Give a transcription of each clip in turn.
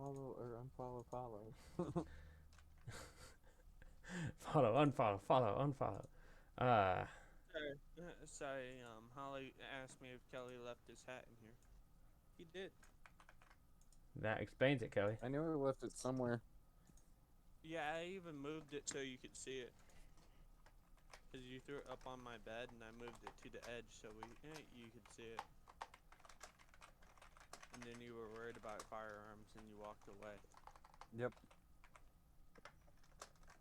Follow or unfollow, follow. Follow, unfollow, follow, unfollow. Uh, Sorry, Holly asked me if Kelly left his hat in here. He did. that explains it, Kelly. I knew I left it somewhere. Yeah, I even moved it so you could see it. Because you threw it up on my bed and I moved it to the edge so you could see it. And then you were worried about firearms and you walked away. Yep.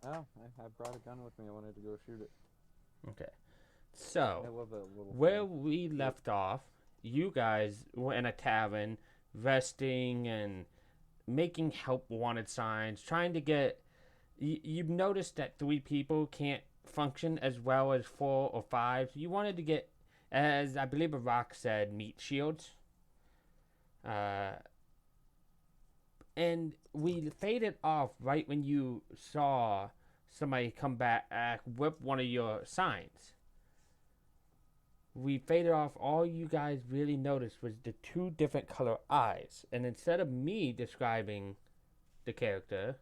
Oh, I brought a gun with me. I wanted to go shoot it. Okay. I So, love that little where thing. we left off, you guys were in a tavern, resting and making help wanted signs, trying to get. You've noticed that three people can't function as well as four or five. So you wanted to get, as I believe a rock said, meat shields. Uh, and we faded off right when you saw somebody come back with one of your signs. We faded off. All you guys really noticed was the two different color eyes. And instead of me describing the character,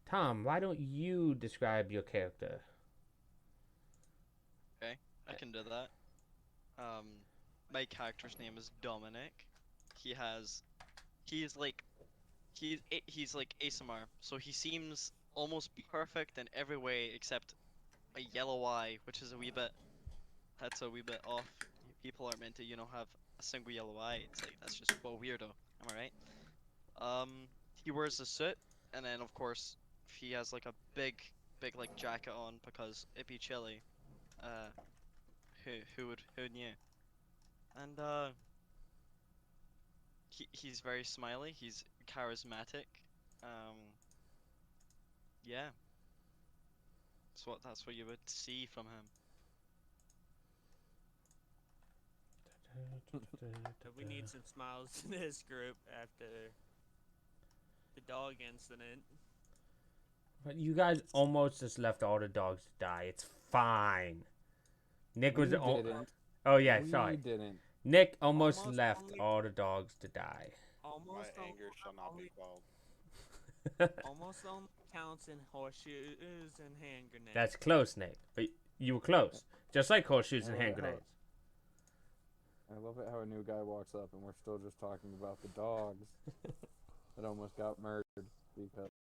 Tom, why don't you describe your character? Okay, I can do that. My character's name is Dominic. He has, he's like, he's like ASMR, so he seems almost perfect in every way except a yellow eye, which is a wee bit, that's a wee bit off. People aren't meant to, have a single yellow eye. It's like, that's just a weirdo. Am I right? He wears a suit, and then of course he has like a big like jacket on because it'd be chilly. Uh, who knew? And he's very smiley. He's charismatic. Um, yeah, that's what you would see from him. We need some smiles in this group after the dog incident. But you guys almost just left all the dogs to die. It's fine. Nick was We the only. didn't. Oh yeah, We sorry. didn't. Nick almost Almost left only, all the dogs to die. My almost anger shall not be only, quelled. almost only counts in horseshoes and hand grenades. That's close, Nick. But you were close. Just like horseshoes I and love hand it how grenades. I love it how a new guy walks up and we're still just talking about the dogs that almost got murdered because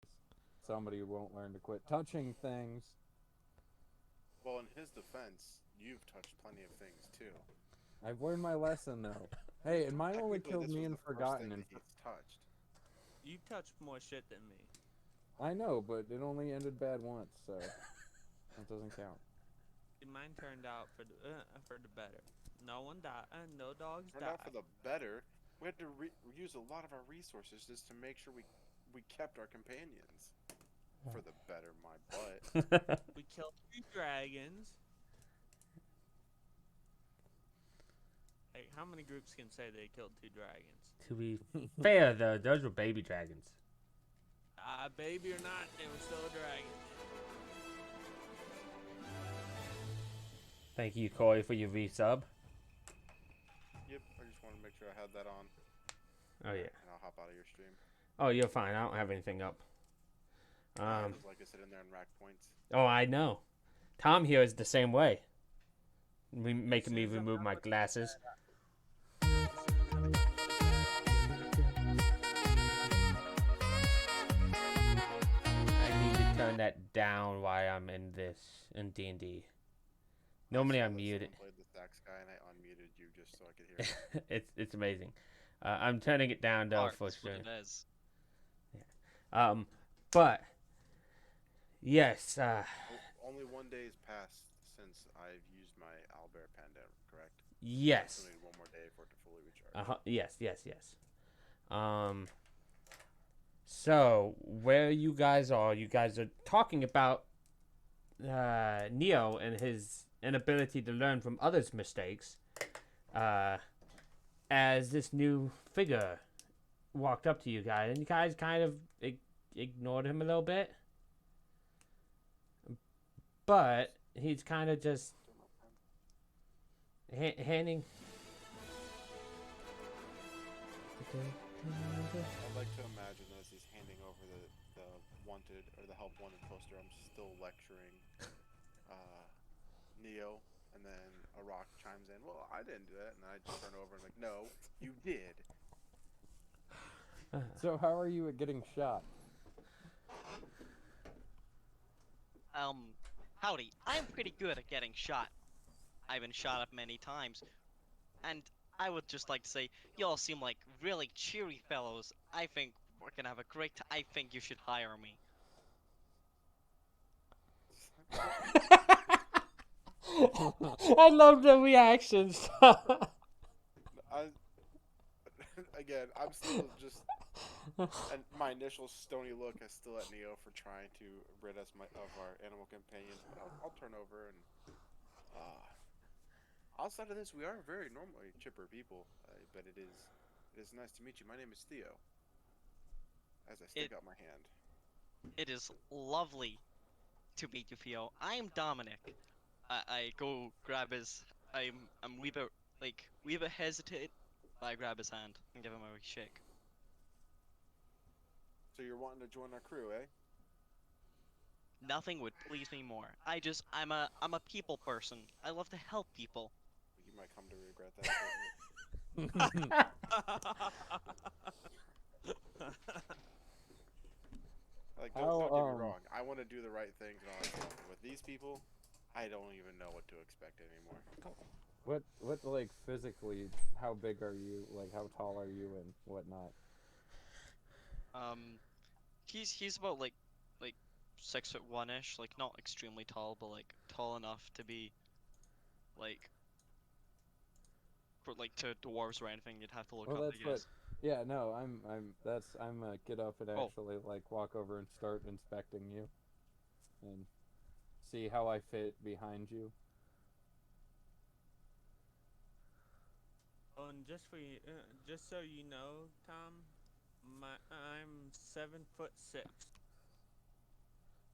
somebody won't learn to quit touching things. Well, in his defense, you've touched plenty of things too. I've learned my lesson though. Hey, and mine only Technically, killed this me was and the first Forgotten. thing And that he's touched. You've touched more shit than me. I know, but it only ended bad once, so that doesn't count. Mine turned out for the better. No one died. No dogs Turned out for died. the better. We had to use a lot of our resources just to make sure we kept our companions. For the better, my butt. We killed 2 dragons. Hey, how many groups can say they killed 2 dragons? To be fair, though, those were baby dragons. Baby or not, they were still a dragon. Thank you, Corey, for your resub. Yep, I just wanted to make sure I had that on. Oh yeah. And I'll hop out of your stream. Oh, you're fine. I don't have anything up. Just like I sit in there and rack points. Oh, I know. Tom here is the same way. Making me As soon as I'm remove done my with glasses. as soon as I'm done I need to turn that down while I'm in D&D. Normally I'm muted. I played the sax guy and I unmuted you just so I could hear you. It's amazing. I'm turning it down though for That's sure. what it is. But yes. Only 1 day has passed since I've used my Owlbear Panda, correct? I Yes. still need 1 more day for it to fully recharge. Yes. So where you guys are talking about Neo and his inability to learn from others' mistakes. As this new figure walked up to you guys, and you guys kind of ignored him a little bit. But he's kind of just handing. I'd like to imagine as he's handing over the wanted or the help wanted poster, I'm still lecturing Neo, and then a rock chimes in. Well, I didn't do that, and I just turn over and like, no, you did. So how are you at getting shot? Howdy. I'm pretty good at getting shot. I've been shot up many times, and I would just like to say, y'all seem like really cheery fellows. I think we're gonna have a great I think you should hire me. I love the reactions. Again, I'm still just. And my initial stony look is still at Neo for trying to rid us of our animal companions. But I'll turn over and. Outside of this, we are very normally chipper people, but it is nice to meet you. My name is Theo. As I stick out my hand. It is lovely to meet you, Theo. I am Dominic. I go grab his. I'm wee bit hesitant. But I grab his hand and give him a wee shake. So you're wanting to join our crew, eh? Nothing would please me more. I'm a people person. I love to help people. You might come to regret that. Like, don't get me wrong. I want to do the right things and all that stuff. With these people, I don't even know what to expect anymore. What like physically? How big are you? Like how tall are you and whatnot? He's about like 6'1" ish, like not extremely tall, but like tall enough to be like for like to dwarves or anything. You'd have to look Well, up, that's I guess. yeah, no, I'm get up and actually like walk over and start inspecting you, and see how I fit behind you. Oh, and just for you, just so you know, Tom, I'm 7'6".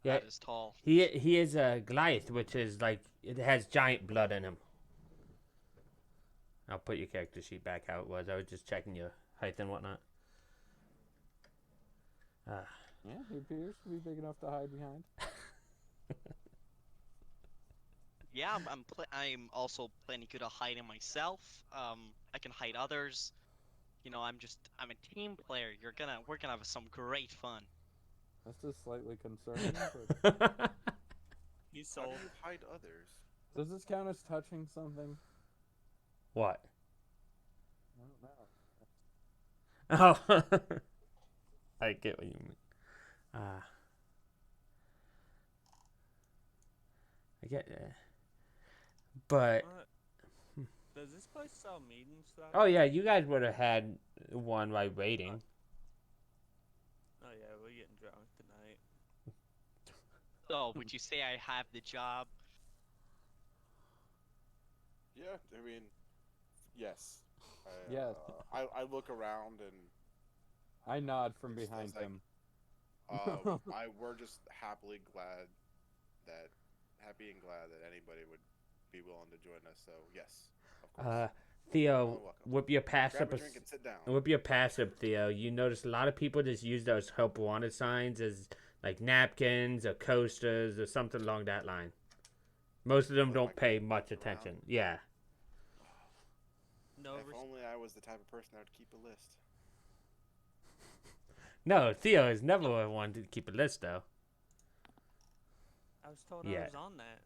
Yeah, That is tall. he is a Goliath, which is like it has giant blood in him. I'll put your character sheet back how it was. I was just checking your height and whatnot. Yeah, he appears to be big enough to hide behind. Yeah, I'm also plenty good at hiding myself. I can hide others. You know, I'm a team player. We're gonna have some great fun. That's just slightly concerning. But He's How do sold. you hide others? does this count as touching something? What? I don't know. Oh, I get what you mean. I get that. But What? Does this place sell meat and stuff? oh yeah, you guys would have had one by waiting. Oh yeah, we're getting drunk tonight. So, would you say I have the job? Yeah, I mean, yes. Yes. I look around and I nod from Just behind like- him. we're just happy and glad that anybody would be willing to join us. So yes, of course. Theo, welcome. whip your pass Grab up. a drink and sit down. Whip your pass up, Theo. You notice a lot of people just use those help wanted signs as like napkins or coasters or something along that line. Most of them Look don't like pay they're much looking around. attention. Yeah. No, If only I was the type of person that would keep a list. No, Theo is never one to keep a list though. I was told Yeah. I was on that.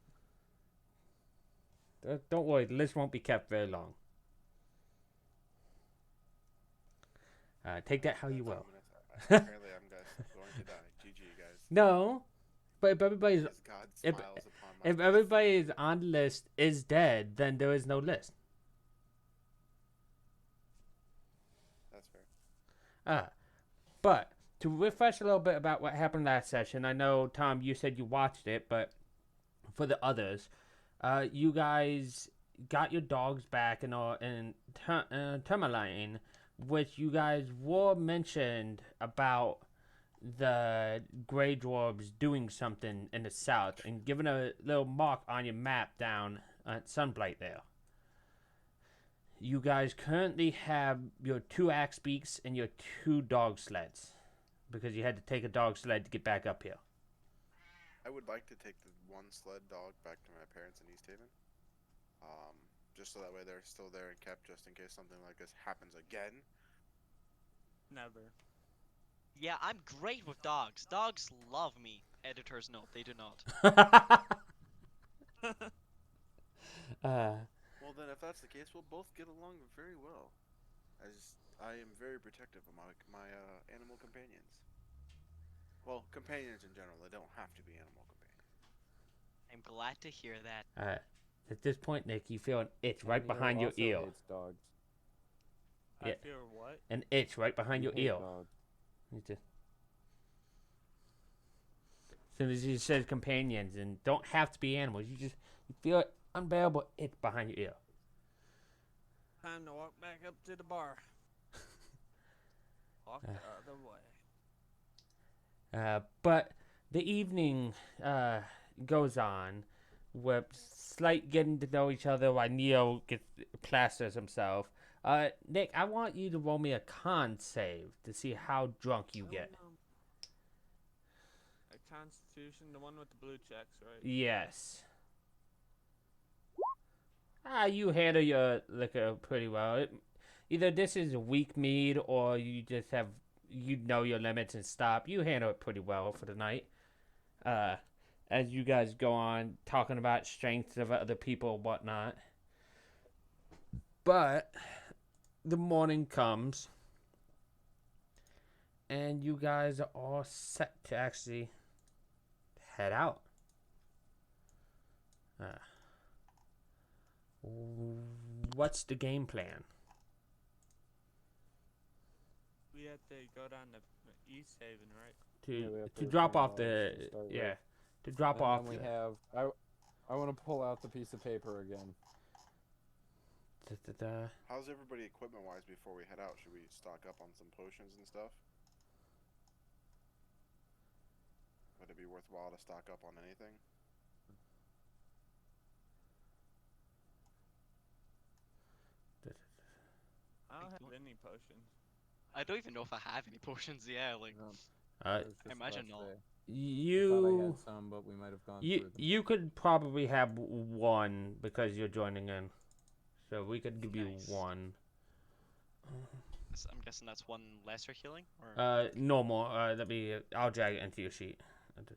Don't worry, the list won't be kept very long. Take that how you will. Apparently, I'm going to die. GG, guys. No, but if everybody's As God smiles upon my if face. everybody is on the list is dead, then there is no list. That's fair. But to refresh a little bit about what happened last session, I know Tom, you said you watched it, but for the others, you guys got your dogs back and all in Tourmaline, which you guys were mentioned about the Grey Dwarves doing something in the south and giving a little mark on your map down at Sunblight there. you guys currently have your 2 axe beaks and your 2 dog sleds. Because you had to take a dog sled to get back up here. I would like to take the one sled dog back to my parents in East Haven. Just so that way they're still there and kept just in case something like this happens again. Never. Yeah, I'm great with dogs. Dogs love me. Editor's note, they do not. Well, then, if that's the case, we'll both get along very well. I am very protective of my animal companions. Well, companions in general. They don't have to be animal companions. I'm glad to hear that. At this point, Nick, you feel an itch right Neo behind your also ear. hates dogs. I Yeah. fear what? An itch right behind You your hate ear. dogs. You just- As soon as you said companions and don't have to be animals, you feel an unbearable itch behind your ear. Time to walk back up to the bar. Walk the other way. But the evening goes on with slight getting to know each other while Neo plasters himself. Nick, I want you to roll me a con save to see how drunk you get. A Constitution, the one with the blue checks, right? Yes. You handle your liquor pretty well. Either this is weak mead or you just have, you know your limits and stop. You handle it pretty well for the night. As you guys go on talking about strengths of other people and whatnot. But the morning comes and you guys are all set to actually head out. What's the game plan? We have to go down to East Haven, right? Yeah, we have To to drop find off out the to start with. yeah, to drop And off then we the, have. I want to pull out the piece of paper again. How's everybody equipment-wise before we head out? Should we stock up on some potions and stuff? Would it be worthwhile to stock up on anything? I don't have any potions. I don't even know if I have any potions. Yeah, like It was just imagine last not. day. I thought I had some, but we might have gone through them. you could probably have one because you're joining in, so we could give Nice. you one. I'm guessing that's one lesser healing, or Normal. I'll drag it into your sheet. cool.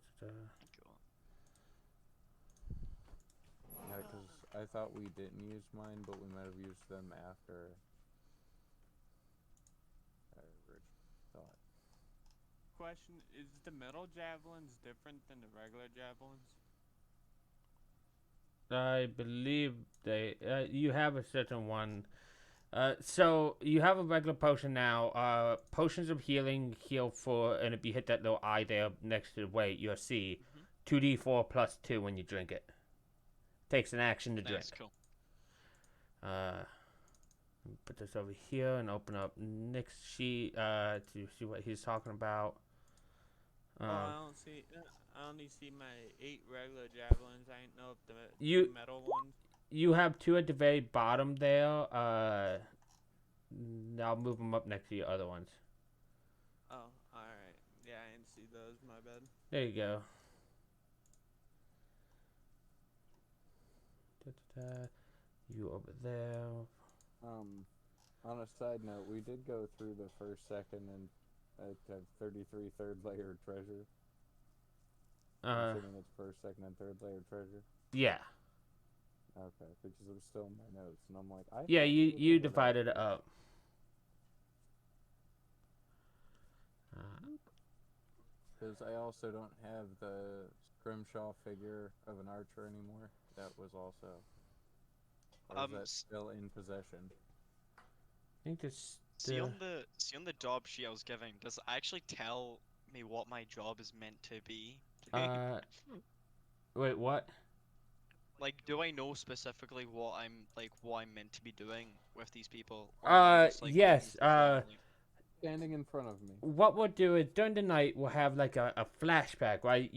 Yeah, because I thought we didn't use mine, but we might have used them after. I thought. Question, is the metal javelins different than the regular javelins? I believe you have a certain one. So you have a regular potion now. Potions of healing heal for, and if you hit that little eye there next to the weight, you'll see 2d4 plus 2 when you drink it. Takes an action to drink. Nice, cool. Put this over here and open up Nick's sheet to see what he's talking about. I don't see. I only see my 8 regular javelins. I didn't know if the You- metal ones. You have 2 at the very bottom there. I'll move them up next to your other ones. Oh, all right. Yeah, I didn't see those. My bad. There you go. Da-da-da. You over there. On a side note, we did go through the first, second, and 33 third layer treasure. I'm assuming it's first, second, and third layer treasure. Yeah. Okay, because it was still in my notes, and I'm like, Yeah, thought we you did you that. divided it up. Because I also don't have the Scrimshaw figure of an archer anymore. That was also. Or is that still in possession? I think this. See on the job sheet I was giving, does it actually tell me what my job is meant to be? Wait, what? Like, do I know specifically what I'm meant to be doing with these people? Or am I just, like, yes. looking for something? Standing in front of me. What we'll do is during the night we'll have like a flashback, right?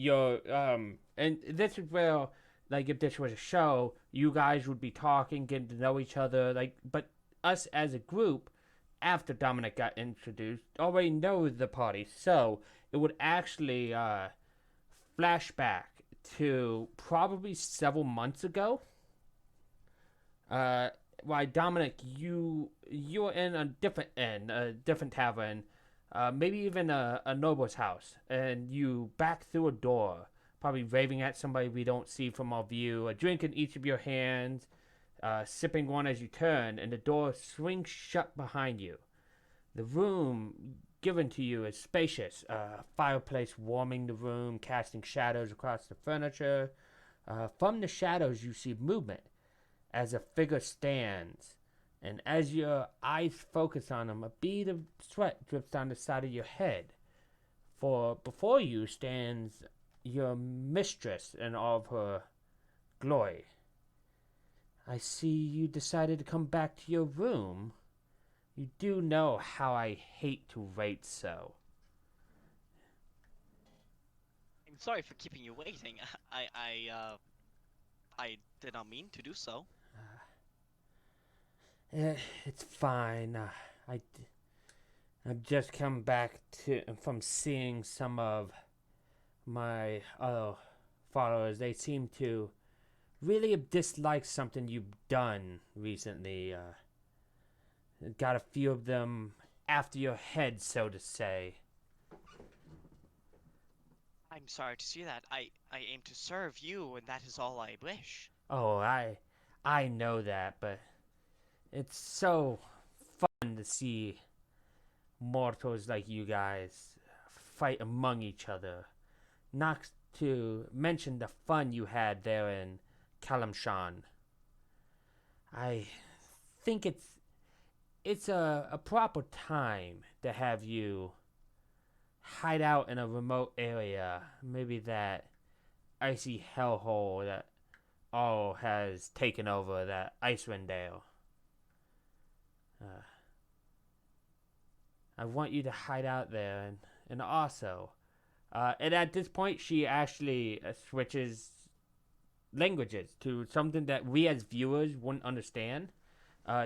And this is where, like, if this was a show, you guys would be talking, getting to know each other, like, but us as a group, after Dominic got introduced, already know the party. So it would actually flashback to probably several months ago. Why Dominic, you're in a different inn, a different tavern, maybe even a noble's house, and you back through a door, probably waving at somebody we don't see from our view, a drink in each of your hands, sipping one as you turn, and the door swings shut behind you. The room given to you is spacious, fireplace warming the room, casting shadows across the furniture. From the shadows, you see movement as a figure stands, and as your eyes focus on him, a bead of sweat drips down the side of your head. For before you stands your mistress in all of her glory. I see you decided to come back to your room. You do know how I hate to wait so. I'm sorry for keeping you waiting. I did not mean to do so. It's fine. I've just come back from seeing some of my other followers. They seem to really have disliked something you've done recently. Got a few of them after your head, so to say. I'm sorry to see that. I aim to serve you, and that is all I wish. Oh, I know that, but it's so fun to see mortals like you guys fight among each other. Not to mention the fun you had there in Kalamshan. I think it's a proper time to have you hide out in a remote area. Maybe that icy hellhole that all has taken over, that Icewind Dale. I want you to hide out there, and also, and at this point, she actually switches languages to something that we as viewers wouldn't understand.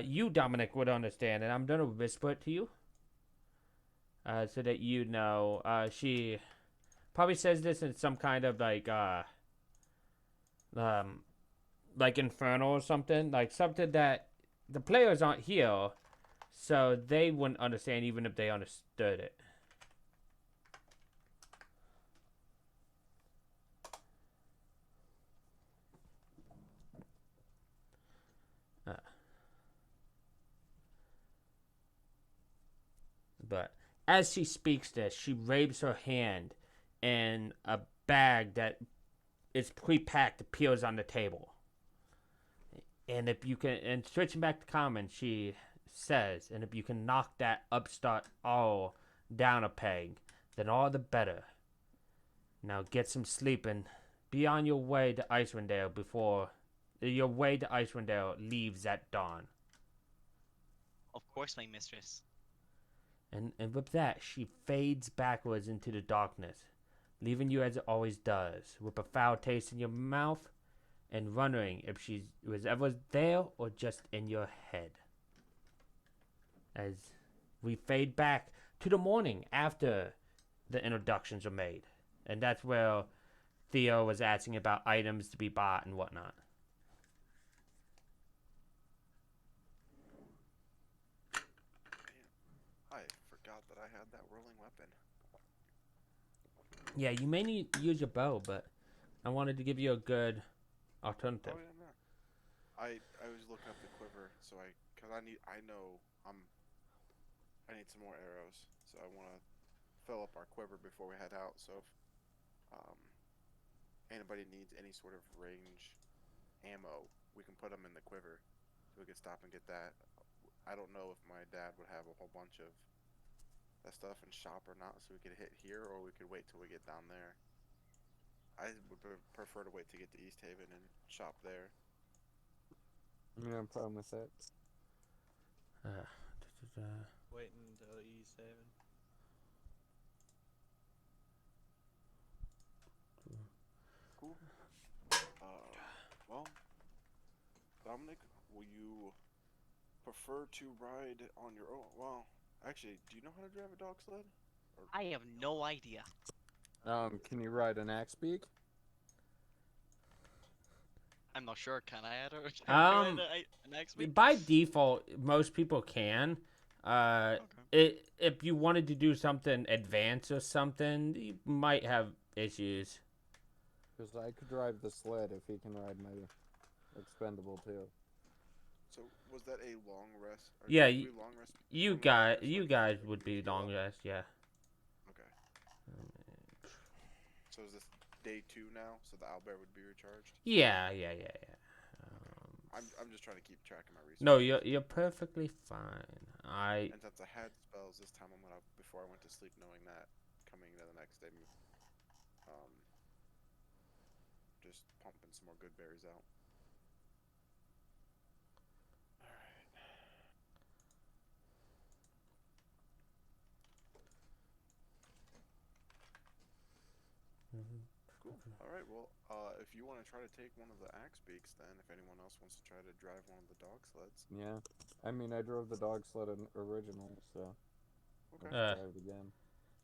You, Dominic, would understand, and I'm gonna whisper it to you, so that you know. She probably says this in some kind of like infernal or something, like something that the players aren't here, so they wouldn't understand even if they understood it. But as she speaks this, she wraps her hand, and a bag that is pre-packed appears on the table. And if you can, and switching back to common, she says, and if you can knock that upstart all down a peg, then all the better. Now get some sleep and be on your way to Icewind Dale before your way to Icewind Dale leaves at dawn. Of course, my mistress. And with that, she fades backwards into the darkness, leaving you as it always does, with a foul taste in your mouth and wondering if she was ever there or just in your head. As we fade back to the morning after the introductions are made. And that's where Theo was asking about items to be bought and whatnot. I forgot that I had that whirling weapon. Yeah, you may need to use your bow, but I wanted to give you a good alternative. Oh yeah, no. I was looking up the quiver, so cause I need some more arrows, so I want to fill up our quiver before we head out. So if anybody needs any sort of range ammo, we can put them in the quiver, so we can stop and get that. I don't know if my dad would have a whole bunch of that stuff in shop or not, so we could hit here, or we could wait till we get down there. I would prefer to wait to get to East Haven and shop there. No problem with that. Waiting until East Haven. Cool. Well, Dominic, will you prefer to ride on your own? Well, actually, do you know how to drive a dog sled? I have no idea. Can you ride an axe beak? I'm not sure. Can I add a next week? By default, most people can. Okay. If you wanted to do something advanced or something, you might have issues. Because I could drive the sled if he can ride my expendable too. So was that a long rest? Or Yeah, did we long rest? you long guys, rest, you like, guys like would be heal long up? rest, yeah. Okay. So is this day 2 now? So the owlbear would be recharged? Yeah. I'm just trying to keep track of my resources. No, you're perfectly fine. And since I had spells this time, I'm gonna, before I went to sleep, knowing that coming into the next day, just pumping some more good berries out. Cool. All right. Well, if you want to try to take one of the axe beaks, then if anyone else wants to try to drive one of the dog sleds. Yeah. I mean, I drove the dog sled originally, so Okay. let's try it again.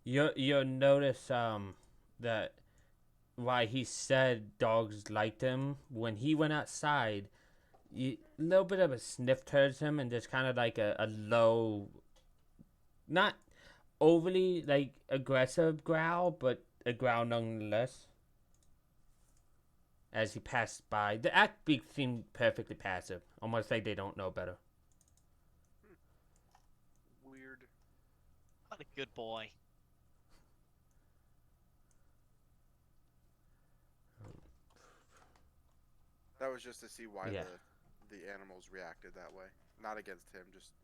You'll notice that why he said dogs liked him when he went outside. A little bit of a sniff towards him, and just kind of like a low, not overly like aggressive growl, but a growl nonetheless. As he passed by, the act beak seemed perfectly passive, almost like they don't know better. Weird. What a good boy. That was just to see why Yeah. the animals reacted that way. Not against him, just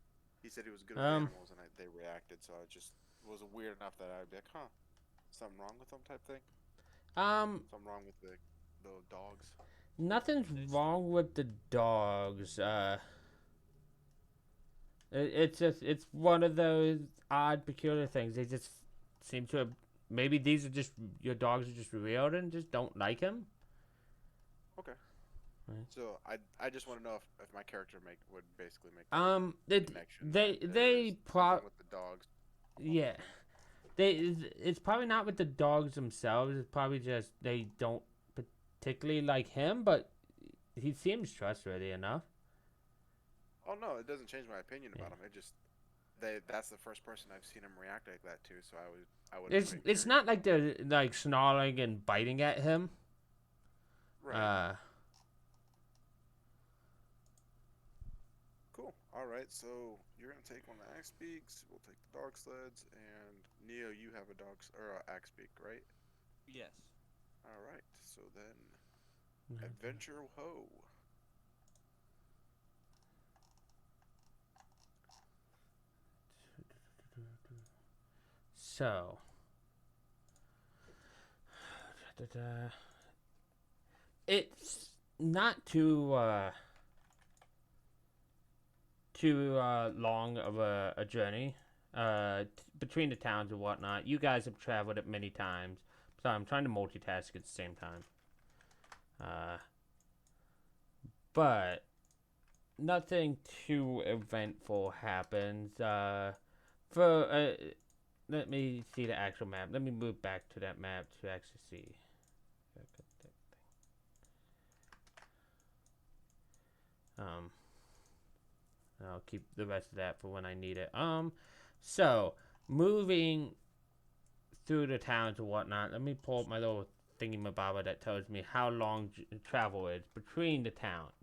he said he was good with animals, and they reacted. So it just was weird enough that I'd be like, huh, something wrong with them type thing. Something wrong with the dogs. Nothing's wrong with the dogs. It's one of those odd, peculiar things. They just seem to have. Maybe these are just your dogs are just weird and just don't like him. Okay. Right. So I just want to know if my character would basically make They connection. they that they there's pro something with the dogs. yeah. It's probably not with the dogs themselves. It's probably just they don't particularly like him, but he seems trustworthy enough. Oh no, it doesn't change my opinion about him. It just that's the first person I've seen him react like that to. So I would. It's not like they're like snarling and biting at him. Right. Cool. All right. So you're gonna take one of the axe beaks. We'll take the dog sleds, and Neo, you have a axe beak, right? Yes. All right. So then, adventure ho. So, it's not too long of a journey between the towns and whatnot. You guys have traveled it many times, so I'm trying to multitask at the same time. But nothing too eventful happens. Let me see the actual map. Let me move back to that map to actually see. I'll keep the rest of that for when I need it. So moving through the towns and whatnot. Let me pull up my little thingy-mabobber that tells me how long travel is between the towns.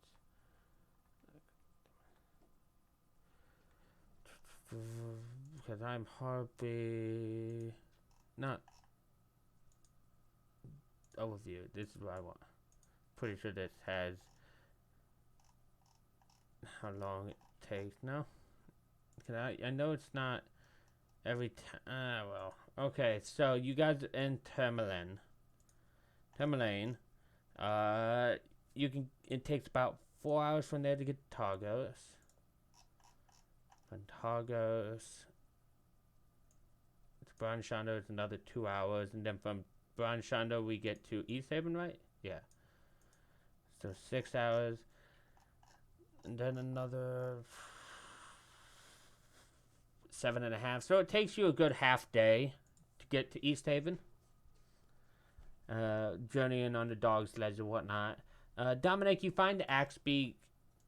Because I'm hardly not overview. This is what I want. Pretty sure this has how long it takes. No, I know it's not every time. Well, okay. So you guys are in Tourmaline. You can. It takes about 4 hours from there to get to Targos. From Targos to Branshando is another 2 hours, and then from Branshando we get to East Haven, right? Yeah. So 6 hours, and then another 7.5. So it takes you a good half day to get to East Haven. Journeying on the dog sledge and whatnot. Dominic, you find the axe beak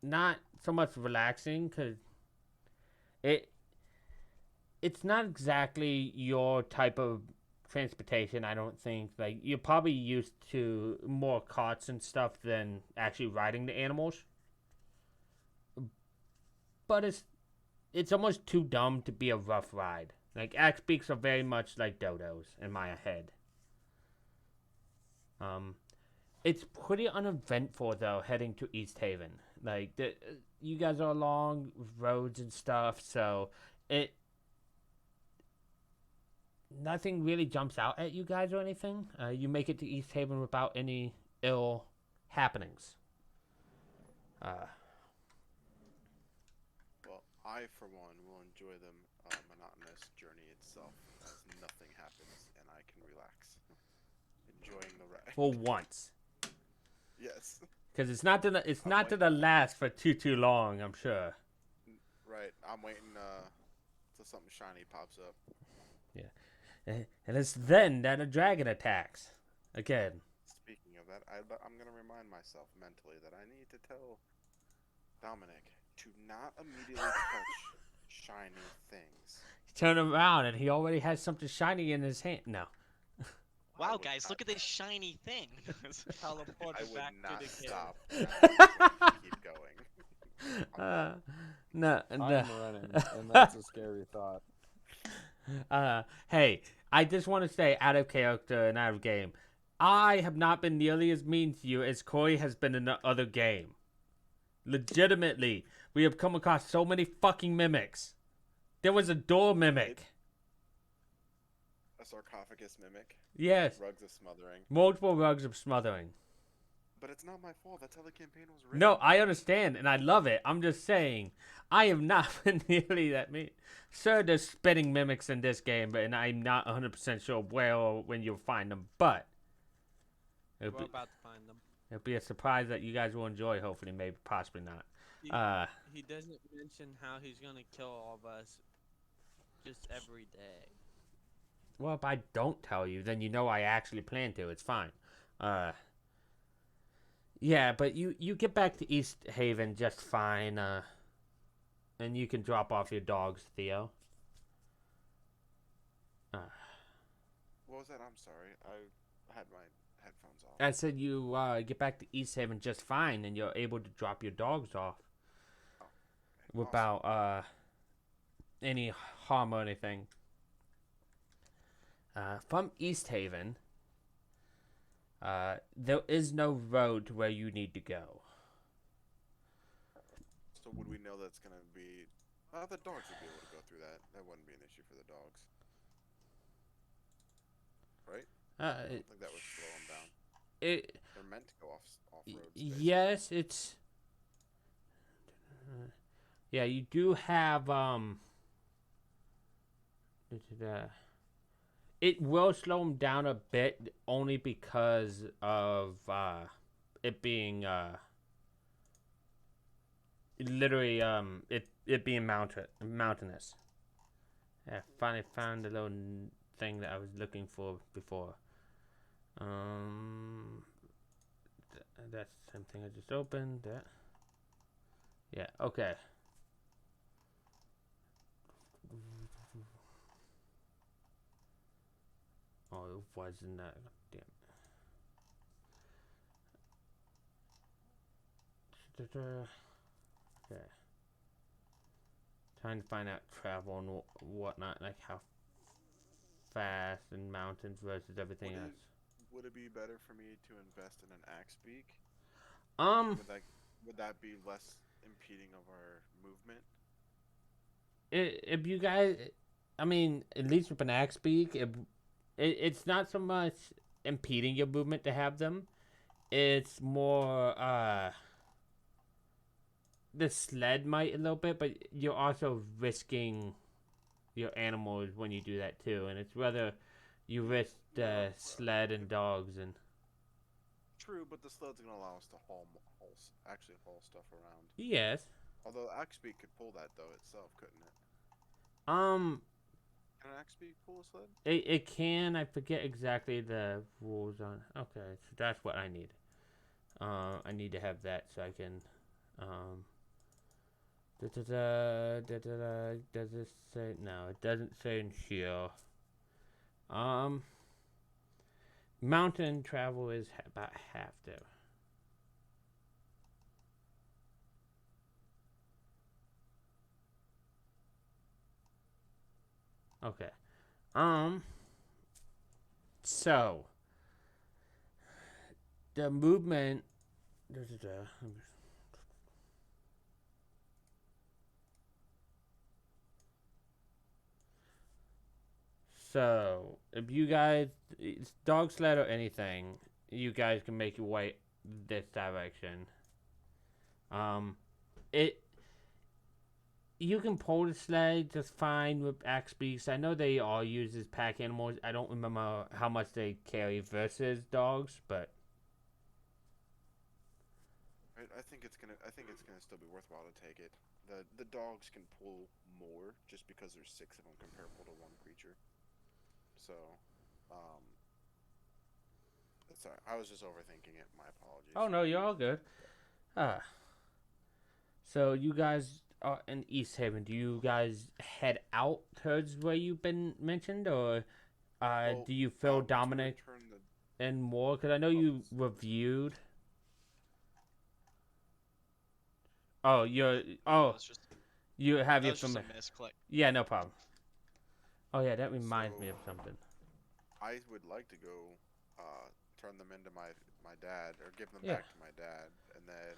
not so much relaxing because it's not exactly your type of transportation. I don't think. Like, you're probably used to more carts and stuff than actually riding the animals. But it's almost too dumb to be a rough ride. Like, axe beaks are very much like dodos in my head. It's pretty uneventful though heading to East Haven. Like, you guys are along roads and stuff, so nothing really jumps out at you guys or anything. You make it to East Haven without any ill happenings. Well, I, for one, will enjoy the monotonous journey itself, as nothing happens, and I can relax, enjoying the ride. For once. Yes. Because it's not gonna last for too long, I'm sure. Right. I'm waiting till something shiny pops up. Yeah. And it's then that a dragon attacks. Again. Speaking of that, I'm going to remind myself mentally that I need to tell Dominic to not immediately touch shiny things. Turn around and he already has something shiny in his hand. No. Wow, guys, look at this shiny thing. Teleported I would back not to the cave. stop. Keep going. No. I'm running, and that's a scary thought. Hey, I just want to say, out of character and out of game, I have not been nearly as mean to you as Corey has been in the other game. Legitimately, we have come across so many fucking mimics. There was a door mimic. A sarcophagus mimic. Yes. Rugs of smothering. Multiple rugs of smothering. But it's not my fault. That's how the campaign was written. No, I understand, and I love it. I'm just saying, I have not been nearly that mean. Sure, there's spitting mimics in this game, and I'm not 100% sure where or when you'll find them, but We're about to find them. it'll be a surprise that you guys will enjoy, hopefully, maybe, possibly not. He doesn't mention how he's gonna kill all of us just every day. Well, if I don't tell you, then you know I actually plan to. It's fine. Yeah, but you get back to East Haven just fine, and you can drop off your dogs, Theo. What was that? I'm sorry. I had my headphones off. I said you get back to East Haven just fine, and you're able to drop your dogs off without any harm or anything. From East Haven, there is no road to where you need to go. So would we know that's going to be... the dogs would be able to go through that. That wouldn't be an issue for the dogs. Right? I don't think that would slow them down. They're meant to go off-road space. Yes, it's... yeah, you do have... it will slow them down a bit, only because of it being... literally, it being mountainous. I finally found the little thing that I was looking for before. That's the same thing I just opened. That. Yeah, okay. Oh, it wasn't that. Damn. Okay. Trying to find out travel and whatnot, like how fast and mountains versus everything else. Would it be better for me to invest in an axe beak? Would that be less impeding of our movement? If you guys, I mean, at least with an axe beak, it's not so much impeding your movement to have them. It's more the sled might a little bit, but you're also risking your animals when you do that too, and it's whether you risk the sled and dogs and. True, but the sled's gonna allow us to haul stuff around. Yes. Although Axebeak could pull that though itself, couldn't it? Can an axe be pull a sled? it can. I forget exactly the rules on. Okay, so that's what I need. I need to have that so I can. Does this say no? It doesn't say in here. Mountain travel is about half there. Okay. So the movement. So if you guys, it's dog sled or anything, you guys can make your way this direction. It you can pull the sled just fine with axe beaks. I know they all use as pack animals. I don't remember how much they carry versus dogs, but I think it's gonna. I think it's gonna still be worthwhile to take it. The dogs can pull more just because there's 6 of them comparable to one creature. So, um, sorry, I was just overthinking it. My apologies. oh no, you're all good. Ah, so you guys are in East Haven. Do you guys head out towards where you've been mentioned, or Well, do you feel to Dominic return the and more? Because I know you reviewed. Oh, you're. Oh, That's just you have that your was just a familiar. misclick. Yeah, no problem. Oh yeah, that reminds me So- of something. I would like to go turn them into my dad or give them Yeah. back to my dad, and then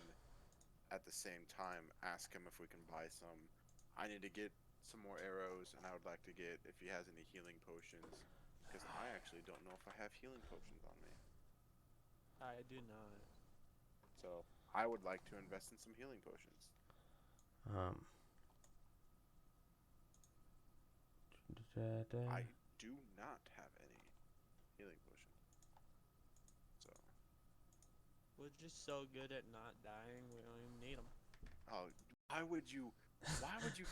at the same time ask him if we can buy some. I need to get some more arrows, and I would like to get if he has any healing potions, because I actually don't know if I have healing potions on me. I do not. So I would like to invest in some healing potions. Um. I do not have any healing potions. So, We're just so good at not dying, we don't even need them. oh, why would you? Why would you?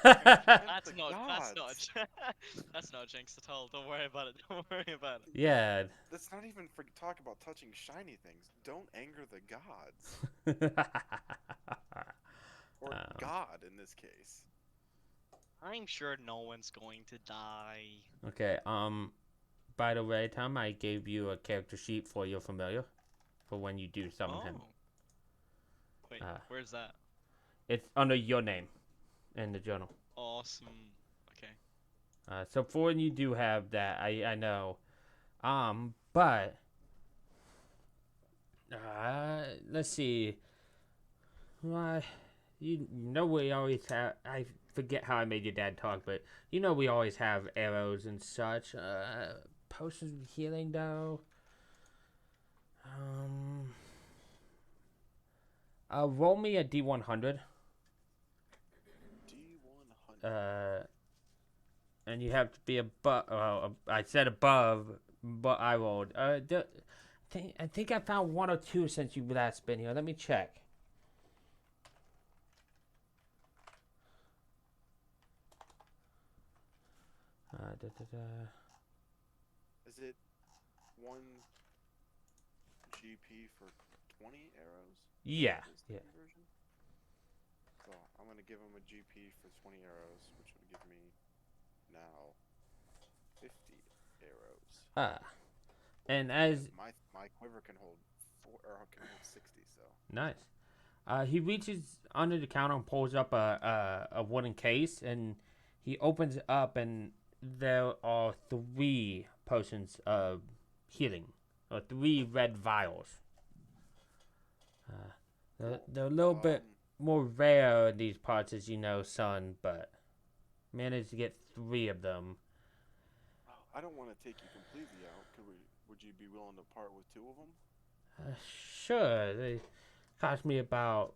That's the not gods. that's not jinx at all. Don't worry about it. Don't worry about it. Yeah. Let's not even talk about touching shiny things. Don't anger the gods, or God in this case. I'm sure no one's going to die. Okay. By the way, Tom, I gave you a character sheet for your familiar, for when you do summon him. Wait, Uh, where's that? It's under your name in the journal. Awesome. Okay. So for when you do have that, I know. But let's see. Why? You know we always have. I forget how I made your dad talk, but you know we always have arrows and such. Potions of healing though. Roll me a D100. D100. And you have to be above. I said above, but I rolled. I think I found 1 or 2 since you last been here. Let me check. Is it 1 GP for 20 arrows? Yeah. Is the Yeah. conversion? So I'm gonna give him a GP for 20 arrows, which would give me now 50 arrows. And as my quiver can hold 4 or can hold 60. So nice. He reaches under the counter and pulls up a wooden case, and he opens it up, and there are 3 potions of healing, or 3 red vials. They're a little bit more rare in these parts, as you know, son, but managed to get 3 of them. I don't want to take you completely out. Would you be willing to part with 2 of them? Sure. They cost me about.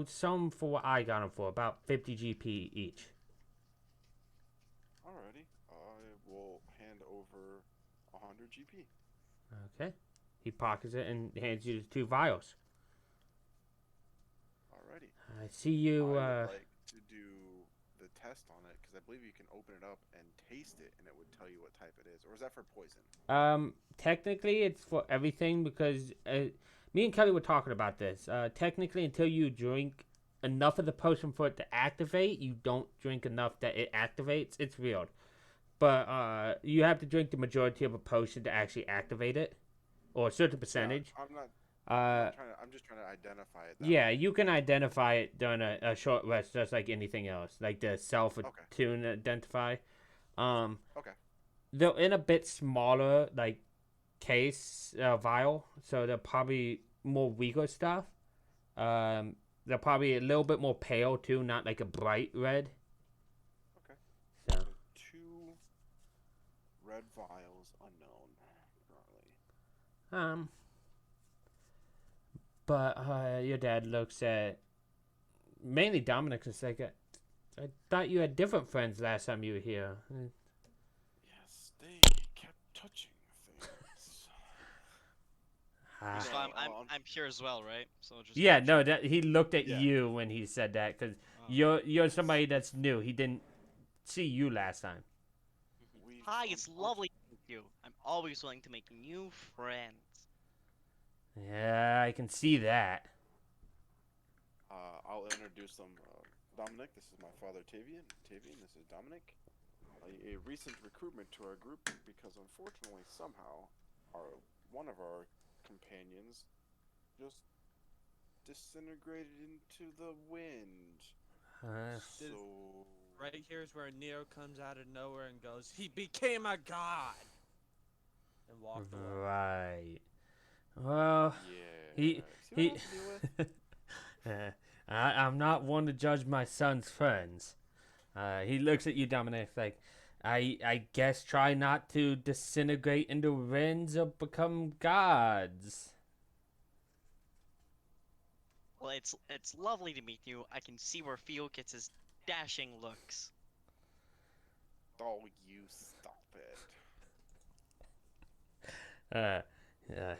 Some for what I got them for, about 50 GP each. Alrighty. I will hand over 100 GP. Okay. He pockets it and hands you the 2 vials. Alrighty. I see you. I would like to do the test on it? Because I believe you can open it up and taste it, and it would tell you what type it is. Or is that for poison? Technically, it's for everything because me and Kelly were talking about this. Technically, until you drink enough of the potion for it to activate, you don't drink enough that it activates. It's weird. But you have to drink the majority of a potion to actually activate it, or a certain percentage. Yeah, I'm just trying to identify it. Yeah, you can identify it during a short rest, just like anything else, like the self-attune identify. Okay. They're in a bit smaller, like case vial, so they're probably more weaker stuff. They're probably a little bit more pale too, not like a bright red. Okay. So 2 red vials unknown currently. But your dad looks at mainly Dominic and says, I thought you had different friends last time you were here. Yes, they kept touching things. So I'm here as well, right? So just Yeah, no, that he looked at Yeah. you when he said that because Oh. you're somebody that's new. He didn't see you last time. Hi, it's lovely to meet you. I'm always willing to make new friends. Yeah, I can see that. I'll introduce them. Dominic, this is my father, Tavian. Tavian, this is Dominic. A recent recruitment to our group because unfortunately somehow one of our companions just disintegrated into the wind. So Right here's where Neo comes out of nowhere and goes, "He became a god," and walked away. Right. Well, yeah. he See what I have to deal with? I'm not one to judge my son's friends. He looks at you, Dominic, like, I guess try not to disintegrate into winds or become gods. Well, it's lovely to meet you. I can see where Theo gets his dashing looks. Oh, you stop it. Yeah.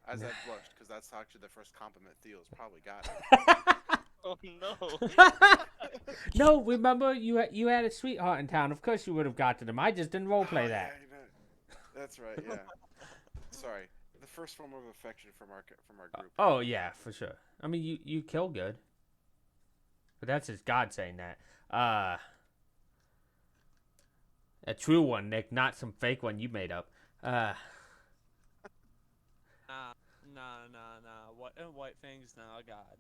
As I blushed, because that's actually the first compliment Theo's probably got. Oh no. No, remember you had a sweetheart in town. Of course you would have got to them. I just didn't roleplay Oh, that. yeah, that's right. Yeah. Sorry. The first form of affection from our group. Oh yeah, for sure. I mean, you kill good, but that's just God saying that. A true one, Nick, not some fake one you made up. Nah. White Fang's now a god.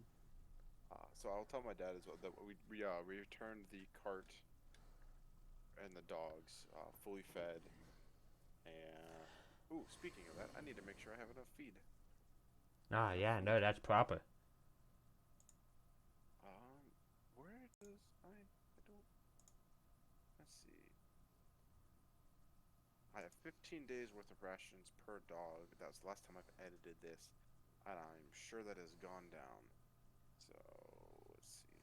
So I'll tell my dad as well that we returned the cart and the dogs fully fed. And speaking of that, I need to make sure I have enough feed. Yeah, no, that's proper. Where does I don't let's see. I have 15 days worth of rations per dog. That was the last time I've edited this, and I'm sure that has gone down. So let's see.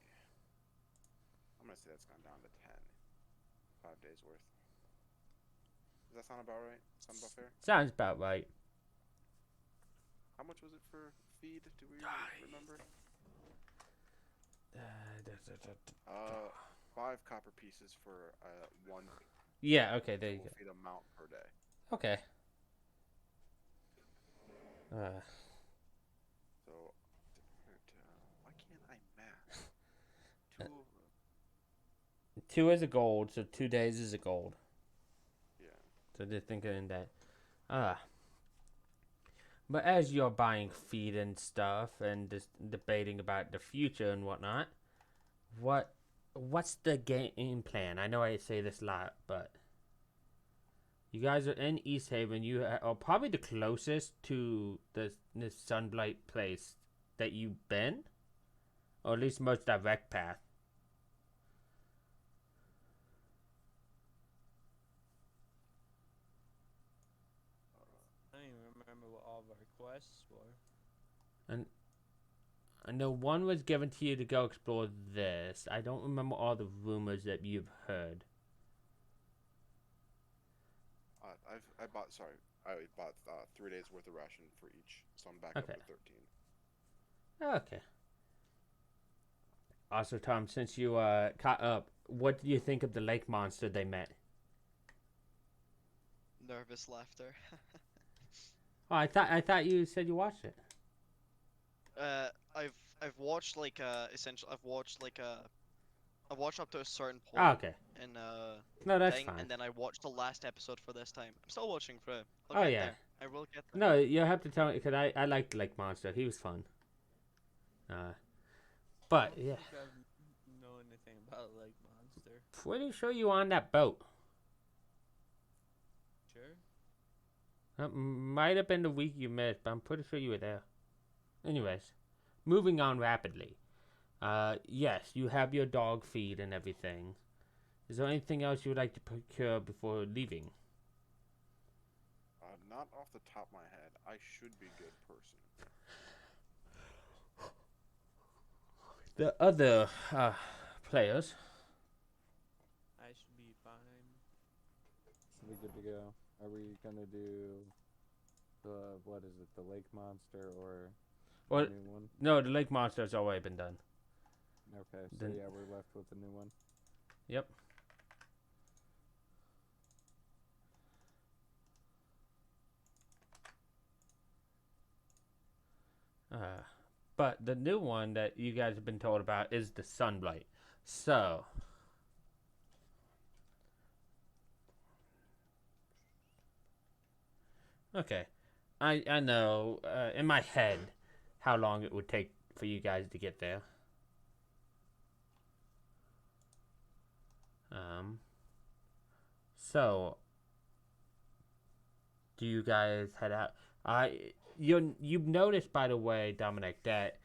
I'm gonna say that's gone down to 10. 5 days worth. Does that sound about right? Sound about fair? Sounds about right. How much was it for feed? Do we remember? 5 copper pieces for 1 Yeah, okay, there you go. feed amount per day. Okay. So, why can't I math? 2 of them. 2 is a gold, so 2 days is a gold. Yeah. So they're thinking that. But as you're buying feed and stuff and just debating about the future and whatnot, what's the game plan? I know I say this a lot, but you guys are in East Haven. You are probably the closest to this Sunblight place that you've been, or at least most direct path. I don't even remember what all of our quests were. I know one was given to you to go explore this. I don't remember all the rumors that you've heard. I bought 3 days worth of ration for each, so I'm back up Okay. to 13. Okay. Also, Tom, since you caught up, what do you think of the lake monster they met? Nervous laughter. Oh, I thought you said you watched it. I've watched like essential. I've watched up to a certain Oh, point okay. in No, that's thing, fine. and then I watched the last episode for this time. I'm still watching through. I'll Oh, get yeah. there. I will get there. No, you'll have to tell me because I liked Lake Monster. He was fun. But I don't yeah, think I know anything about Lake Monster. pretty sure you were on that boat. Sure. That might have been the week you missed, but I'm pretty sure you were there. Anyways, moving on rapidly. Yes, you have your dog feed and everything. Is there anything else you would like to procure before leaving? Not off the top of my head. I should be good person. The other players. I should be fine. Should be good to go. Are we gonna do the what is it? The lake monster or Well, the new one? no, the lake monster has already been done. Okay, so Then- yeah, we're left with the new one. Yep. But the new one that you guys have been told about is the Sunblight. So, okay, I know in my head how long it would take for you guys to get there. So do you guys head out? You've noticed, by the way, Dominic, that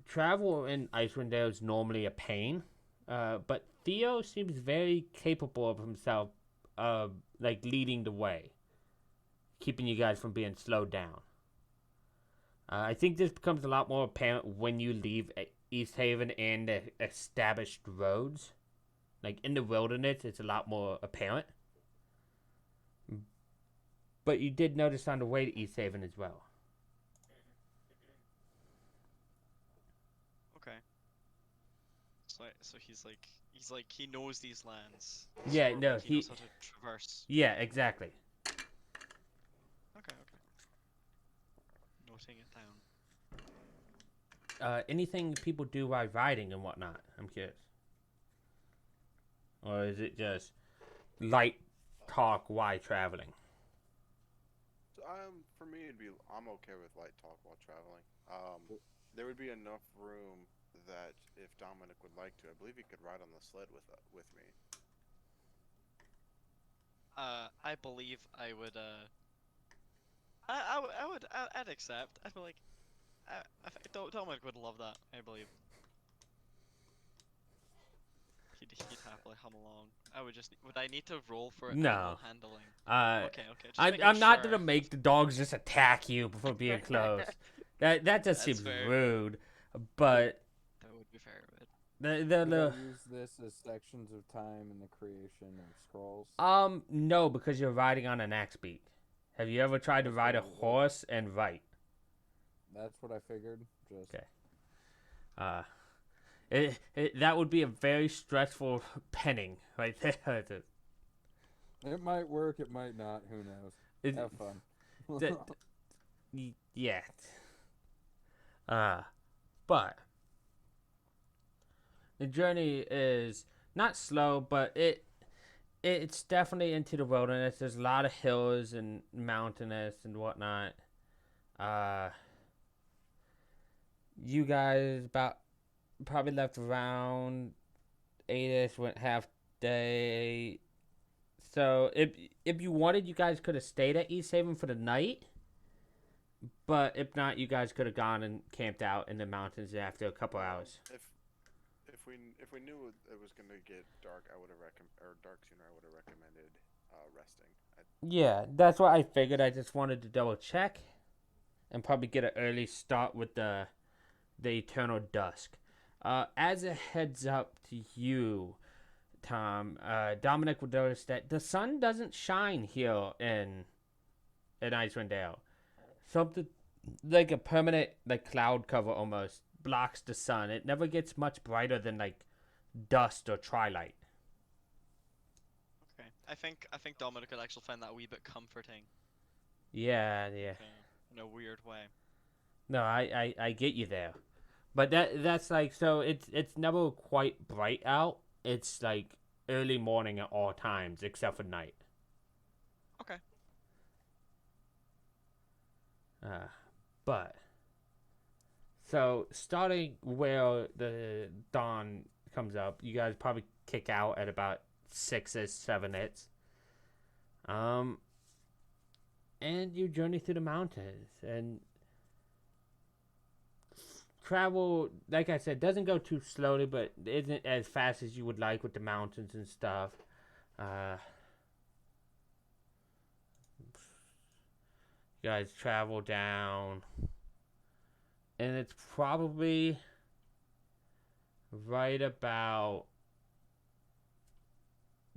travel in Icewind Dale is normally a pain, but Theo seems very capable of himself, like leading the way, keeping you guys from being slowed down. I think this becomes a lot more apparent when you leave East Haven and the established roads. Like in the wilderness, it's a lot more apparent. But you did notice on the way to East Haven as well. Okay. So he's like he knows these lands. Yeah, Sort of no, like he knows how to traverse. Yeah, exactly. Okay. Noting it down. Anything people do while riding and whatnot? I'm curious. Or is it just light talk while traveling? For me, I'm okay with light talk while traveling. There would be enough room that if Dominic would like to, I believe he could ride on the sled with me. I believe I would. I'd accept. I feel like. Dominic would love that. I believe. He'd happily hum along. Would I need to roll for No. animal handling? Okay. Just I'm not sure. gonna make the dogs just attack you before being close. That just That's seems fair. rude. But That would be fair, but Could I use this as sections of time in the creation of scrolls? no, because you're riding on an axe beat. Have you ever tried to ride a horse and write? That's what I figured. Just Okay. That would be a very stressful penning right there. it might work, it might not. Who knows? Have fun. Yeah. But the journey is not slow, but it's definitely into the wilderness. There's a lot of hills and mountainous and whatnot. You guys probably left around 8ish, went half day. So if you wanted, you guys could have stayed at East Haven for the night. But if not, you guys could have gone and camped out in the mountains after a couple hours. If we knew it was gonna get dark, I would have dark sooner. I would have recommended resting. Yeah, that's what I figured. I just wanted to double check, and probably get an early start with the eternal dusk. As a heads up to you, Tom, Dominic would notice that the sun doesn't shine here in Icewind Dale. Something like a permanent cloud cover almost blocks the sun. It never gets much brighter than like dusk or twilight. Okay. I think Dominic could actually find that a wee bit comforting Yeah. in a weird way. No, I get you there. But that's like, so it's never quite bright out. It's like early morning at all times except for night. Okay. But so starting where the dawn comes up, you guys probably kick out at about 6ish, 7ish. And you journey through the mountains and travel, like I said, doesn't go too slowly, but isn't as fast as you would like with the mountains and stuff. You guys travel down, and it's probably right about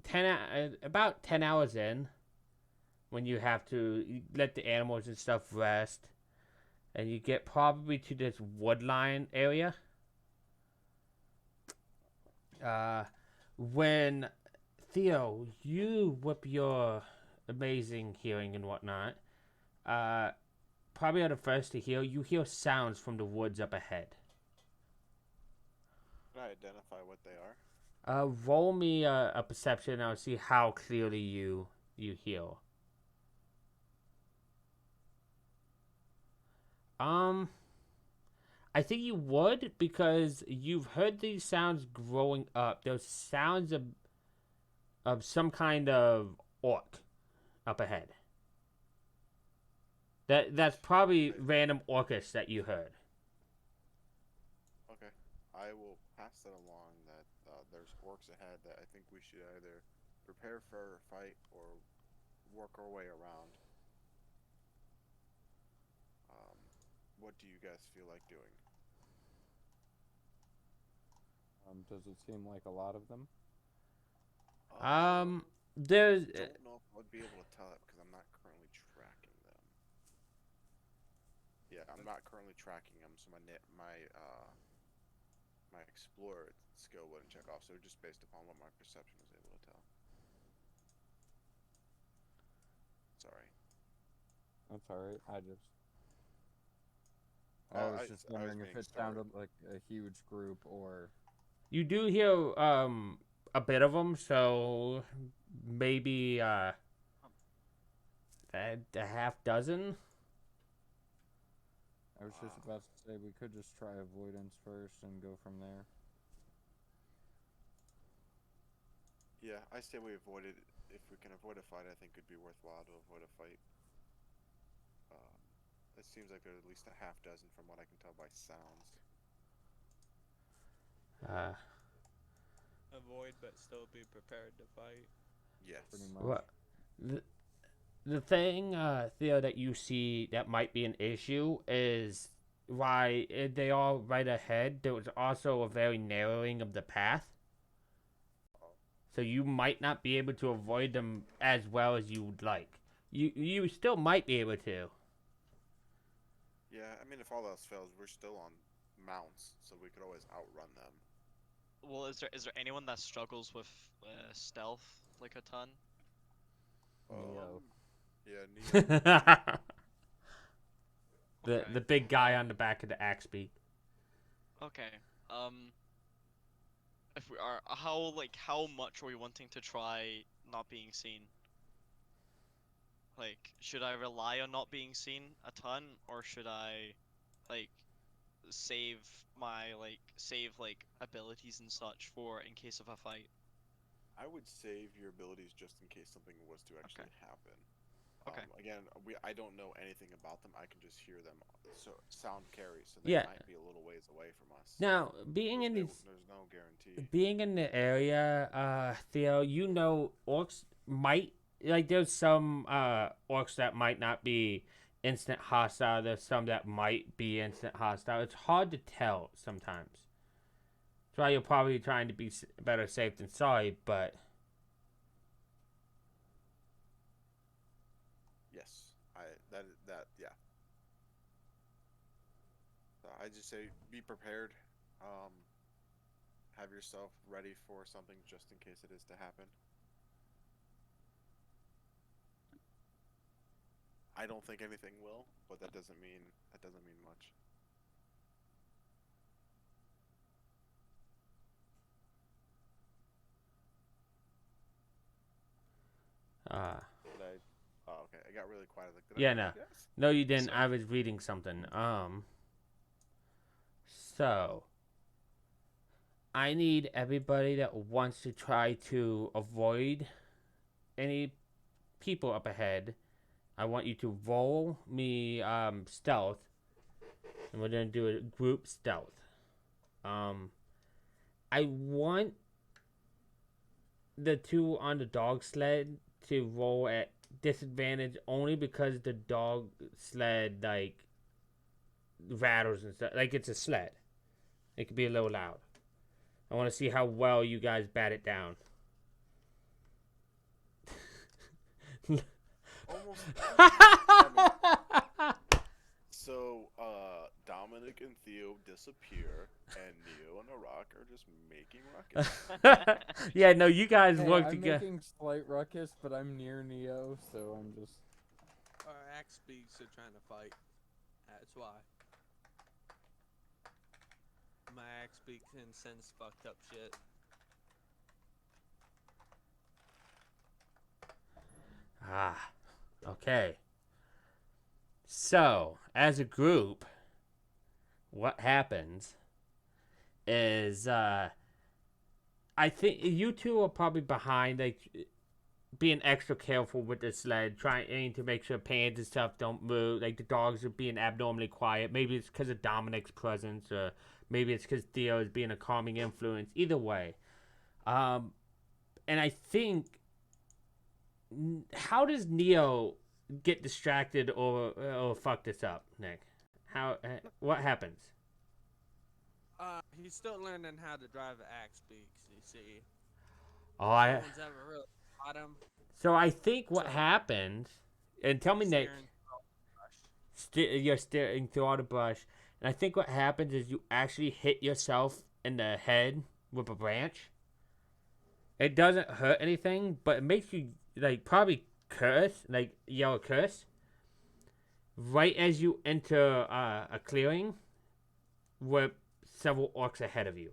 10 hours in when you have to let the animals and stuff rest, and you get probably to this woodline area. When Theo, you whip your amazing hearing and whatnot, probably are the first to hear. You hear sounds from the woods up ahead. Can I identify what they are? Roll me a perception. And I'll see how clearly you hear. I think you would, because you've heard these sounds growing up. Those sounds of some kind of orc up ahead. That's probably random orcish that you heard. Okay. I will pass that along that there's orcs ahead that I think we should either prepare for a fight or work our way around. What do you guys feel like doing? Does it seem like a lot of them? There's I don't know if I would be able to tell it because I'm not currently tracking them. Yeah, I'm not currently tracking them, so my explorer skill wouldn't check off. So just based upon what my perception is able to tell. Sorry. That's alright. I was I just was wondering if being it sounded like a huge group or. you do hear a bit of them, so maybe a half dozen. I was just about to say we could just try avoidance first and go from there. Yeah, I say we avoid it. If we can avoid a fight, I think it'd be worthwhile to avoid a fight. It seems like there's at least a half dozen from what I can tell by sounds. Avoid, but still be prepared to fight. Yes. Pretty much. What the thing, Theo, that you see that might be an issue is why they all right ahead. There was also a very narrowing of the path, so you might not be able to avoid them as well as you would like. You still might be able to. Yeah, I mean, if all else fails, we're still on mounts, so we could always outrun them. Well, is there anyone that struggles with stealth like a ton? Neo. Yeah, Neo. The Okay. the big guy on the back of the axe beak. Okay. If we are, how much are we wanting to try not being seen? Like, should I rely on not being seen a ton, or should I, like, save my abilities and such for in case of a fight? I would save your abilities just in case something was to actually happen. Okay. Again, I don't know anything about them. I can just hear them. So sound carries, so they Yeah. might be a little ways away from us. Now, being in these, There's no guarantee. being in the area, Theo, you know, orcs might, like, there's some orcs that might not be instant hostile. There's some that might be instant hostile. It's hard to tell sometimes. That's why you're probably trying to be better safe than sorry, but Yes, yeah. I just say be prepared. Have yourself ready for something just in case it is to happen. I don't think anything will, but that doesn't mean much. Did I? Oh, okay. I got really quiet. Like, did Yeah, I no. guess? No, you didn't. So- I was reading something. So I need everybody that wants to try to avoid any people up ahead. I want you to roll me stealth, and we're gonna do a group stealth. I want the two on the dog sled to roll at disadvantage only because the dog sled like rattles and stuff. Like it's a sled. It could be a little loud. I want to see how well you guys bat it down. Almost. I mean, so, Dominic and Theo disappear, and Neo and Arak are just making ruckus. Yeah, no, you guys Hey, work I'm together. making slight ruckus, but I'm near Neo, so I'm just. Our axe beaks are trying to fight. That's why. My axe beak can sense fucked up shit. Ah, okay. So, as a group, what happens is I think you two are probably behind, like being extra careful with the sled, trying to make sure pans and stuff don't move. Like the dogs are being abnormally quiet. Maybe it's because of Dominic's presence, or maybe it's because Theo is being a calming influence. Either way, and I think how does Neo get distracted or fuck this up, Nick? How what happens? He's still learning how to drive an axe beaks, you see. Oh, No one's ever really taught him. so I think what So- happened, and tell me, Nick, Steering brush. you're steering through all the brush, and I think what happens is you actually hit yourself in the head with a branch. It doesn't hurt anything, but it makes you like probably curse, like yell a curse. Right as you enter a clearing, with several orcs ahead of you.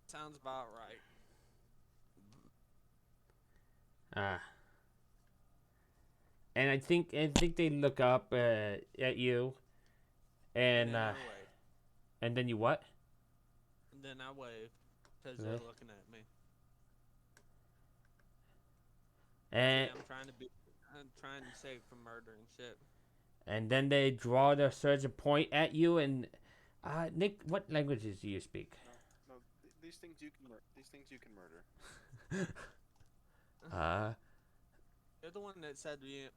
Sounds about right. And I think they look up at you, and then I wave. and then you what? And then I wave. Because Really? they're looking at me. And See, I'm trying to save from murder and shit. and then they draw their swords and point at you. And Nick, what languages do you speak? No, these things you can murder. You're the one that said you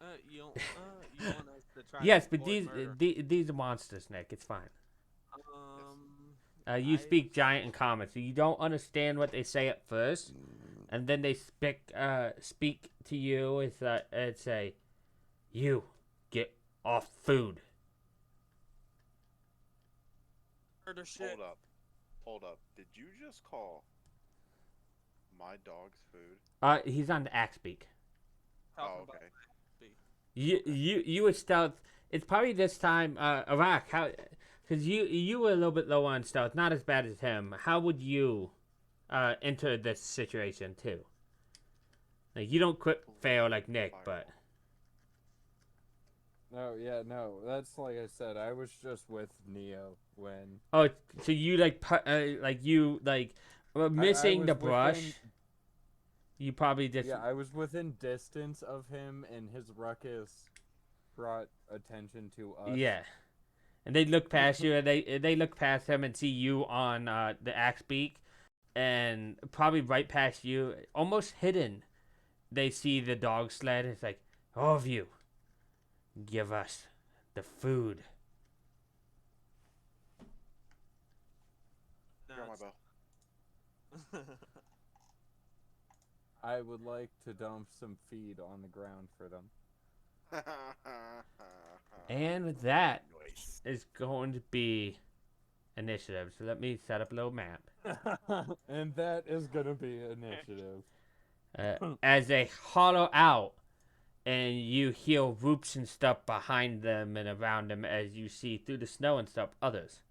want us to try Yes, to but avoid murder. these are monsters, Nick. It's fine. You I- speak giant and common, so you don't understand what they say at first, and then they speak to you and say, "You get off food." Murder shit. Hold up. Did you just call my dog's food? He's on the axe beak. Talking Oh, about okay. You were stealth. It's probably this time, Iraq. How? Because you were a little bit low on stealth, not as bad as him. How would you enter this situation too? Like you don't quit fail like Nick, but No, yeah, no. That's like I said. I was just with Neo when oh, so you like missing was the brush. within- You probably just Yeah, I was within distance of him, and his ruckus brought attention to us. yeah. And they look past you, and they look past him and see you on the axe beak, and probably right past you, almost hidden. They see the dog sled. It's like, all of you, give us the food. No, Draw my it's- bow. I would like to dump some feed on the ground for them. And that Nice. is going to be initiative. So let me set up a little map. And that is gonna be initiative. As they hollow out, and you hear whoops and stuff behind them and around them as you see through the snow and stuff others.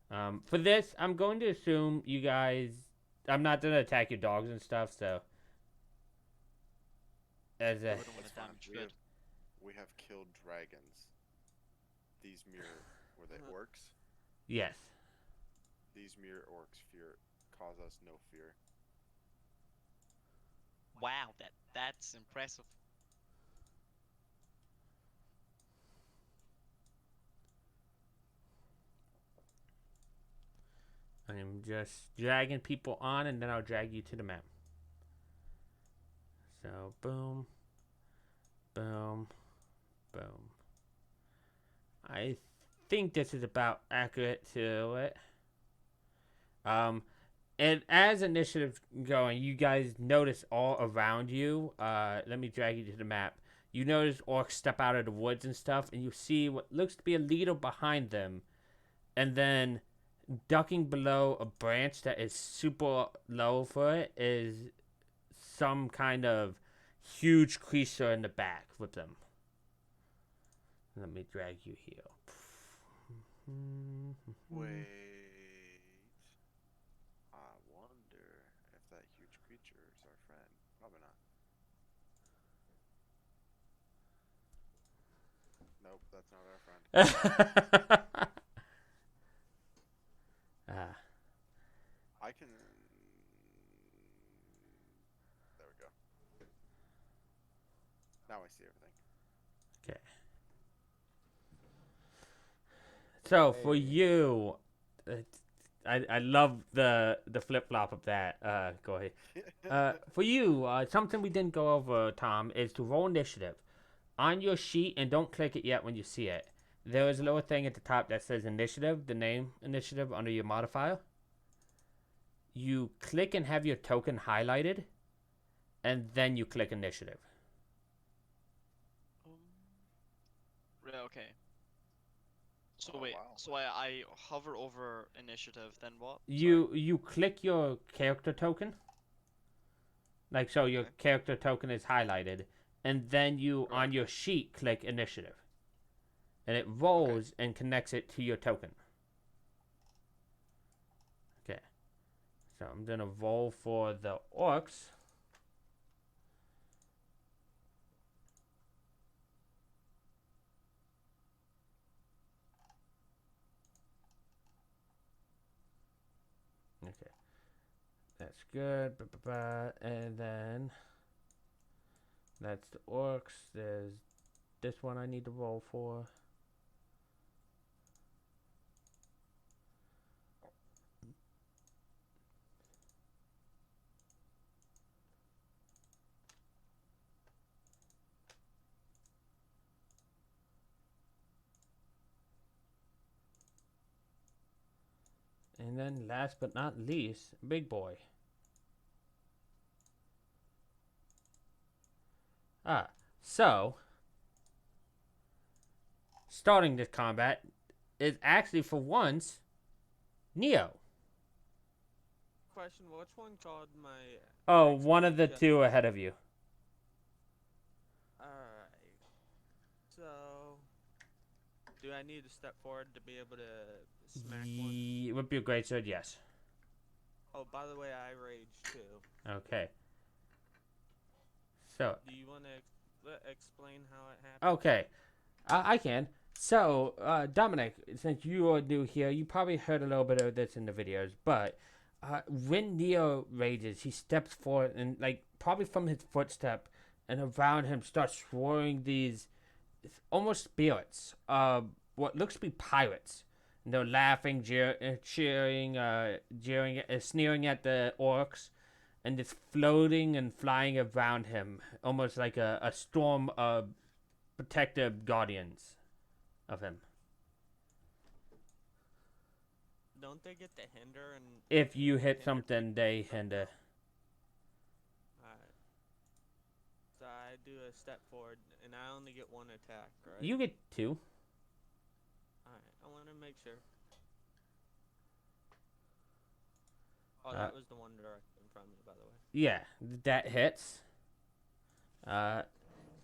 For this, I'm going to assume you guys. I'm not gonna attack your dogs and stuff, so. As a. I wouldn't want That's to fine. damage We good. have, we have killed dragons. These mere were they orcs? Yes. These mere orcs cause us no fear. Wow, that's impressive. I'm just dragging people on, and then I'll drag you to the map. So, boom, boom, boom. I think this is about accurate to it. And as initiative going, you guys notice all around you. Let me drag you to the map. You notice orcs step out of the woods and stuff, and you see what looks to be a leader behind them, and then ducking below a branch that is super low for it is some kind of huge creature in the back with them. Let me drag you here. Wait. I wonder if that huge creature is our friend. Probably not. Nope, that's not our friend. I can. There we go. Now I see everything. Okay. So for Hey. you, I love the flip flop of that. Go ahead. For you, something we didn't go over, Tom, is to roll initiative on your sheet, and don't click it yet when you see it. There is a little thing at the top that says initiative, the name initiative under your modifier. You click and have your token highlighted, and then you click initiative. Okay. So Oh, wait, wow. so I hover over initiative, then what? You click your character token. Like so, your Okay. character token is highlighted, and then you Right. on your sheet click initiative, and it rolls and connects it to your token. Okay, so I'm gonna roll for the orcs. Okay, that's good. And then that's the orcs. There's this one I need to roll for. And then last but not least, big boy. So starting this combat is actually for once Neo. Question: which one called my? Oh, next one of the creature? two ahead of you. All right. So, do I need to step forward to be able to smack one? Would be a great sword, yes. Oh, by the way, I rage too. Okay. So, Do you want to explain how it happened? okay. I can. So, Dominic, since you are new here, you probably heard a little bit of this in the videos, but when Neo rages, he steps forward and, like, probably from his footstep and around him starts swirling these almost spirits, what looks to be pirates. And they're laughing, cheering, jeering, sneering at the orcs, and just floating and flying around him, almost like a storm of protective guardians of him. Don't they get to hinder and? If you hit hinder something, people? they hinder. Alright. So I do a step forward, and I only get one attack, right? You get 2. Alright, I want to make sure. Oh, that was the one direct in front of me, by the way. Yeah, that hits.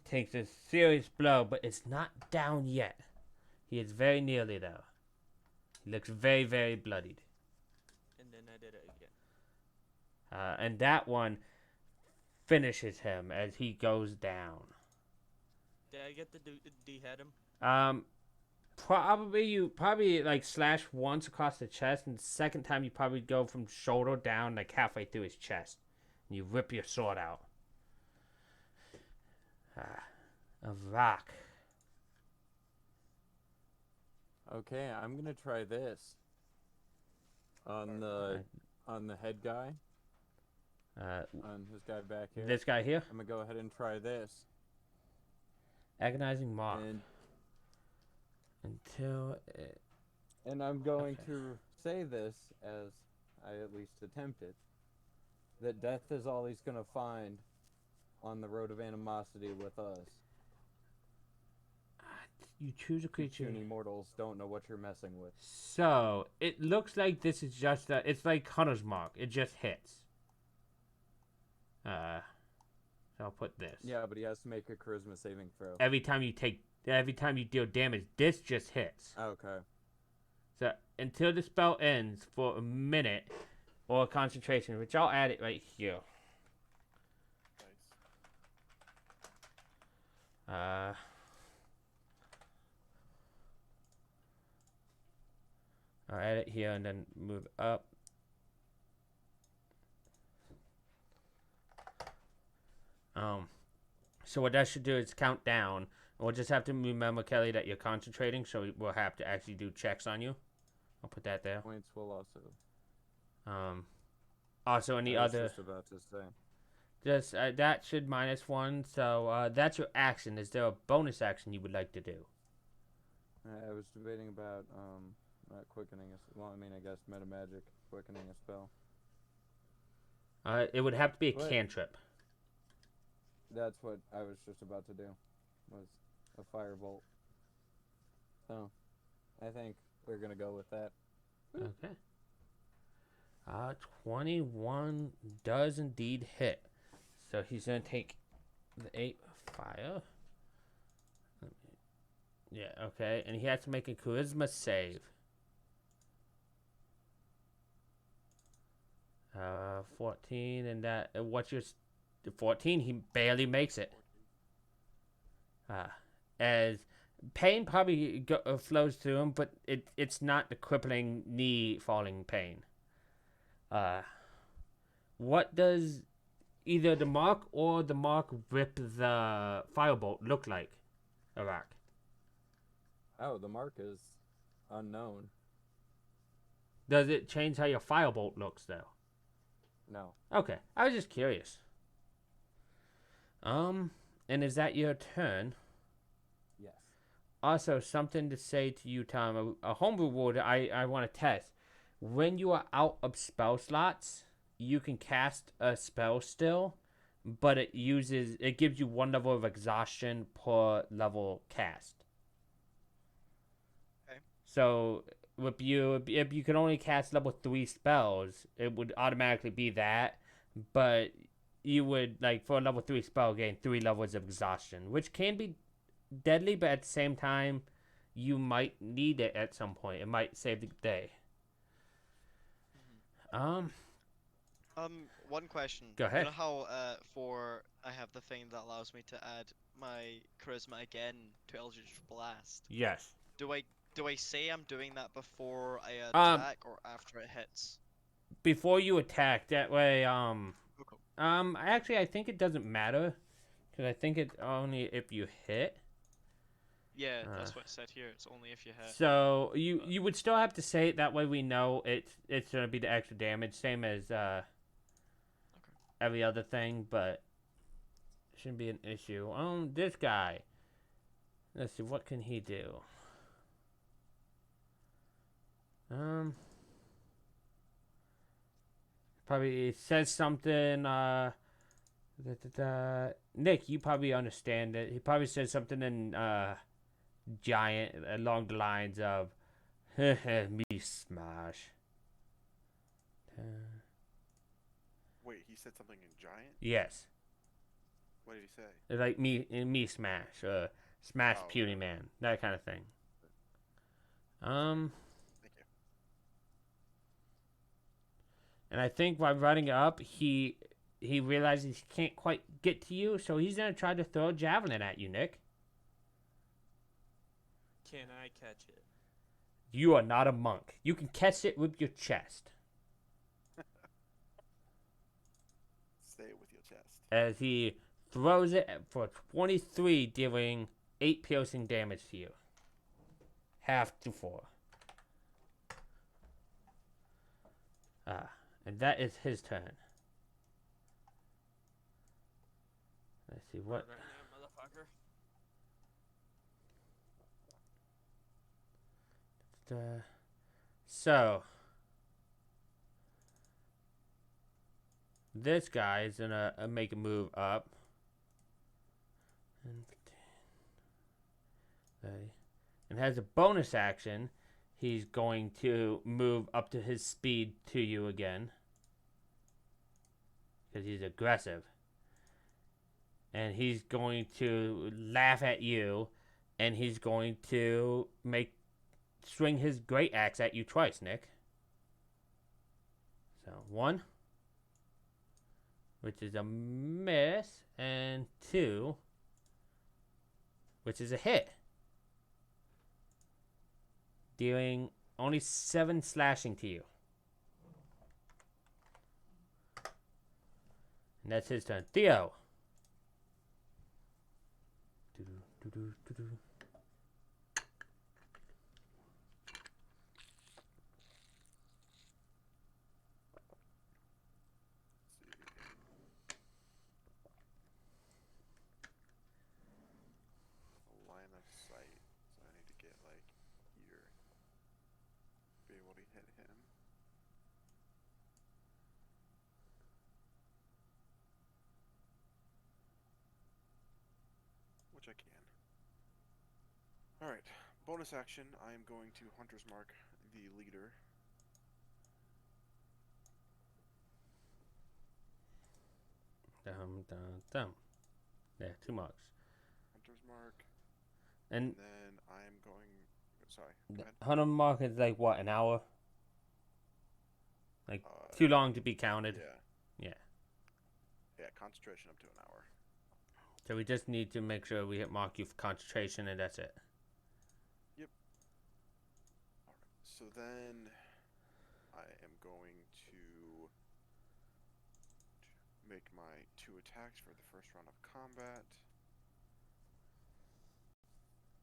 Takes a serious blow, but it's not down yet. He is very nearly though. He looks very, very bloodied. And then I did it again. And that one finishes him as he goes down. Did I get to dehead him? Probably like slash once across the chest, and the second time you probably go from shoulder down like halfway through his chest, and you rip your sword out. A rock. Okay, I'm gonna try this on the head guy. On this guy back here. This guy here. I'm gonna go ahead and try this. Agonizing mock. And until it... And I'm going to say this, as I at least attempt it, that death is all he's gonna find on the road of animosity with us. You choose a creature. Puny mortals don't know what you're messing with. So, it looks like this is just it's like Hunter's Mark. It just hits. So I'll put this. Yeah, but he has to make a charisma saving throw. Every time you deal damage, this just hits. Okay. So, until the spell ends for a minute or concentration, which I'll add it right here. Nice. I'll add it here and then move up. So what that should do is count down. We'll just have to remember, Kelly, that you're concentrating, so we'll have to actually do checks on you. I'll put that there. Points will also. Also any I was other. just about to say. Just that should -1. So that's your action. Is there a bonus action you would like to do? I was debating about quickening well, I mean, I guess meta magic quickening a spell. It would have to be a What? cantrip. That's what I was just about to do, was a firebolt. So, I think we're gonna go with that. Okay. 21 does indeed hit. So he's gonna take the 8 fire. Yeah, okay, and he has to make a charisma save. 14, and that what's your 14? He barely makes it. As pain probably flows through him, but it's not the crippling knee falling pain. What does either the mark or the mark rip the firebolt look like, Iraq? Oh, the mark is unknown. Does it change how your firebolt looks, though? No. Okay, I was just curious. And is that your turn? Yes. Also, something to say to you, Tom. A homebrew rule I want to test. When you are out of spell slots, you can cast a spell still, but it gives you 1 level of exhaustion per level cast. Okay. So if you can only cast level 3 spells, it would automatically be that, but you would, like, for a level 3 spell, gain 3 levels of exhaustion, which can be deadly, but at the same time, you might need it at some point. It might save the day. One question. Go ahead. You know how I have the thing that allows me to add my charisma again to Eldritch Blast. Yes. Do I say I'm doing that before I attack or after it hits? Before you attack, that way, Okay. actually, I think it doesn't matter, because I think it's only if you hit. Yeah, that's what it said here. It's only if you hit. So you would still have to say it, that way we know it's gonna be the extra damage, same as every other thing, but shouldn't be an issue. This guy. Let's see, what can he do? Probably says something Nick, you probably understand it. He probably said something in giant along the lines of me smash. Wait, he said something in giant? Yes. What did he say? Like me smash, smash Oh, puny okay. man, that kind of thing. Thank you. And I think by running up, he realizes he can't quite get to you, so he's gonna try to throw a javelin at you, Nick. Can I catch it? You are not a monk. You can catch it with your chest. Say it with your chest. As he throws it for 23, dealing 8 piercing damage to you. Half to 4. And that is his turn. Let's see what. Right now, motherfucker. So this guy is gonna make a move up. And has a bonus action. He's going to move up to his speed to you again. Because he's aggressive. And he's going to laugh at you. And he's going to swing his great axe at you twice, Nick. So 1, which is a miss, and 2, which is a hit. Dealing only 7 slashing to you. And that's his turn. Theo. Line of sight. So I need to get like here. Be able to hit him. Which I can. Alright. Bonus action. I am going to Hunter's Mark the leader. Yeah, 2 marks. Hunter's Mark. And then I am going. Sorry. Go ahead. 100 mark is like what, an hour? Like too long to be counted. Yeah. Yeah. Yeah, concentration up to an hour. So we just need to make sure we hit mark you for concentration, and that's it. Yep. Alright. So then I am going to make my 2 attacks for the first round of combat.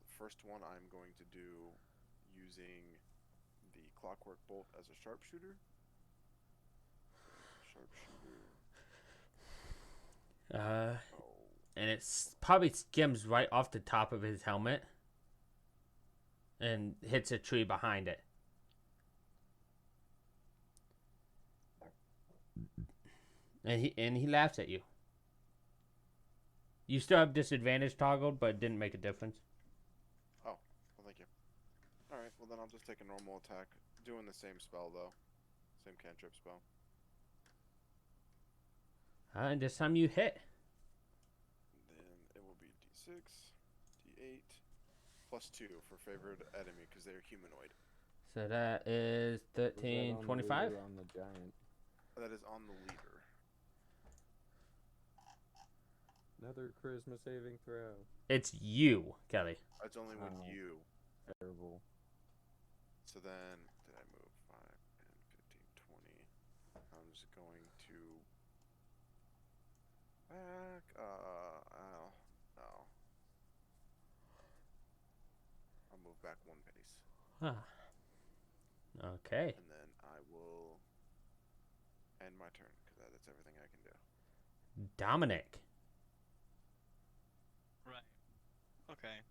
The first one I'm going to do using the Clockwork Bolt as a sharpshooter. And it probably skims right off the top of his helmet and hits a tree behind it. And he laughs at you. You still have disadvantage toggled, but it didn't make a difference. Oh, well, thank you. Alright, well then I'll just take a normal attack. Doing the same spell though. Same cantrip spell. And this time you hit. Then it will be d6, d8, plus 2 for favored enemy because they're humanoid. So that is 13, 25? On the giant. That is on the leader. Another charisma saving throw. It's you, Kelly. It's only when Oh. you. Terrible. So then, did I move 5 and 15, 20? I'm just going to back. Oh, no. I'll move back 1 pace. Okay. And then I will end my turn because that's everything I can do. Dominic. Right. Okay.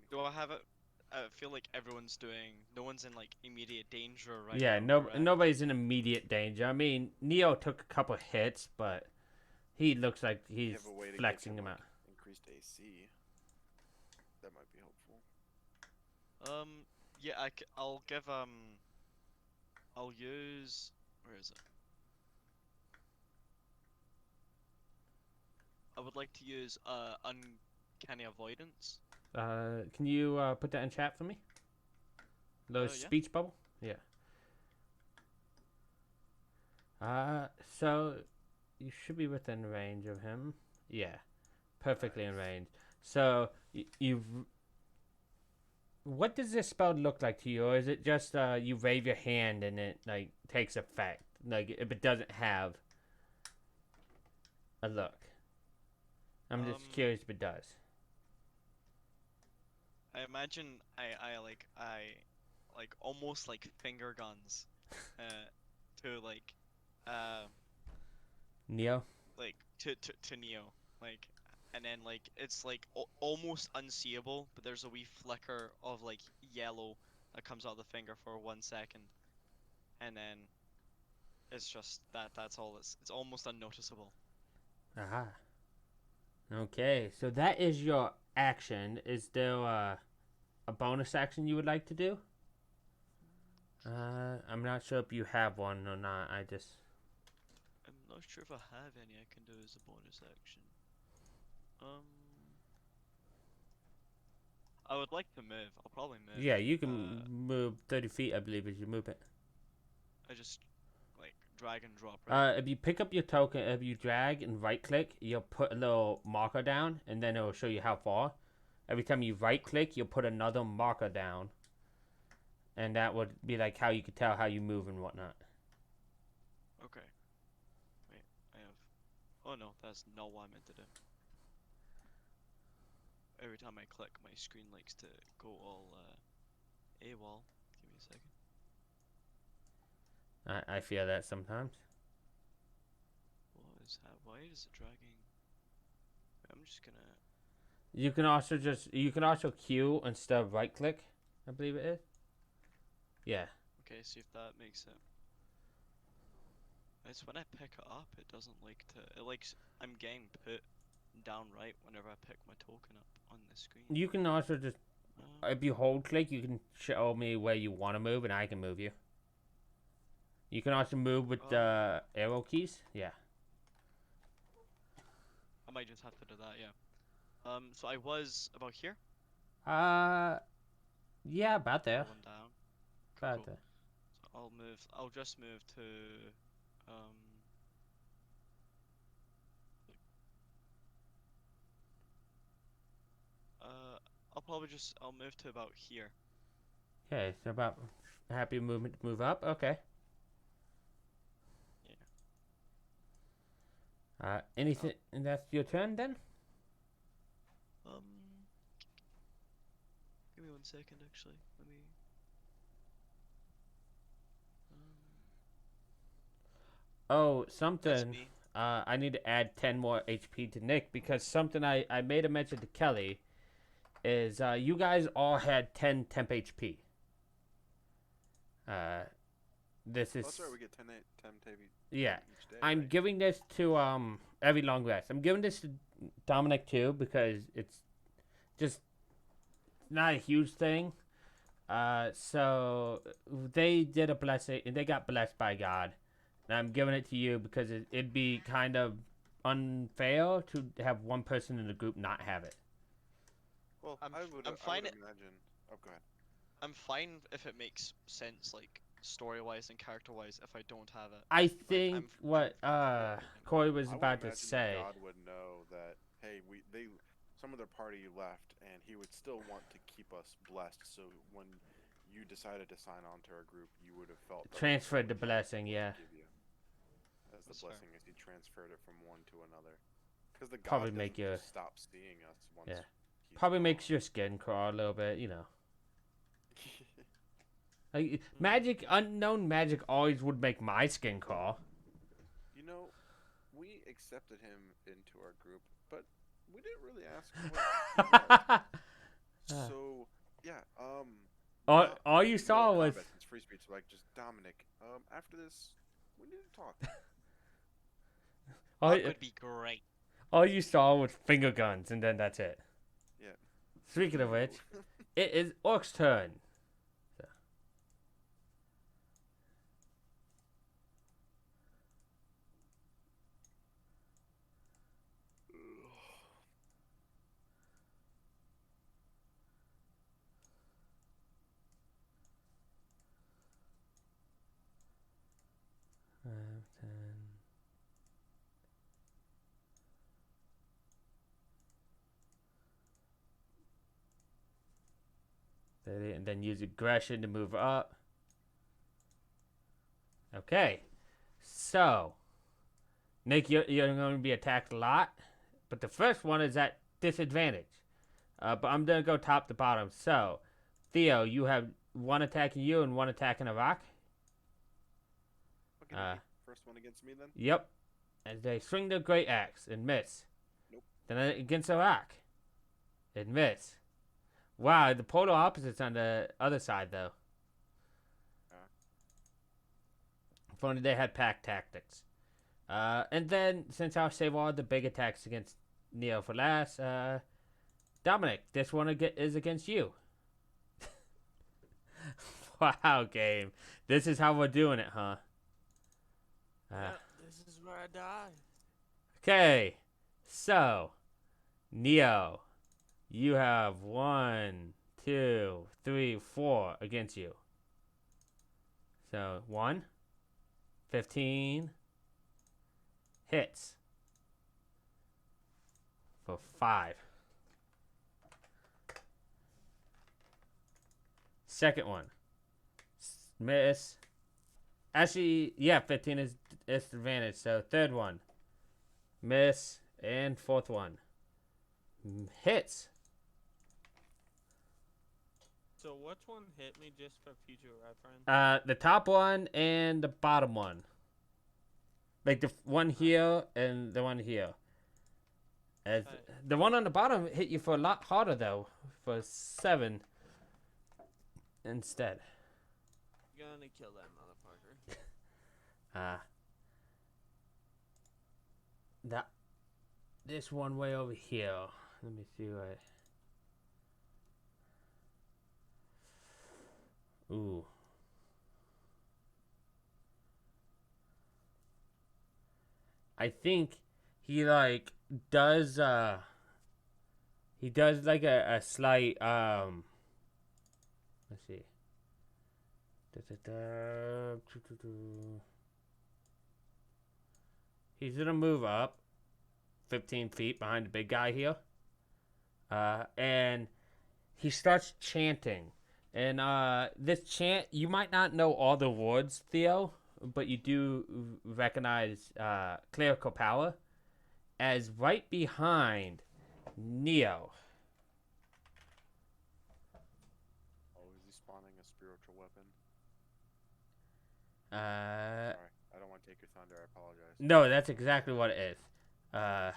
Do I have it? I feel like everyone's doing. No one's in like immediate danger right Yeah, now. no, Correct? nobody's in immediate danger. I mean, Neo took a couple hits, but he looks like If you he's have a way to flexing get him him out. increased AC, that might be helpful. Yeah, I'll give I'll use. Where is it? I would like to use uncanny avoidance. Can you put that in chat for me? The Yeah. speech bubble? Yeah. So you should be within range of him. Yeah, perfectly in Nice. range. So you've. What does this spell look like to you, or is it just you wave your hand and it like takes effect, like if it doesn't have a look? I'm just curious if it does. I imagine I almost like finger guns, to uh Neo. to Neo, like, and then like it's like almost unseeable, but there's a wee flicker of like yellow that comes out of the finger for 1 second, and then it's just that's all. It's almost unnoticeable. Aha. Okay, so that is your action. Is there a bonus action you would like to do? I'm not sure if you have one or not. I'm not sure if I have any I can do as a bonus action. I would like to move. I'll probably move. Yeah, you can move 30 feet, I believe, as you move it. I just like drag and drop. Right? If you pick up your token, if you drag and right click, you'll put a little marker down, and then it'll show you how far. Every time you right click, you'll put another marker down, and that would be like how you could tell how you move and whatnot. Okay. Wait, I have. Oh no, that's not what I meant to do. Every time I click, my screen likes to go all AWOL. Give me a second. I feel that sometimes. What is that? Why is it dragging? I'm just gonna. You can also Q instead of right click, I believe it is. Yeah. Okay, see if that makes it. It's when I pick it up, it doesn't like to. It likes I'm getting put down right whenever I pick my token up on the screen. You can also just, if you hold click, you can show me where you want to move, and I can move you. You can also move with the arrow keys. Yeah. I might just have to do that. Yeah. So I was about here. Yeah, about there. One down. About Cool. there. So I'll move. I'll just move to I'll move to about here. Okay, so about happy movement to move up. Okay. Yeah. Anything? And that's your turn then. Give me 1 second. Actually, let me. Oh, That's something. me. I need to add 10 more HP to Nick because something I made a mention to Kelly is you guys all had 10 temp HP. This is. That's right. We get 10 TP Yeah. each day. I'm right? giving this to every long rest. I'm giving this to Dominic too because it's just not a huge thing. So they did a blessing. They got blessed by God, and I'm giving it to you because it'd be kind of unfair to have one person in the group not have it. Well, I'm I would fine. imagine. Oh, go ahead. I'm fine if it makes sense, like story-wise and character-wise, if I don't have it. I think what Corey was I would about to imagine say. that God would know that hey, some of their party left, and He would still want to keep us blessed. So when you decided to sign on to our group, you would have felt that Transferred the what God blessing, wanted yeah. to give you. As the That's fair. blessing as He transferred it from one to another. Because the Probably God make doesn't you- just stop seeing us once. Yeah. He's Probably gone. makes your skin crawl a little bit, you know. Like unknown magic always would make my skin crawl. You know, we accepted him into our group, but we didn't really ask him what he was. So, Yeah. All you saw Mortal was Kombat, it's free speech. Like, just Dominic. After this, we need to talk. all, That would be great. all you saw was finger guns, and then that's it. Yeah. Speaking of which, Ew. it is Orc's turn. So. Five, 10. And then use aggression to move up. Okay. So, Nick, you're going to be attacked a lot. But the first one is at disadvantage. But I'm going to go top to bottom. So, Theo, you have one attacking you and one attacking a rock. Okay, first one against me then? Yep. As they swing their great axe and miss. Nope. Then against a rock. And miss. Wow, the polar opposites on the other side, though. If only they had pack tactics. And then, since I'll save all the big attacks against Neo for last, Dominic, this one is against you. Wow, game. This is how we're doing it, huh? Yeah, this is where I die. Okay, so, Neo, you have 1, 2, 3, 4 against you. So, 1, 15, hits for 5. Second one, miss. Actually, yeah, 15 is disadvantage. So third one, miss, and fourth one, hits. So which one hit me just for future reference? The top one and the bottom one. Like the one here and the one here. As the one on the bottom hit you for a lot harder though, for 7 instead. Gonna kill that motherfucker. This one way over here. Let me see what. Ooh. I think he like does he does like a slight let's see. He's gonna move up 15 feet behind the big guy here. And he starts chanting. And this chant, you might not know all the words, Theo, but you do recognize clerical power as right behind Neo. Oh, is he spawning a spiritual weapon? Sorry, I don't want to take your thunder. I apologize. No, that's exactly what it is. I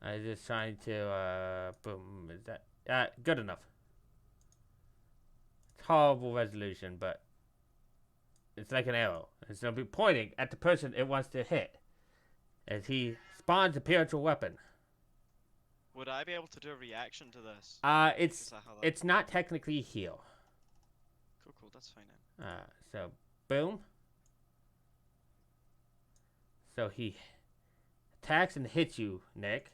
was just trying to boom. Is that good enough? It's horrible resolution, but it's like an arrow. It's gonna be pointing at the person it wants to hit, as he spawns a spiritual weapon. Would I be able to do a reaction to this? It's not technically heal. Cool, that's fine then. So boom. So he attacks and hits you, Nick.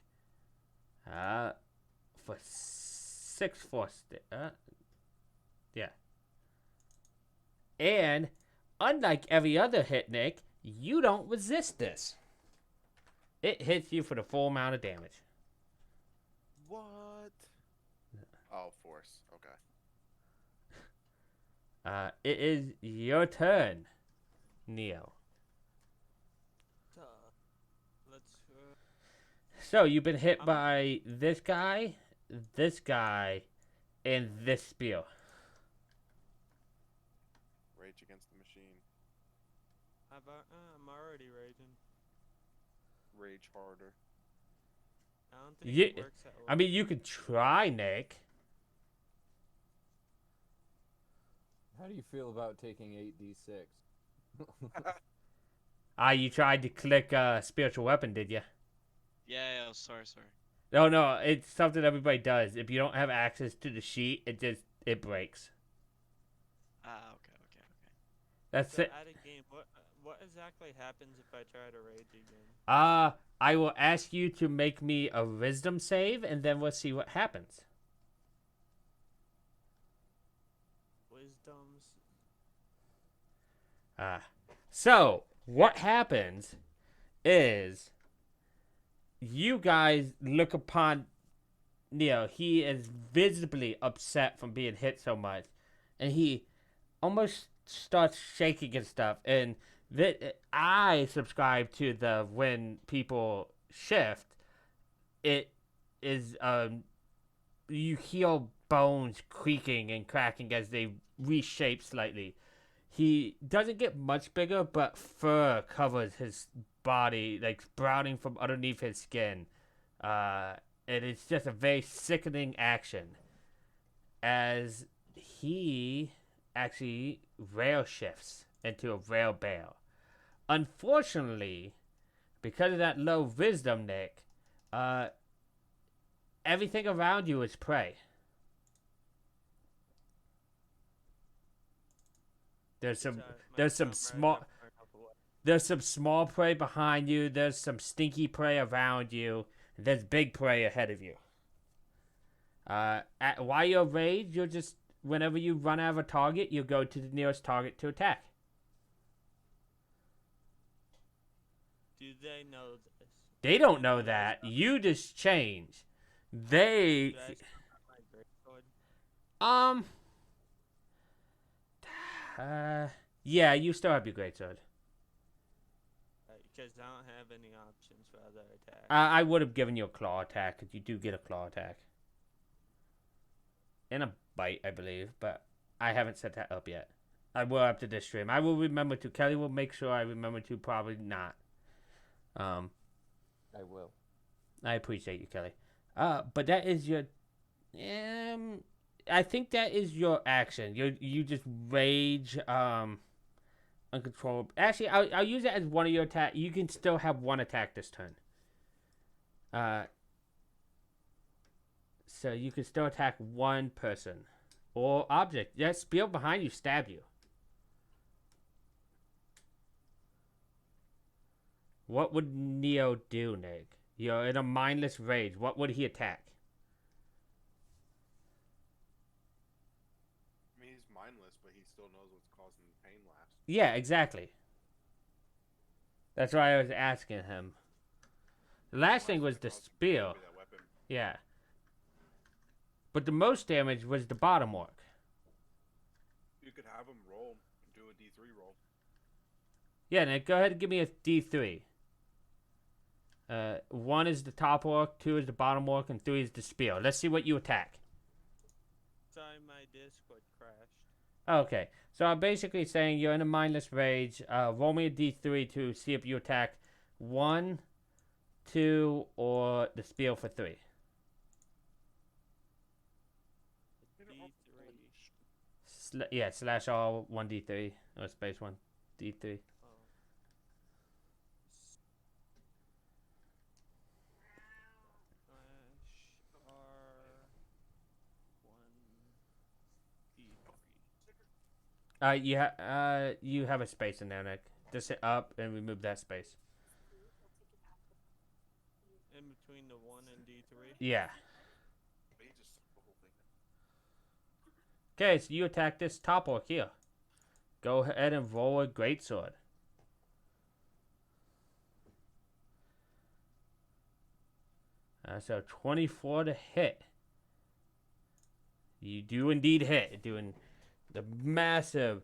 For 6 force. Yeah. And unlike every other hit, Nick, you don't resist this. It hits you for the full amount of damage. What? Oh, force. Okay. It is your turn, Neo. Let's. So you've been hit by this guy, and this spear. Rage against the machine. I'm already raging. Rage harder. I don't think it works that way. I mean, you could try, Nick. How do you feel about taking 8d6? You tried to click spiritual weapon, did you? Yeah, sorry. No, it's something everybody does. If you don't have access to the sheet, it breaks. Okay. That's So it. at a game, what exactly happens if I try to rage again? I will ask you to make me a wisdom save, and then we'll see what happens. Wisdoms. So what happens is you guys look upon Neo. He is visibly upset from being hit so much, and he almost starts shaking and stuff. And I subscribe to the when people shift, it is you hear bones creaking and cracking as they reshape slightly. He doesn't get much bigger, but fur covers his body, like sprouting from underneath his skin. And it's just a very sickening action as he actually rail shifts into a rail bear. Unfortunately, because of that low wisdom, Nick, everything around you is prey. There's some small prey behind you. There's some stinky prey around you. And there's big prey ahead of you. While you're raged, you'll just whenever you run out of a target, you go to the nearest target to attack. Do they know this? They don't know that. You just change. They Do I still have my greatsword? Yeah, you still have your greatsword. Because I don't have any options for other attacks. I would have given you a claw attack because you do get a claw attack. And a bite, I believe, but I haven't set that up yet. I will after this stream. I will remember to. Kelly will make sure I remember to. Probably not. I will. I appreciate you, Kelly. But that is your. I think that is your action. You just rage. Uncontrollable. Actually, I'll use it as one of your attack. You can still have one attack this turn. So you can still attack one person or object. That spear behind you stab you. What would Neo do, Nick? You're in a mindless rage. What would he attack? I mean, he's mindless, but he still knows what's causing the pain last. Yeah, exactly. That's why I was asking him. The last thing was the spear. Yeah. But the most damage was the bottom orc. You could have him roll, do a D3 roll. Yeah, Nick, go ahead and give me a D3. 1 is the top orc, 2 is the bottom orc, and 3 is the spear. Let's see what you attack. Sorry, my Discord crashed. Okay, so I'm basically saying you're in a mindless rage. Roll me a D3 to see if you attack 1, 2, or the spear for 3. D3. Slash all 1d3 or space 1d3. You have a space in there, Nick. Just hit up and remove that space. In between the 1 and D3? Yeah. Okay, so you attack this top orc here. Go ahead and roll a greatsword. So 24 to hit. You do indeed hit, doing the massive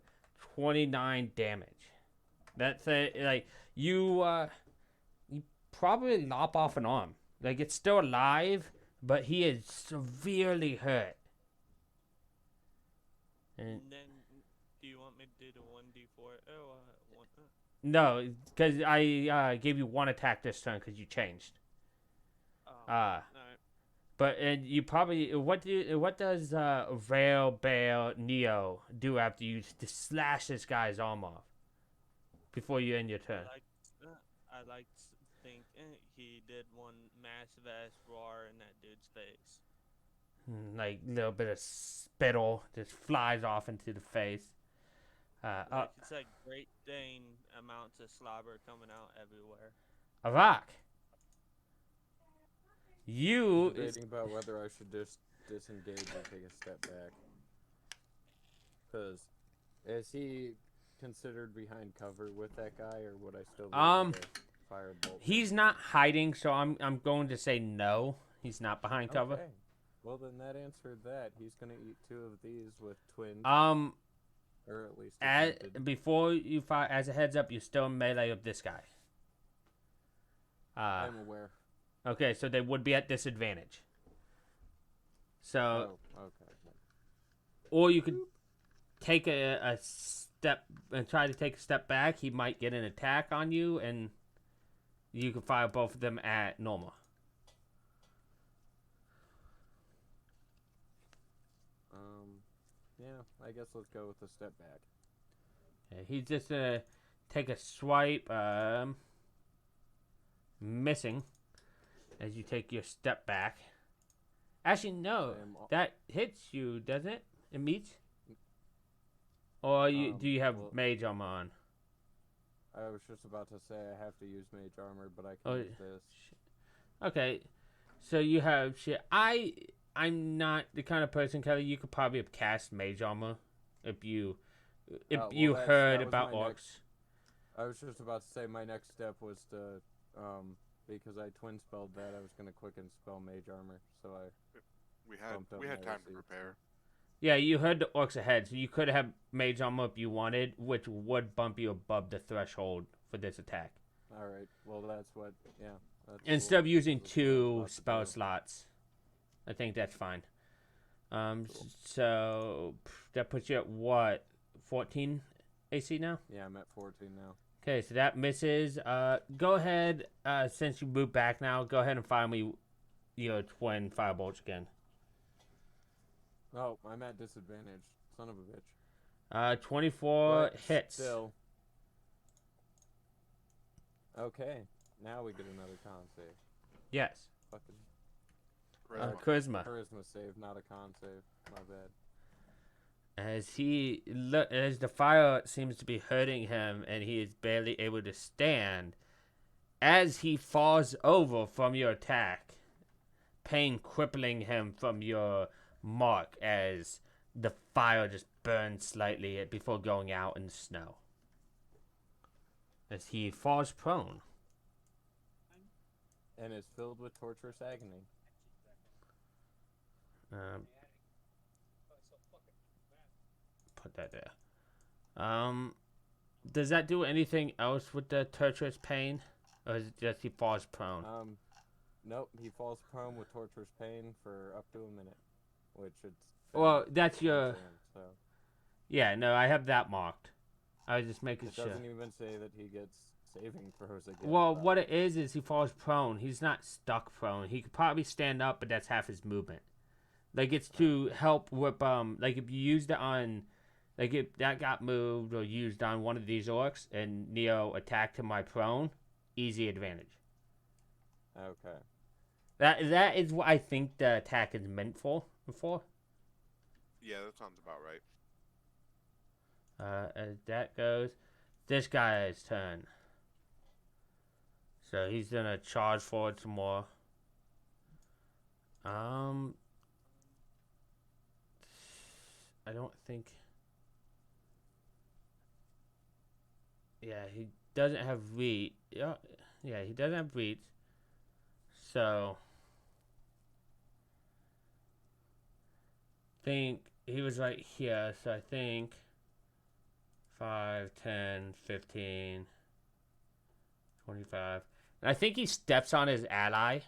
29 damage. That's like you probably lop off an arm. Like it's still alive, but he is severely hurt. And then, do you want me to do the 1d4? One. No, because I gave you one attack this turn because you changed. Alright. But you probably what does Rail Bear Neo do after you slash this guy's arm off before you end your turn? I like to think he did one massive ass roar in that dude's face. Like a little bit of spittle just flies off into the face. Like it's like Great Dane amounts of slobber coming out everywhere. Arak. You Debating about whether I should just disengage or take a step back. Because is he considered behind cover with that guy, or would I still be able to fire a bolt? He's not hiding, so I'm going to say no. He's not behind cover. Okay. Well, then that answered that. He's gonna eat 2 of these with twins. Or at least before you fire, as a heads up, you're still in melee of this guy. I'm aware. Okay, so they would be at disadvantage. So, okay. or you could take a step and try to take a step back. He might get an attack on you, and you can fire both of them at normal. Yeah, I guess let's go with the step back. Okay, he's just gonna take a swipe, missing as you take your step back. Actually, no, that hits you, doesn't it? It meets. Or do you have mage armor on? I was just about to say I have to use mage armor, but I can use this. Okay, so you have shit. I'm not the kind of person, Kelly. You could probably have cast mage armor if you heard about orcs. I was just about to say my next step was to because I twin spelled that, I was gonna quicken spell mage armor, so we had time to prepare. Yeah, you heard the orcs ahead, so you could have mage armor if you wanted, which would bump you above the threshold for this attack. All right. Well, that's what. Yeah. Instead of using 2 spell slots, I think that's fine. Cool. So that puts you at what, 14 AC now? Yeah, I'm at 14 now. Okay, so that misses. Go ahead. Since you moved back now, go ahead and fire me your twin firebolts again. Oh, I'm at disadvantage. Son of a bitch. 24 but hits. Still. Okay, now we get another con save. Yes. Fucking. Charisma. Charisma save, not a con save. My bad. As the fire seems to be hurting him and he is barely able to stand, as he falls over from your attack, pain crippling him from your mark as the fire just burns slightly before going out in the snow. As he falls prone. And is filled with torturous agony. Put that there. Does that do anything else with the torturous pain? Or is it just he falls prone? Nope, he falls prone with torturous pain for up to a minute. Which it's... Well, that's your... So. Yeah, no, I have that marked. I was just making sure. It doesn't even say that he gets saving throws again. Well, what it is he falls prone. He's not stuck prone. He could probably stand up, but that's half his movement. Like, it's to help with, like, if you used it on... Like, if that got moved or used on one of these orcs and Neo attacked him by prone, easy advantage. Okay. That is what I think the attack is meant for. Yeah, that sounds about right. As that goes, this guy's turn. So he's gonna charge forward some more. I don't think... Yeah, he doesn't have reach. Yeah, he doesn't have reach. So, think he was right here. So I think 5, 10, 15, 25. And I think he steps on his ally.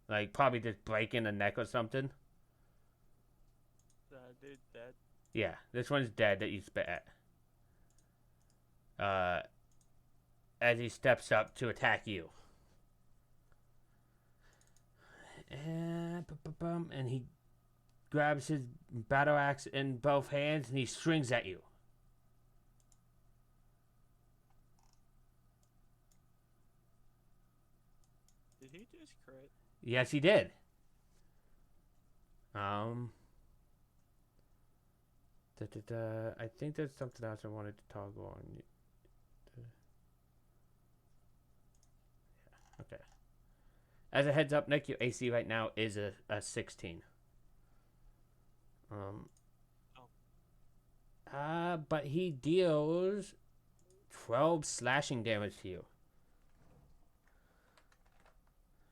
Like, probably just breaking a neck or something. Dude dead? Yeah, this one's dead that you spit at. As he steps up to attack you. And he grabs his battle axe in both hands and he swings at you. Did he just crit? Yes, he did. I think there's something else I wanted to toggle on. Okay. As a heads up, Nick, your AC right now is a 16. But he deals 12 slashing damage to you.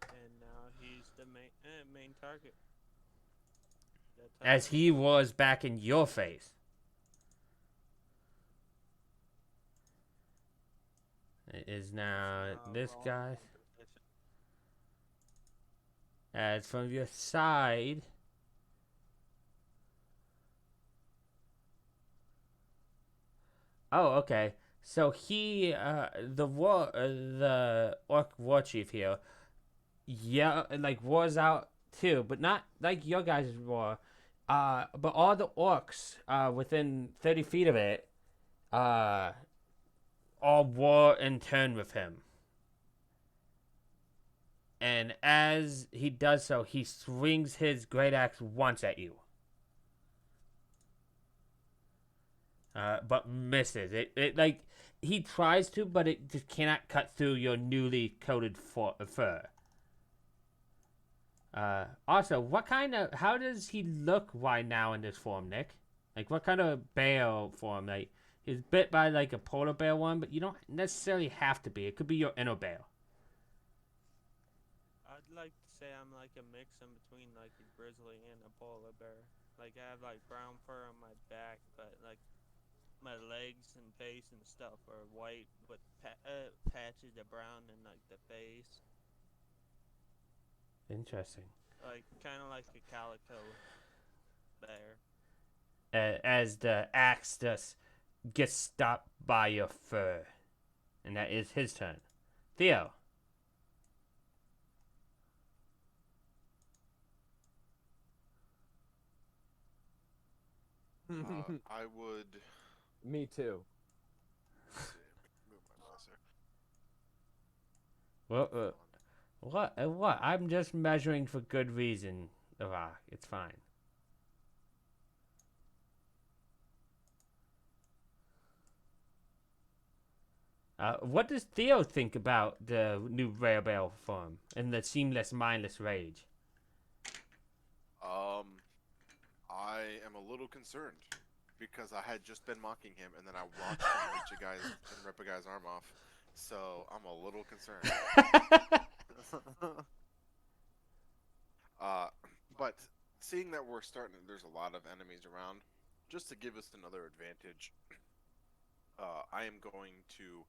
And now he's the main target. As he was back in your face. It is now this guy. As from your side. Oh, okay. So he, the orc war chief here, wars out too, but not like your guys' war. But all the orcs, within 30 feet of it, all war in turn with him. And as he does so, he swings his great axe once at you. But misses. It like he tries to, but it just cannot cut through your newly coated fur. Also, how does he look right now in this form, Nick? Like, what kind of bear form? Like, he's bit by like a polar bear one, but you don't necessarily have to be. It could be your inner bear. I'd like to say I'm like a mix in between like a grizzly and a polar bear. Like I have like brown fur on my back, but like my legs and face and stuff are white with patches of brown in like the face. Interesting. Like kind of like a calico bear. As the axe just gets stopped by your fur, and that is his turn. Theo. I would. Me too. Let's see, move my cursor. What? I'm just measuring for good reason. It's fine. What does Theo think about the new rare bell form and the seamless, mindless rage? I am a little concerned because I had just been mocking him, and then I watched him rip a guy's arm off. So I'm a little concerned. But seeing that there's a lot of enemies around, just to give us another advantage, I am going to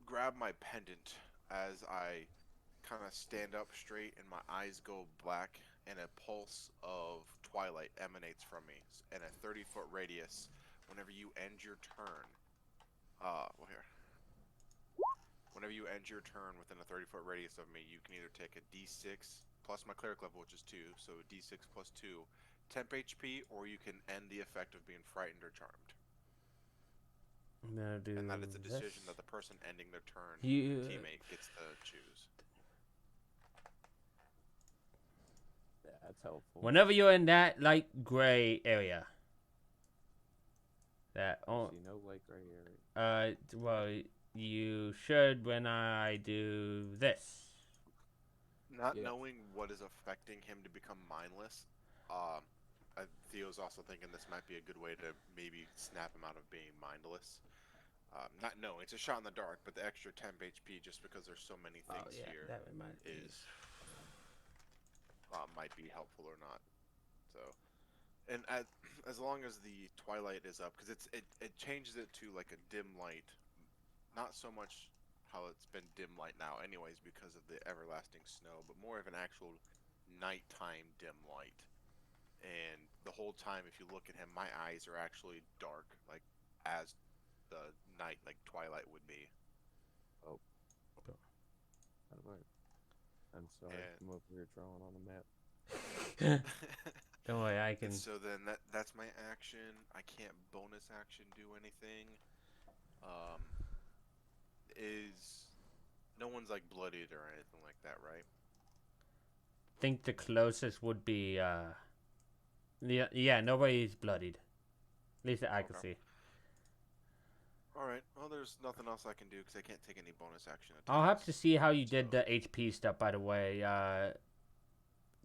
grab my pendant as I kind of stand up straight and my eyes go black and a pulse of twilight emanates from me in a 30-foot radius. Whenever you end your turn, whenever you end your turn within a 30-foot radius of me, you can either take a d6 plus my cleric level, which is 2, so d6 plus 2, temp HP, or you can end the effect of being frightened or charmed. And that is a decision that the person ending their turn, teammate, gets to choose. That's helpful. Whenever you're in that light gray area. No light gray area. Well, you should when I do this. Not knowing what is affecting him to become mindless, Theo's also thinking this might be a good way to maybe snap him out of being mindless. Not knowing, it's a shot in the dark, but the extra temp HP, just because there's so many things here, might be helpful or not. So, and as long as the twilight is up, because it changes it to like a dim light, not so much how it's been dim light now anyways because of the everlasting snow, but more of an actual nighttime dim light. And the whole time, if you look at him, my eyes are actually dark, like as the night, like twilight would be. Oh. That'll work. I'm sorry. And- I'm over here drawing on the map. Don't worry, I can. And so then that's my action. I can't bonus action do anything. Is no one's like bloodied or anything like that, right? Think the closest would be yeah, nobody's bloodied. At least that I can Okay. see. All right. Well, there's nothing else I can do because I can't take any bonus action attacks. I'll have to see how you did so- the HP stuff, by the way.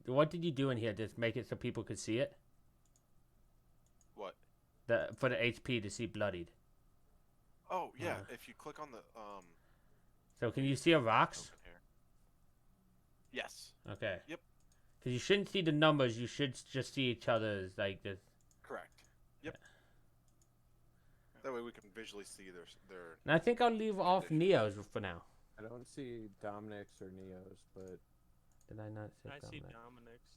What did you do in here? Just make it so people could see it? What? For the HP to see bloodied. Oh yeah. If you click on the So can you see a rocks? open here. Yes. Okay. Yep. Because you shouldn't see the numbers. You should just see each other's like this. Correct. Yep. That way we can visually see their. And I think I'll leave off Neos for now. I don't see Dominic's or Neo's, but Did I not say I see Dominic? Dominic's.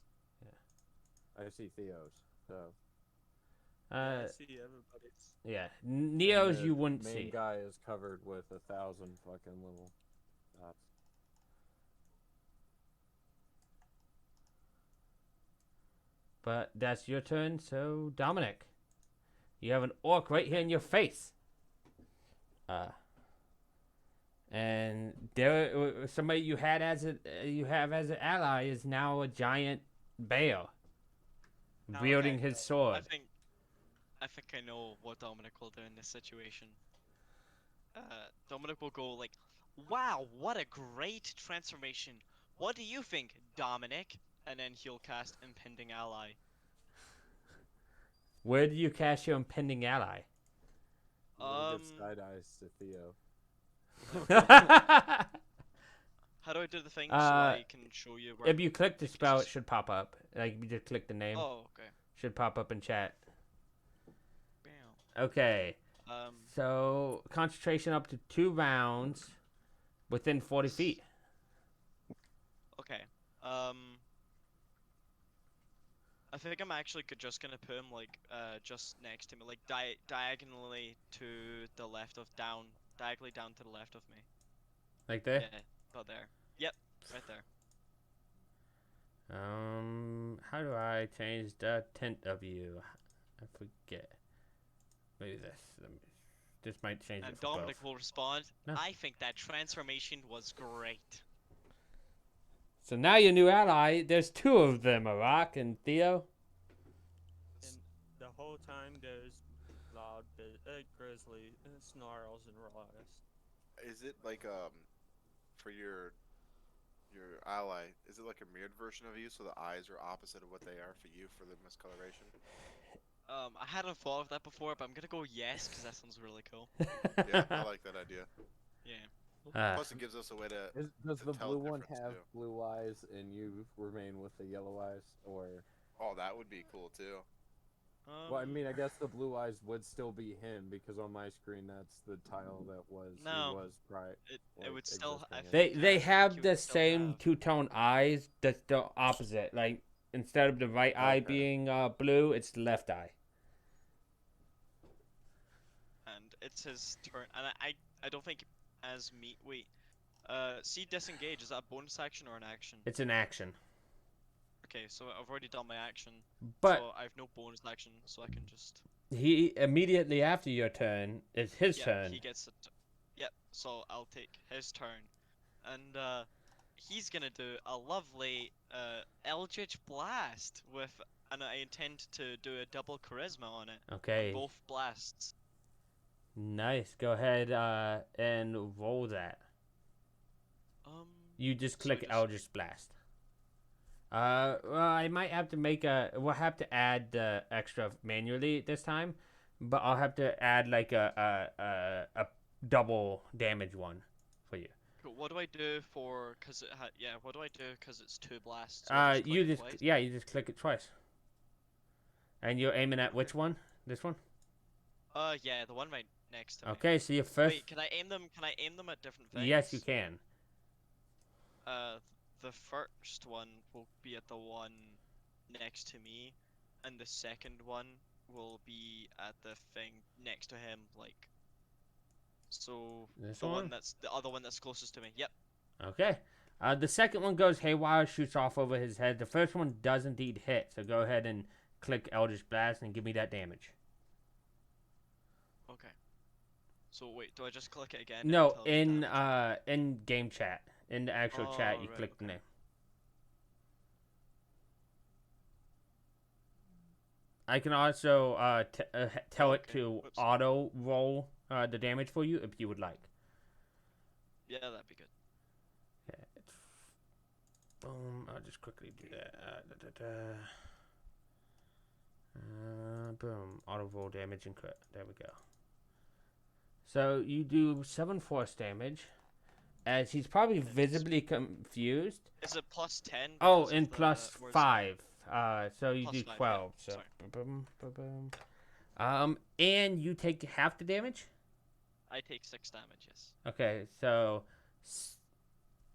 I see Theo's. So I see everybody's. Yeah. and Neos the you wouldn't main see. guy is covered with 1,000 fucking little dots. But that's your turn, so Dominic. You have an orc right here in your face. And there, somebody you had as you have as an ally is now a giant bear, Now, wielding okay, his I sword. think I know what Dominic will do in this situation. Dominic will go like, "Wow, what a great transformation! What do you think, Dominic?" And then he'll cast Impending Ally. Where do you cast your impending ally? We'll give side eyes to Theo. How do I do the thing so Uh, I can show you where? If you click the spell, it should pop up. Like you just click the name, Oh, okay. should pop up in chat. Bam. Okay. Um, So concentration up to 2 rounds within 40 feet. okay. I think I'm actually just gonna put him like just next to me, like diagonally to the left of diagonally down to the left of me. Like there. Yeah, about there. Yep, right there. How do I change the tint of you? I forget. Maybe this. This might change And it for Dominic both. will respond. No. I think that transformation was great. So now your new ally, there's 2 of them, Arak and Theo. And the whole time there's loud grizzly snarls and roars. Is it like for your ally? Is it like a mirrored version of you, so the eyes are opposite of what they are for you for the miscoloration? I hadn't thought of that before, but I'm gonna go yes because that sounds really cool. Yeah, I like that idea. Yeah. Plus, it gives us a way to. Does to the tell blue the one difference, have too. blue eyes and you remain with the yellow eyes? Or Oh, that would be cool too. well, I mean, I guess the blue eyes would still be him because on my screen that's the tile that was No. he was prior. It would still. I existing think, in. They I think have you the would still same have- two-tone eyes. That's the opposite. Like instead of the right eye Okay. being blue, it's the left eye. And it's his turn, and I don't think as me. Wait. See disengage. Is that a bonus action or an action? It's an action. Okay, so I've already done my action. But So I have no bonus action, so I can just. he immediately after your turn is his Yeah, turn. he gets it. Yep. So I'll take his turn, and he's gonna do a lovely Eldritch Blast with, and I intend to do a double charisma on it. Okay. On both blasts. Nice. Go ahead and roll that. You just So click just- Eldritch Blast. Well, I might have to make a. We'll have to add the extra manually this time, but I'll have to add like a double damage one for you. Cool. What do I do for? Cause it what do I do? Cause it's 2 blasts. So I You click it just twice? you just click it twice. And you're aiming at which one? This one? Yeah, the one right next to me. Okay, so your first. Wait, can I aim them? Can I aim them at different things? Yes, you can. The first one will be at the one next to me, and the second one will be at the thing next to him, like. So This the one? one that's the other one that's closest to me. Yep. Okay. The second one goes haywire, shoots off over his head. The first one does indeed hit, so go ahead and click Eldritch Blast and give me that damage. Okay. So wait, do I just click it again? and No, tell you the damage? in game chat, in the actual chat, you right, click the okay. name. I can also tell it Okay, to whoops. auto roll the damage for you if you would like. Yeah, that'd be good. Okay, boom. I'll just quickly do that. Boom. Auto roll damage and crit. There we go. So you do 7 force damage, as he's probably visibly confused. Is it plus 10? Oh, because of and the plus words? 5. So you Plus do 5, yeah, 12. So sorry. boom, boom, boom. And you take half the damage. I take 6 damage, yes. Okay, so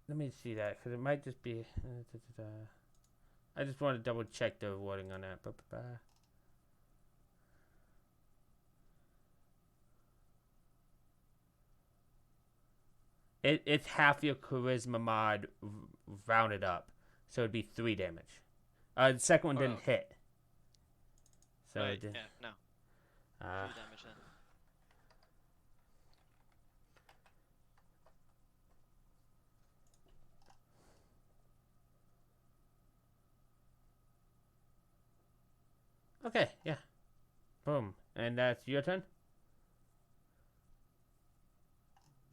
let me see that because it might just be. I just want to double check the wording on that. It's half your charisma mod rounded up, so it'd be 3 damage. The second one Oh, didn't okay. hit. So Right, it did, yeah, no. 3 damage then. okay, yeah. Boom. And that's your turn?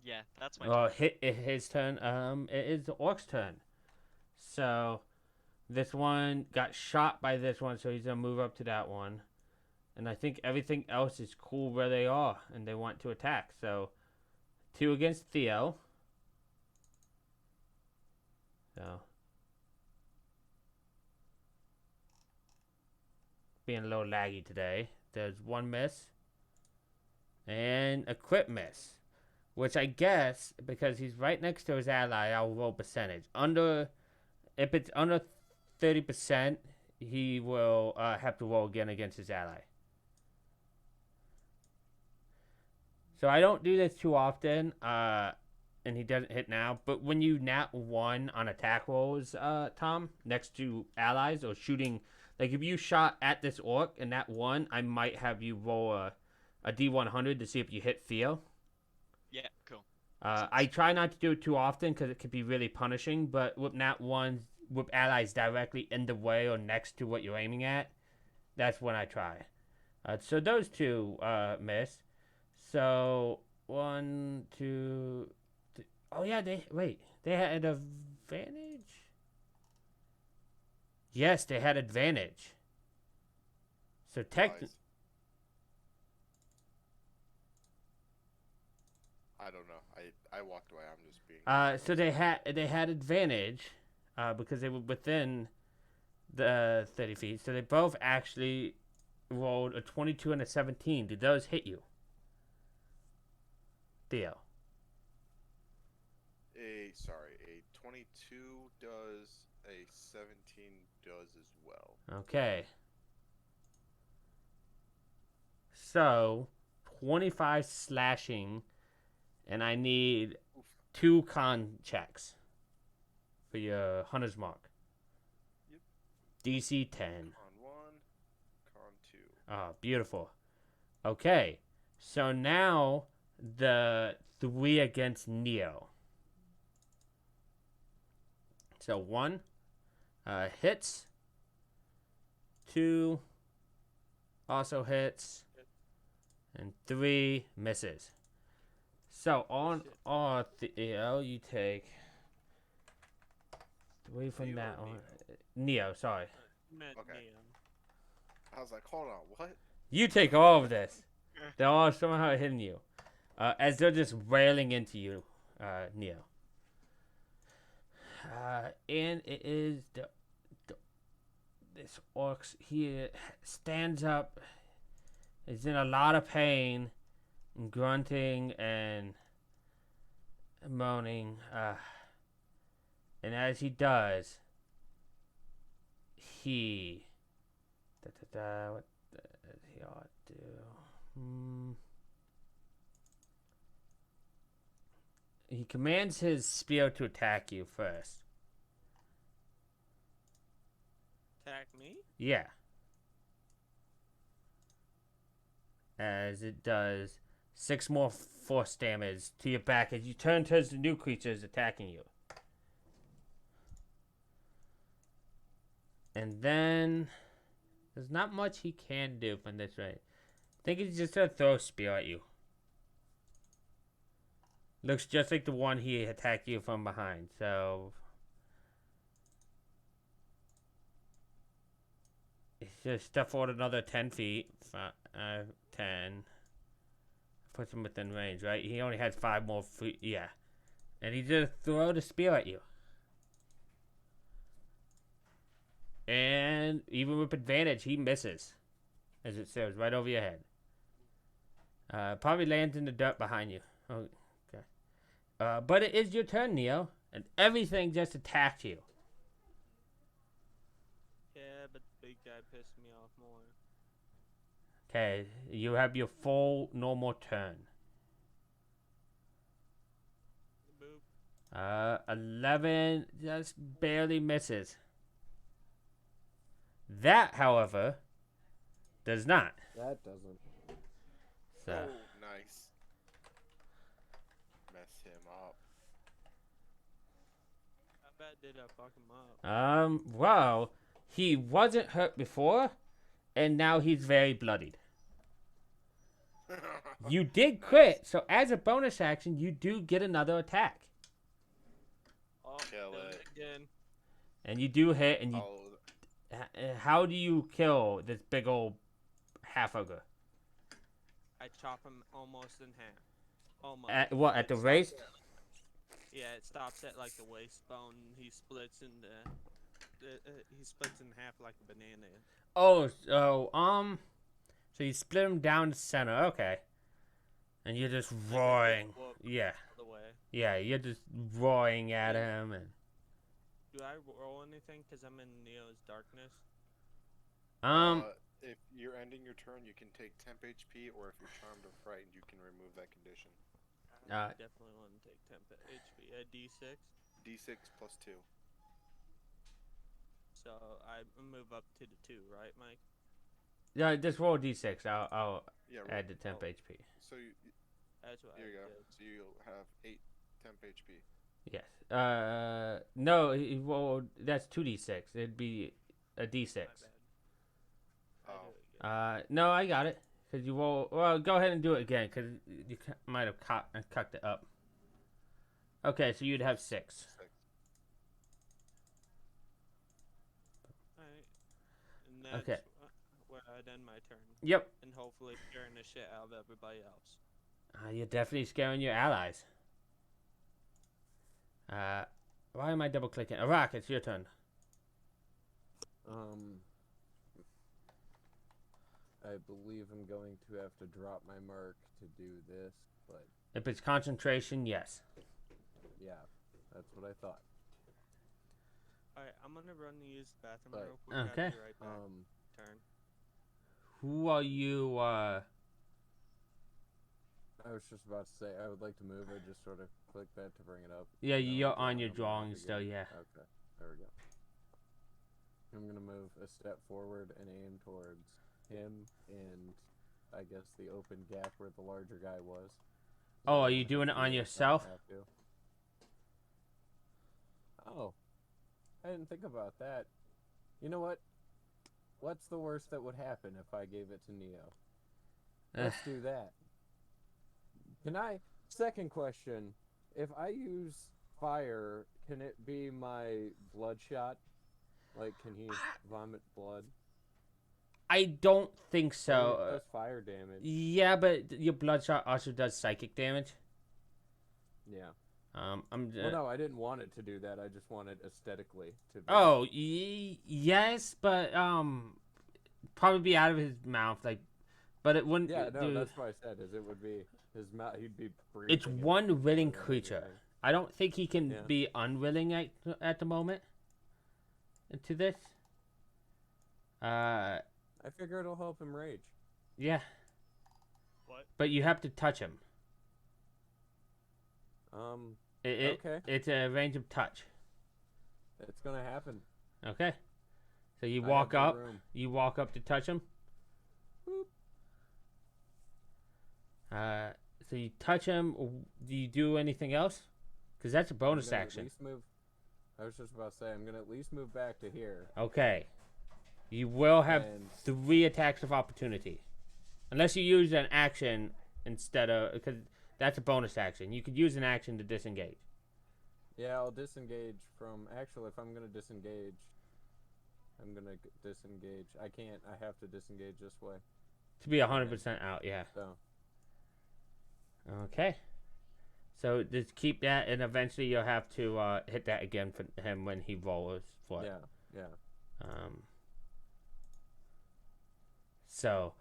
Yeah, that's my Oh, turn. his turn. It is the orc's turn. So this one got shot by this one, so he's gonna move up to that one. And I think everything else is cool where they are, and they want to attack. So 2 against Theo. So being a little laggy today. There's 1 miss and a crit miss, which I guess because he's right next to his ally, I'll roll percentage. If it's under 30%, he will have to roll again against his ally. So I don't do this too often, and he doesn't hit now. But when you nat 1 on attack rolls, Tom, next to allies or shooting, like if you shot at this orc and nat 1, I might have you roll a D100 to see if you hit Theo. Yeah, cool. I try not to do it too often because it could be really punishing. But with nat 1s, with allies directly in the way or next to what you're aiming at, that's when I try. So those 2 miss. So 1, 2, 3. Oh yeah, they had advantage. Yes, they had advantage. So technically, I don't know. I walked away. I'm just being. so they had advantage, because they were within the 30 feet. So they both actually rolled a 22 and a 17. Did those hit you, Theo? A 22 does, a 17 does as well. Okay. So 25 slashing, and I need 2 con checks for your hunter's mark. Yep. DC 10. Con 1, con 2. Oh, beautiful. Okay, so now the 3 against Neo. So 1 hits, 2 also hits, and 3 misses. So on Theo, you take 3 from Theo that or one. Neo, sorry. Okay. I was like, hold on, what? You take all of this. They're all somehow hitting you, as they're just railing into you, Neo. And it is this orc. He stands up. Is in a lot of pain, and grunting and moaning. And as he does, he what does he ought to do? he commands his spear to attack you first. Attack me? Yeah. As it does 6 more force damage to your back as you turn towards the new creatures attacking you. And then there's not much he can do from this right. I think he's just gonna throw a spear at you. Looks just like the one he attacked you from behind, so it's just step forward another 10 feet. 10. Puts him within range, right? He only has 5 more feet. Yeah. And he just throw the spear at you. And even with advantage, he misses. As it says, right over your head. Probably lands in the dirt behind you. Oh, okay. But it is your turn, Neo. And everything just attacked you. Yeah, but the big guy pissed me off more. Okay, you have your full normal turn. Boop. 11 just barely misses. That, however, does not. That doesn't. So, Oh, nice. Mess him up. How bad did I fuck him up? well, he wasn't hurt before, and now he's very bloodied. You did crit, so as a bonus action, you do get another attack. Oh, Kill done it. again. And you do hit, and you. Oh, How do you kill this big old half ogre? I chop him almost in half. Almost. At what? At It the stops waist? Yeah, it stops at like the waist bone. He splits in he splits in half like a banana. Oh, so you split him down the center. Okay. And you're just Like a big roaring. whoop Yeah. all the way. Yeah, you're just roaring at him, and Do I roll anything? Cause I'm in Neo's darkness. if you're ending your turn, you can take temp HP, or if you're charmed or frightened, you can remove that condition. I definitely want to take temp HP. A D6. D6 plus 2. So I move up to the 2, right, Mike? yeah, just roll d6. I'll Yeah, add the temp Oh. HP. So That's what here you I go. did. So you'll have 8 temp HP. Yes. No. Well, that's 2d6. It'd be a d6. My bad. I Oh. do it again. No, I got it. Cause you roll. Well, go ahead and do it again, cause you might have cocked it up. Okay, so you'd have 6. 6. Alright. And that's Okay. where I'd end my turn. Yep. And hopefully scaring the shit out of everybody else. You're definitely scaring your allies. Why am I double clicking? Arak, it's your turn. I believe I'm going to have to drop my mark to do this, but If it's concentration, yes. yeah, that's what I thought. Alright, I'm gonna run to use the bathroom Right. real quick. I'll Okay. be right back. Turn. Who are you? I was just about to say I would like to move. I just sort of clicked that to bring it up. Yeah, No, you're it's on your my mark drawing again. still. Yeah. Okay, there we go. I'm gonna move a step forward and aim towards him and I guess the open gap where the larger guy was. Oh, I are you don't doing have it to on do yourself? I have to. Oh, I didn't think about that. You know what? What's the worst that would happen if I gave it to Neo? Let's do that. Can I? Second question. If I use fire, can it be my bloodshot? Like, can he vomit blood? I don't think Or so. it does fire damage. Yeah, but your bloodshot also does psychic damage. Yeah. I'm. Well, no, I didn't want it to do that. I just wanted aesthetically to be. Oh, yes, but probably be out of his mouth, like, but it wouldn't. Yeah, no, do- that's what I said. Is it would be his mouth? He'd be breathing. It's it one more willing than creature. anything. I don't think he can Yeah. be unwilling at the moment. To this. I figure it'll help him rage. Yeah. What? But you have to touch him. Okay. It's a range of touch. It's gonna happen. Okay. So you I walk have the up. room. You walk up to touch him. Boop. So you touch him. Do you do anything else? Because that's a bonus I'm gonna action. At least move. I was just about to say I'm gonna at least move back to here. Okay. You will have And 3 attacks of opportunity, unless you use an action instead of, because that's a bonus action. You could use an action to disengage. yeah, I'll disengage from. Actually, if I'm gonna disengage, I'm gonna disengage. I can't. I have to disengage this way. To be 100% out, yeah. So Okay. So just keep that, and eventually you'll have to hit that again for him when he rolls for it. yeah. So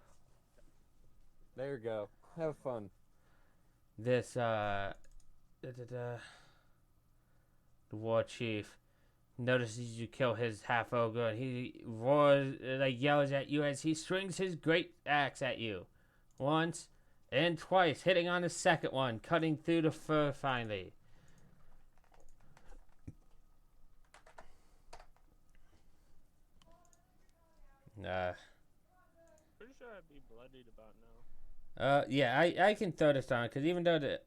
There you go. Have fun. this the war chief notices you kill his half ogre, and he roars, yells at you as he swings his great axe at you, once and twice, hitting on the second one, cutting through the fur finally. Pretty sure I'd be bloodied about now. Yeah, I can throw this on, because even though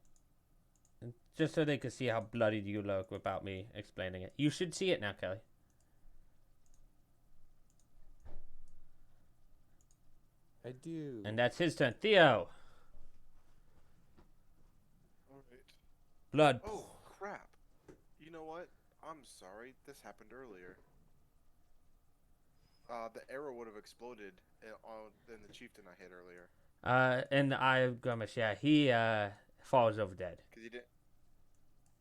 just so they can see how bloodied you look without me explaining it. You should see it now, Kelly. I do. And that's his turn. Theo. Alright. Blood. Oh, crap. You know what? I'm sorry. This happened earlier. The arrow would have exploded in the chieftain I hit earlier. In the Eye of Grimace, yeah, he falls over dead. Because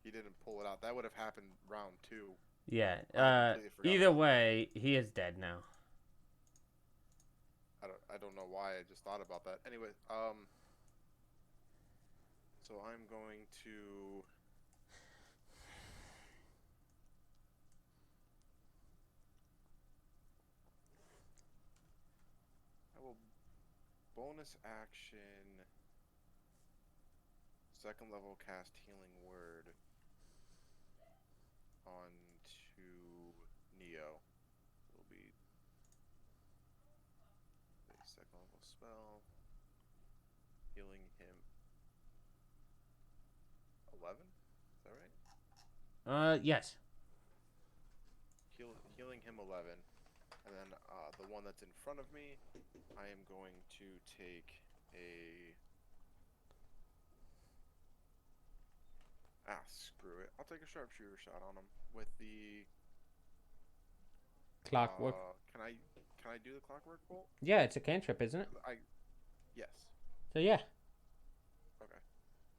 he didn't pull it out. That would have happened round 2. Yeah. I completely forgot Either about way, he is dead now. I don't know why I just thought about that. Anyway, so I'm going to bonus action, second level cast healing word onto Neo. It'll be a second level spell, healing him 11. Is that right? Yes. Healing him 11. And then the one that's in front of me, I am going to take a... screw it. I'll take a sharpshooter shot on him with the... Clockwork. Can I do the clockwork bolt? Yeah, it's a cantrip, isn't it? Yes. So yeah. Okay.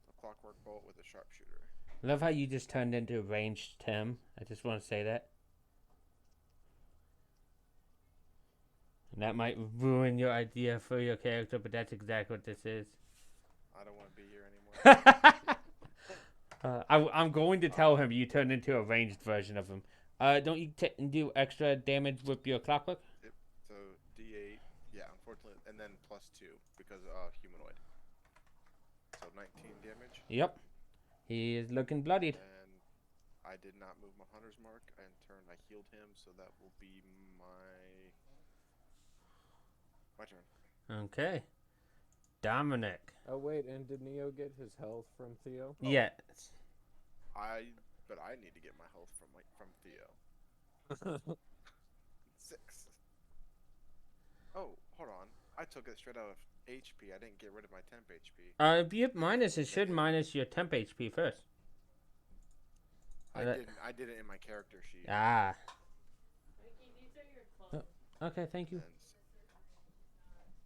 So clockwork bolt with a sharpshooter. I love how you just turned into a ranged Tim. I just want to say that. And that might ruin your idea for your character, but that's exactly what this is. I don't want to be here anymore. I'm going to tell him you turned into a ranged version of him. Don't you do extra damage with your clockwork? So D8, yeah, unfortunately, and then +2 because humanoid. So 19 damage. Yep. He is looking bloodied. And I did not move my hunter's mark. In turn, I healed him, so that will be my turn. Okay. Dominic. Oh wait, and did Neo get his health from Theo? Yes. But I need to get my health from Theo. 6. Oh, hold on. I took it straight out of HP. I didn't get rid of my temp HP. If you have minus, it should minus your temp HP first. I didn't. I did it in my character sheet. Ah. Okay, thank you. And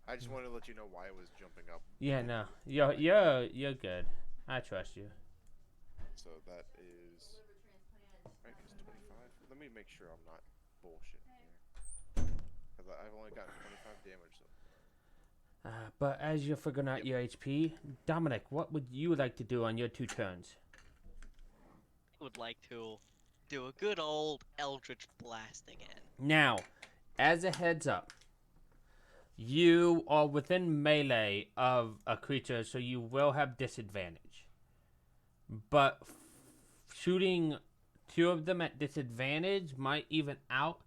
I just wanted to let you know why I was jumping up. Yeah, no, you're good. I trust you. So that is right. It's 25. Let me make sure I'm not bullshit here, because I've only gotten 25 damage so far. But as you're figuring out your HP, Dominic, what would you like to do on your 2 turns? I would like to do a good old Eldritch Blast again. Now, as a heads up, you are within melee of a creature, so you will have disadvantage. But shooting two of them at disadvantage might even out.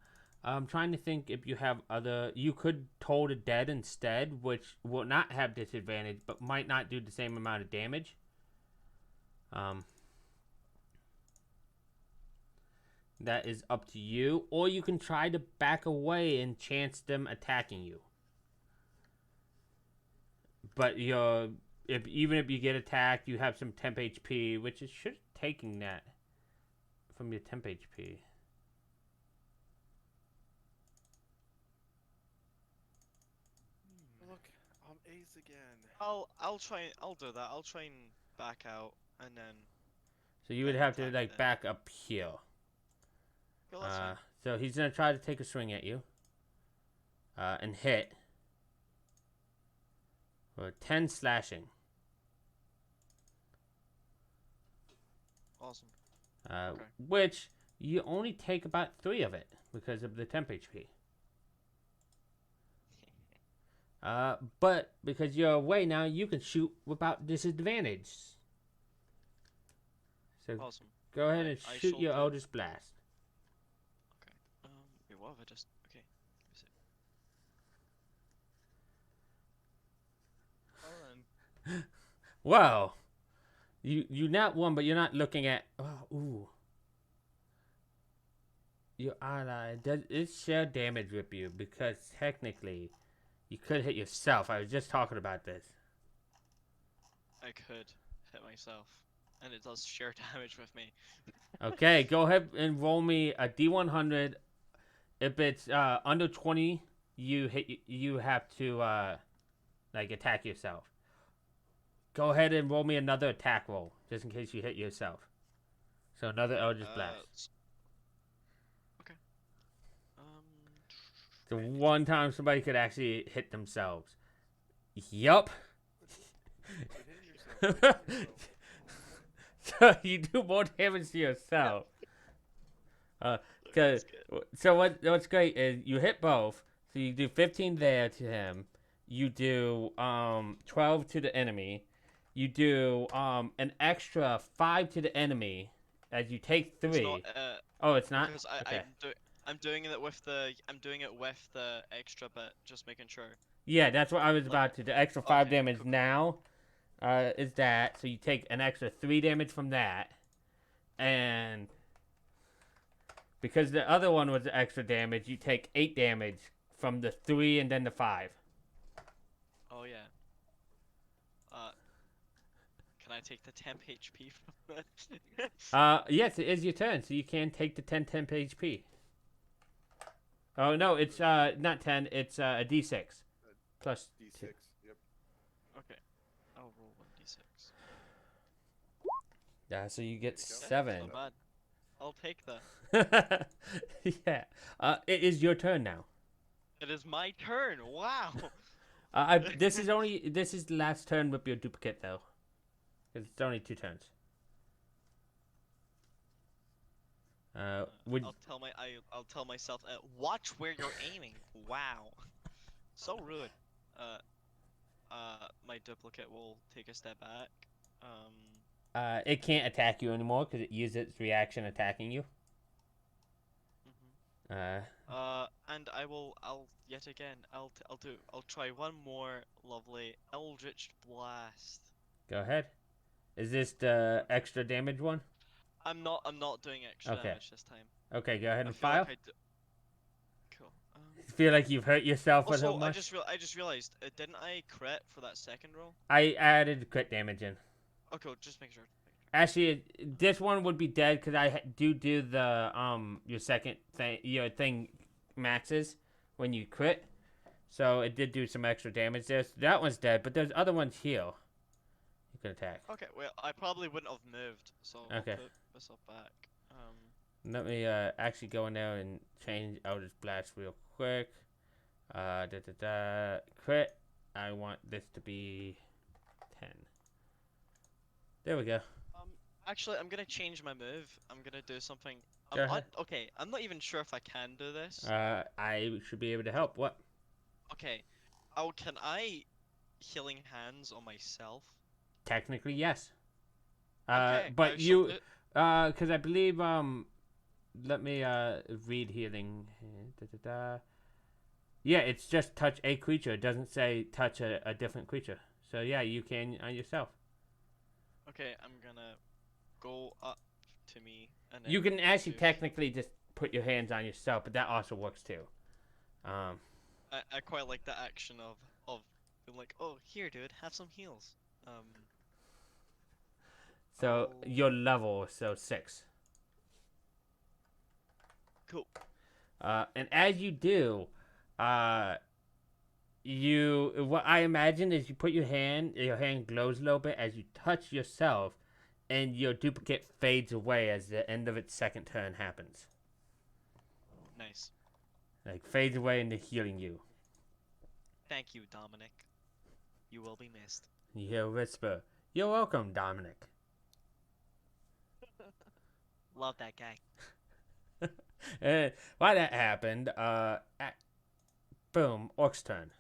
I'm trying to think if you have other. You could toll the dead instead, which will not have disadvantage, but might not do the same amount of damage. That is up to you, or you can try to back away and chance them attacking you. But even if you get attacked, you have some temp HP, which is should taking that from your temp HP. Look, I'm Ace again. I'll do that. I'll try and back out and then. So you would Then have to attack like them. back up here. Go, that's fine. So he's gonna try to take a swing at you. And hit. For 10 slashing. Awesome. Okay. Which you only take about 3 of it because of the temp HP. But because you're away now, you can shoot without disadvantage. So Awesome. go ahead and I shoot shall your do. Eldritch Blast. Okay. Wait, what have I just? Okay. Let me see. Well then. Wow. You not one, but you're not looking at. Oh, ooh. Your ally does it share damage with you because technically, you could hit yourself. I was just talking about this. I could hit myself, and it does share damage with me. Okay, go ahead and roll me a D100. If it's under 20, you have to like attack yourself. Go ahead and roll me another attack roll, just in case you hit yourself. So another Eldritch Blast. Okay. The one time somebody could actually hit themselves. Yup. Quit hitting yourself. So you do more damage to yourself. That's good. So what's great is you hit both. So you do 15 there to him. You do 12 to the enemy. You do an extra 5 to the enemy as you take 3. It's not, Oh, it's not? because Okay. I'm doing it with the extra bit, just making sure. Yeah, that's what I was about to. The extra 5 Okay, damage cool. now is that. So you take an extra 3 damage from that. And because the other one was extra damage, you take 8 damage from the 3 and then the 5. Oh yeah. Can I take the temp HP from that? Yes, it is your turn, so you can take the 10 temp HP. Oh, no, it's not 10, it's a D6. Plus D6. 2. Yep. Okay. I'll roll 1d6. Yeah, so you get There you go. 7. Not bad. I'll take that. Yeah. It is your turn now. It is my turn. Wow. This is the last turn with your duplicate though. 'Cause it's only 2 turns. I'll tell myself, watch where you're aiming. Wow. So rude. My duplicate will take a step back. It can't attack you anymore because it used its reaction attacking you. And I'll try one more lovely Eldritch Blast. Go ahead. Is this the extra damage one? I'm not doing extra Okay. damage this time. Okay, go ahead I and feel file. like Cool. Feel like you've hurt yourself a little Also, much. I just realized, didn't I crit for that second roll? I added crit damage in. Okay, just make sure. Actually, this one would be dead because I do the your second thing, your thing maxes when you crit, so it did do some extra damage there. So that one's dead, but there's other ones here. You can attack. Okay, well, I probably wouldn't have moved, so Okay. I'll put myself back. Let me actually go in there and change Eldritch Blast real quick. Crit. I want this to be 10. There we go. Actually, I'm gonna change my move. I'm gonna do something. Go ahead. Okay, I'm not even sure if I can do this. I should be able to help. What? Okay. Can I healing hands on myself? Technically, yes. Okay, But I shall Because I believe let me read healing. Yeah, it's just touch a creature. It doesn't say touch a different creature. So yeah, you can on yourself. Okay, I'm gonna go up to me and then You can actually do- technically just put your hands on yourself, but that also works too. I quite like the action of being like, oh here, dude, have some heals. So Oh, your level, so 6. cool. And as you do, what I imagine is you put your hand glows a little bit as you touch yourself, and your duplicate fades away as the end of its second turn happens. Nice. Like fades away into healing you. Thank you, Dominic. You will be missed. You hear a whisper. You're welcome, Dominic. Love that guy. And while that happened, boom, Orc's turn.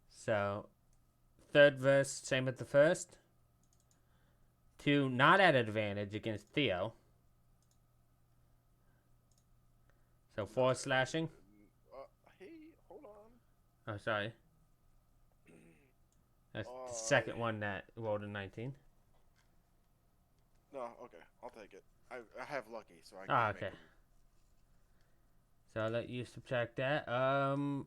So, third verse, same as the first. 2 not at advantage against Theo. So 4 slashing. Hey, hold on. Oh, sorry. That's the second one that rolled a 19. No, okay, I'll take it. I have lucky, so I can. Ah, make okay. him- So I'll let you subtract that. And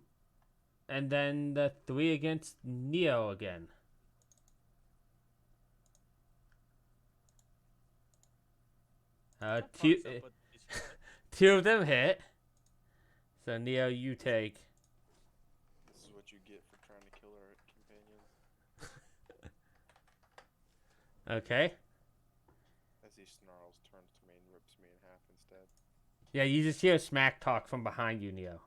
then the 3 against Neo again. What the Two, fuck's up with these guys? 2 of them hit. So Neo, you take. This is what you get for trying to kill our companions. Okay. As he snarls, turns to me, and rips me in half instead. Yeah, you just hear smack talk from behind you, Neo.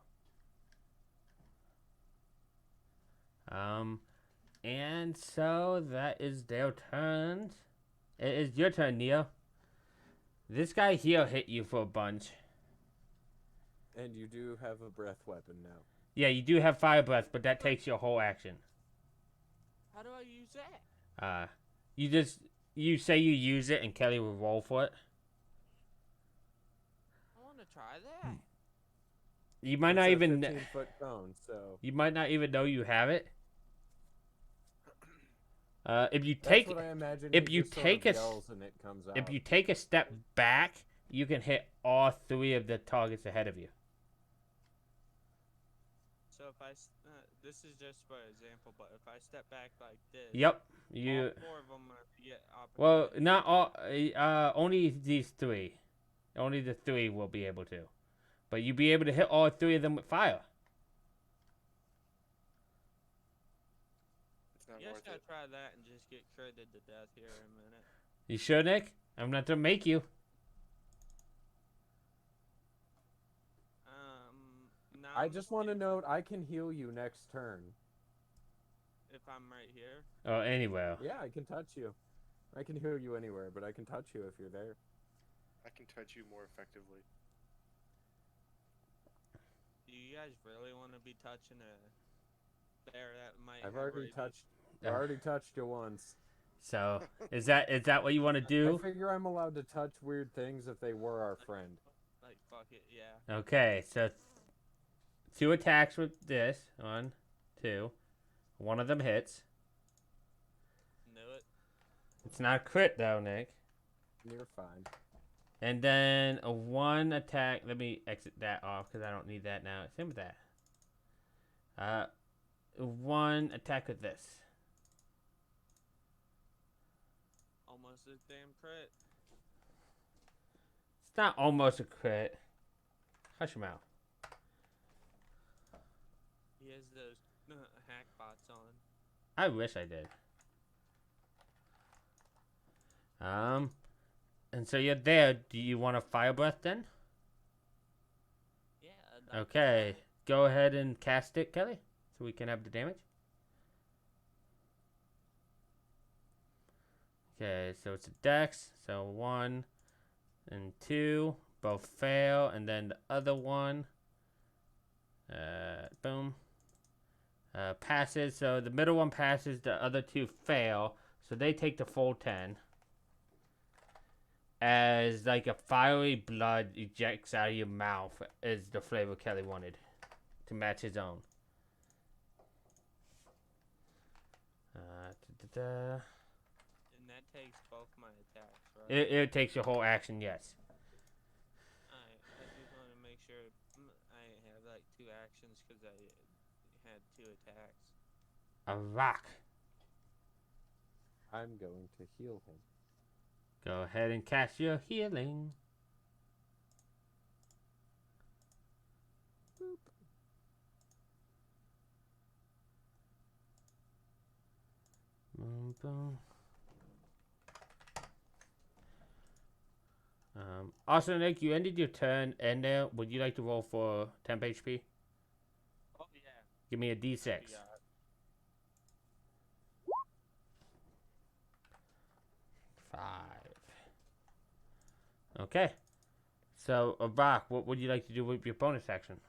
And so that is their turns. It is your turn, Neo. This guy here hit you for a bunch. And you do have a breath weapon now. Yeah, you do have fire breath, but that takes your whole action. How do I use that? You say you use it, and Kelly will roll for it. I want to try that. You might It's not a even 15-foot cone, so you might not even know you have it. If you that's take what I imagine. if he you just sort take of a s- yells and it comes out. if you take a step back, you can hit all 3 of the targets ahead of you. So if this is just for example, but if I step back like this, Yep. all You 4 of them get well, opportunity. not all. Only these 3. Only the 3 will be able to. But you'll be able to hit all 3 of them with fire. It's not You worth just gotta it. try that and just get critted to death here in a minute. You sure, Nick? I'm not gonna make you. Now I I'm just want to see note I can heal you next turn. if I'm right here. Oh, anywhere. Yeah, I can touch you. I can heal you anywhere, but I can touch you if you're there. I can touch you more effectively. Do you guys really want to be touching a bear that might I've have already rabies? touched. I already touched you once. So is that what you want to I do? figure I'm allowed to touch weird things if they were our friend. Like, fuck it, yeah. Okay, so 2 attacks with this. 1, 2. One of them hits. Knew it. It's not a crit though, Nick. You're fine. And then a 1 attack. Let me exit that off because I don't need that now. Same with that. 1 attack with this. Almost a damn crit. It's not almost a crit. Hush your mouth. He has those hack bots on. I wish I did. And so you're there. Do you want a fire breath then? Yeah. I'd like to Okay. try. Go ahead and cast it, Kelly, so we can have the damage. Okay, so it's a dex. So 1 and 2 both fail, and then the other one, boom, passes. So the middle one passes. The other 2 fail. So they take the full 10. as like a fiery blood ejects out of your mouth is the flavor Kelly wanted to match his own. Da-da-da. And that takes both my attacks, right? It takes your whole action, yes. I just want to make sure I have like 2 actions because I had 2 attacks. A rock. I'm going to heal him. Go ahead and cast your healing. Boop. Boom, boom. Also, Nick, you ended your turn, and would you like to roll for temp HP? Oh yeah. Give me a D6. Yeah. 5. Okay. So, Rock, what would you like to do with your bonus action?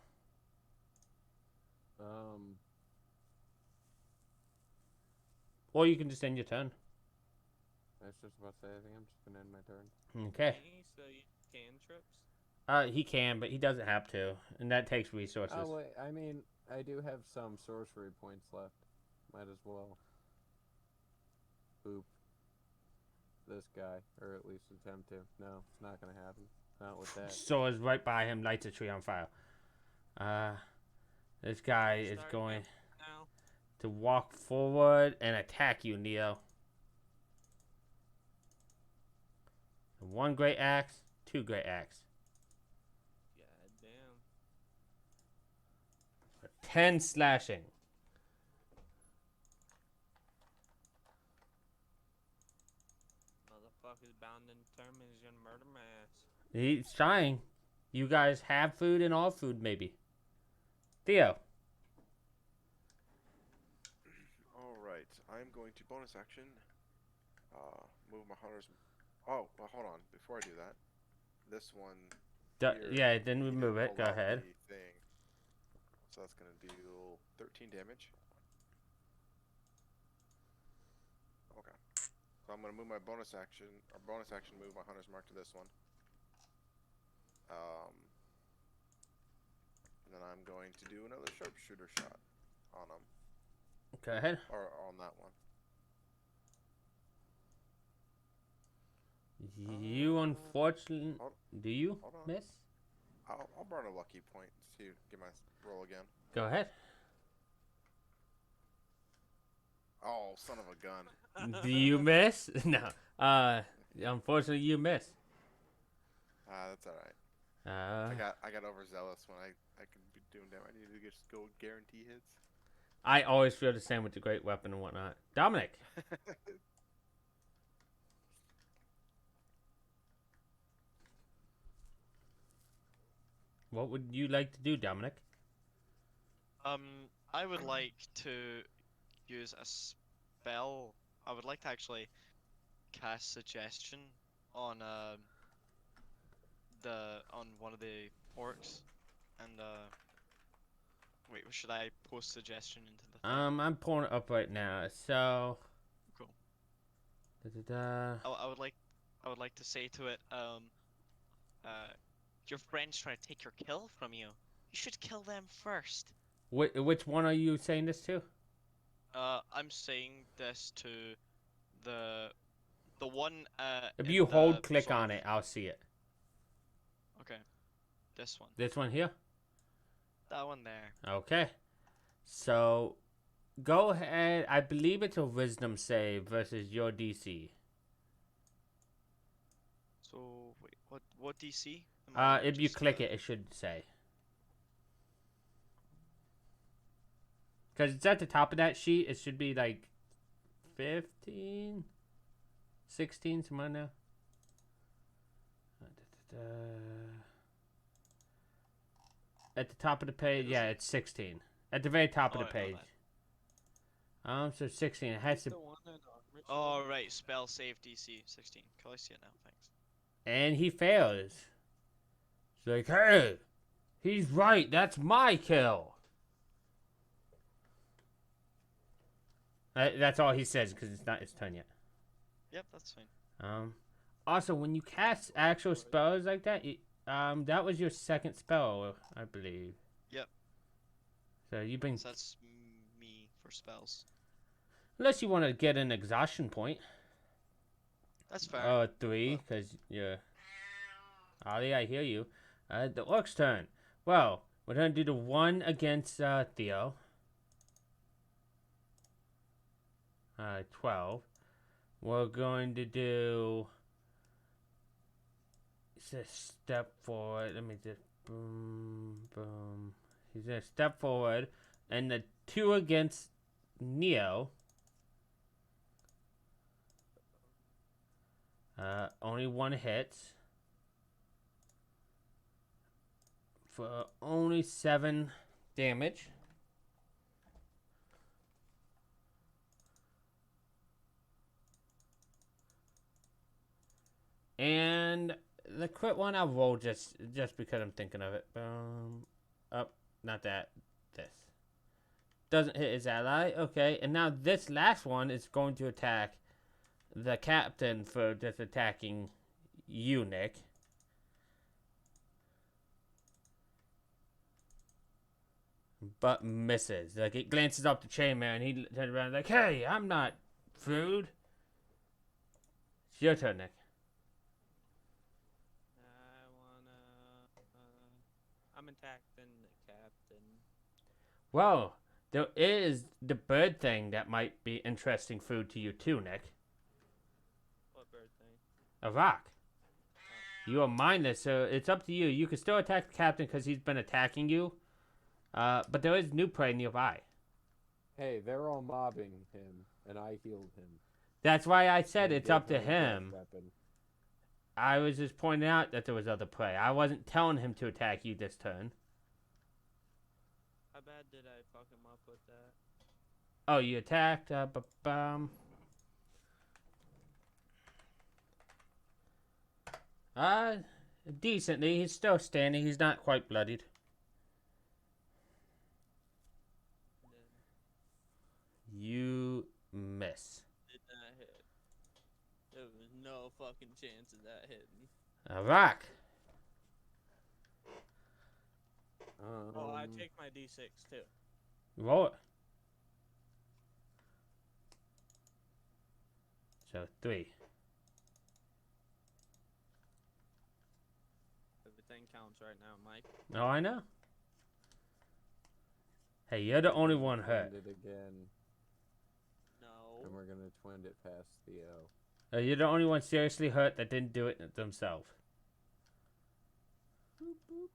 Or you can just end your turn. I was just about to say, I think I'm just gonna end my turn. Okay. Can he still use cantrips? He can, but he doesn't have to, and that takes resources. Oh wait, I mean, I do have some sorcery points left. Might as well. Boop. This guy, or at least attempt to. No, it's not gonna happen. Not with that. Soars right by him, lights a tree on fire. This guy is Start going now. to walk forward and attack you, Neo. 1 great axe, 2 great axe. God damn. 10 slashing. Motherfucker's bound and determined he's gonna murder my ass. He's trying. You guys have food and all food, maybe. Theo. Alright, I'm going to bonus action. Move my hunters. Oh, well, hold on. Before I do that, this one. Yeah, then we move it. Go pull out ahead. the thing. So that's going to deal 13 damage. Okay. So I'm going to move my bonus action, move my hunter's mark to this one. And then I'm going to do another sharpshooter shot on him. Go ahead. Or on that one. You unfortunately... Do you hold on. miss? I'll burn a lucky point to get my roll again. Go ahead. Oh, son of a gun. Do you miss? No. Unfortunately, you miss. That's alright. I got overzealous when I could be doing damage. I need to just go guarantee hits. I always feel the same with the great weapon and whatnot. Dominic. What would you like to do, Dominic? I would like to use a spell. I would like to actually cast suggestion on one of the orcs, and wait, should I post suggestion into the thing? I'm pulling it up right now. So. Cool. Da-da-da. I would like to say to it, your friend's trying to take your kill from you. You should kill them first. Which one are you saying this to? I'm saying this to the one. If in you hold the click sort on of- it, I'll see it. Okay, this one. This one here? That one there. Okay. So, go ahead. I believe it's a wisdom save versus your DC. So wait, what DC? Am I If you just, click it, it should say. Because it's at the top of that sheet. It should be like 15, 16, somewhere now. At the top of the page, yeah, it's 16. At the very top of the I know page. So 16. It has to, The one that Oh right, spell save DC 16. Can I see it now? Thanks. and he fails. It's like, hey, he's right. That's my kill. That's all he says because it's not his turn yet. Yep, that's fine. Also, when you cast actual spells like that, that was your second spell, I believe. Yep. So you've been, So that's me for spells. unless you want to get an exhaustion point. That's fair. 3, because you're... Ollie, I hear you. The orc's turn. Well, we're going to do the one against Theo. 12. We're going to do... It's a step forward. Let me just... Boom, boom. He's going to step forward. And the 2 against Neo. Only 1 hits. For only 7 damage. And the crit one I'll roll just because I'm thinking of it. Up, not that. This. Doesn't hit his ally. Okay, and now this last one is going to attack the captain for just attacking you, Nick. But misses. Like, it glances up to Chainmail and he turns around like, hey, I'm not food. It's your turn, Nick. I'm attacking the captain. Well, there is the bird thing that might be interesting food to you too, Nick. What bird thing? A rock. You are mindless, so it's up to you. You can still attack the captain because he's been attacking you. But there is new prey nearby. Hey, they're all mobbing him, and I healed him. That's why I said And it's gave up to a death him. weapon. I was just pointing out that there was other prey. I wasn't telling him to attack you this turn. How bad did I fuck him up with that? Oh, you attacked. Decently. He's still standing. He's not quite bloodied. You miss. Did not hit. There was no fucking chance of that hitting. A rock. Oh, I take my D6 too. Roll it. So 3. Everything counts right now, Mike. Oh, I know. Hey, you're the only one hurt. Twined it again, No. and we're gonna twin it past Theo. You're the only one seriously hurt that didn't do it themselves. Boop, boop.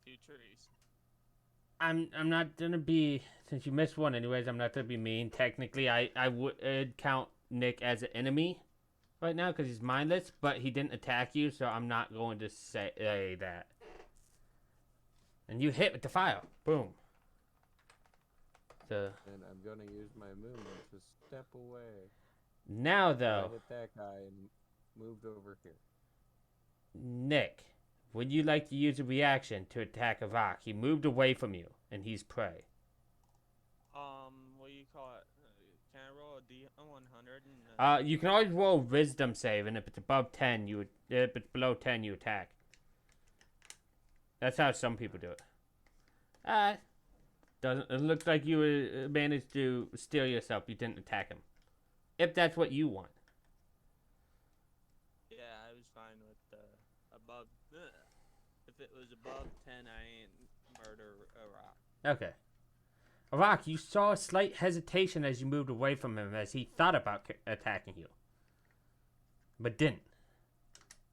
2 trees. I'm not gonna be, since you missed one anyways, I'm not gonna be mean. Technically, I would count Nick as an enemy right now because he's mindless, but he didn't attack you, so I'm not going to say that. And you hit with the fire. Boom. So And I'm gonna use my movement to step away. now I though, hit that guy and moved over here. Nick, would you like to use a reaction to attack a rock? He moved away from you, and he's prey. What do you call it? Can I roll a D100? You can always roll wisdom save, and if it's above 10, you would. If it's below 10, you attack. That's how some people do it. Doesn't it looks like you managed to steal yourself? You didn't attack him. If that's what you want. Yeah, I was fine with above. If it was above 10, I ain't murder a rock. Okay. Rock, you saw a slight hesitation as you moved away from him as he thought about attacking you. But didn't.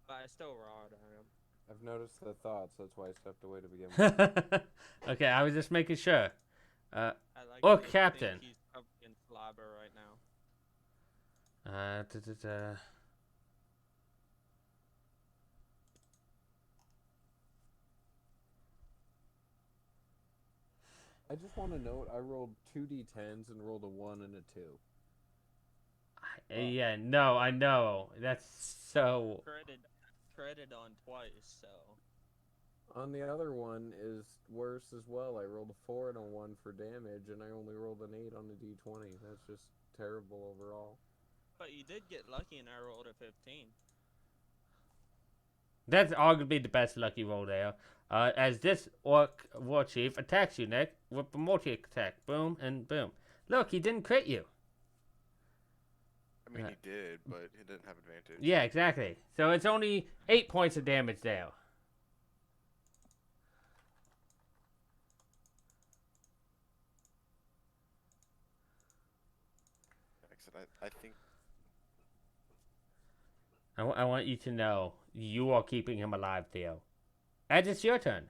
But I still rawed on him. I've noticed the thoughts, that's why I stepped away to begin with. Okay, I was just making sure. I like Oh, to think Captain. He's covered in slobber right now. I just want to note, I rolled 2 d10s and rolled a 1 and a 2. Yeah, no, I know. That's so... Credit on twice, so. On the other one is worse as well. I rolled a 4 and a 1 for damage, and I only rolled an 8 on the d20. That's just terrible overall. But you did get lucky and I rolled a 15. That's arguably the best lucky roll there. As this orc war chief attacks you, Nick, with a multi-attack. Boom and boom. Look, he didn't crit you. I mean, he did, but he didn't have advantage. Yeah, exactly. So it's only 8 points of damage there. Like I said, I think I want you to know you are keeping him alive, Theo. As it's your turn.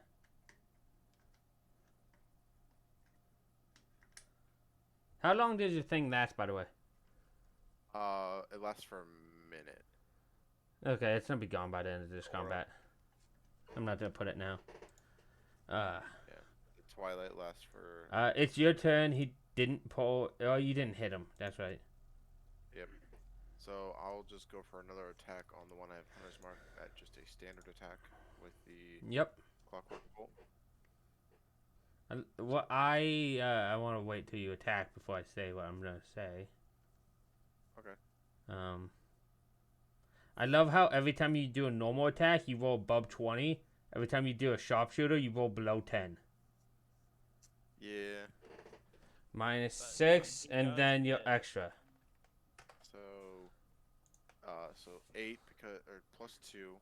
How long does your thing last, by the way? it lasts for a minute. Okay, it's gonna be gone by the end of this Alright. combat. I'm not gonna put it now. Yeah, the twilight lasts for. It's your turn. He didn't pull. Oh, you didn't hit him. That's right. Yep. So I'll just go for another attack on the one I have Hunter's Mark at just a standard attack with the Yep. Clockwork Bolt. I want to wait till you attack before I say what I'm gonna say. Okay. I love how every time you do a normal attack, you roll above 20. Every time you do a sharpshooter, you roll below 10. Yeah. Minus But 6, he and does then your hit. extra. So 8 or plus 2,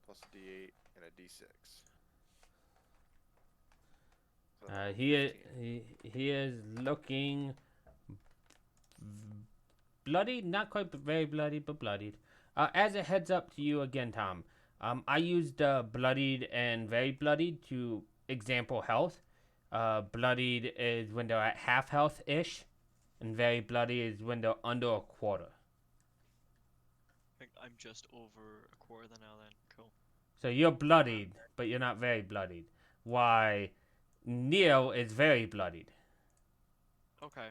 plus a D8 and a D6. So He is looking bloodied, not quite very bloodied, but bloodied. As a heads up to you again, Tom, I used bloodied and very bloodied to example health. Bloodied is when they're at half health ish, and very bloody is when they're under a quarter. I think I'm just over a quarter now then. Cool. So you're bloodied, but you're not very bloodied. Why, Neil is very bloodied. Okay.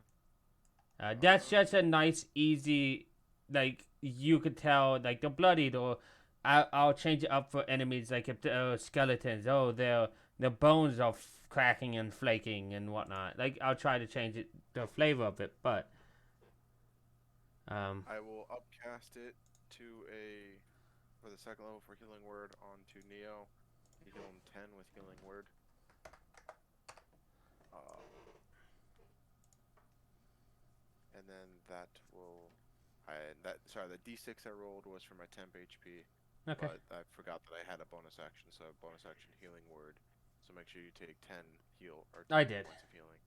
That's just a nice, easy, like, you could tell, like, they're bloodied, or I'll change it up for enemies, like, if they're skeletons, oh, their bones are cracking and flaking and whatnot. Like, I'll try to change it, the flavor of it, but, I will upcast it to for the second level for Healing Word onto Neo. You heal him 10 with Healing Word. And then that will, the D6 I rolled was for my temp HP. okay. But I forgot that I had a bonus action, so bonus action Healing Word. So make sure you take 10 I did. points of healing.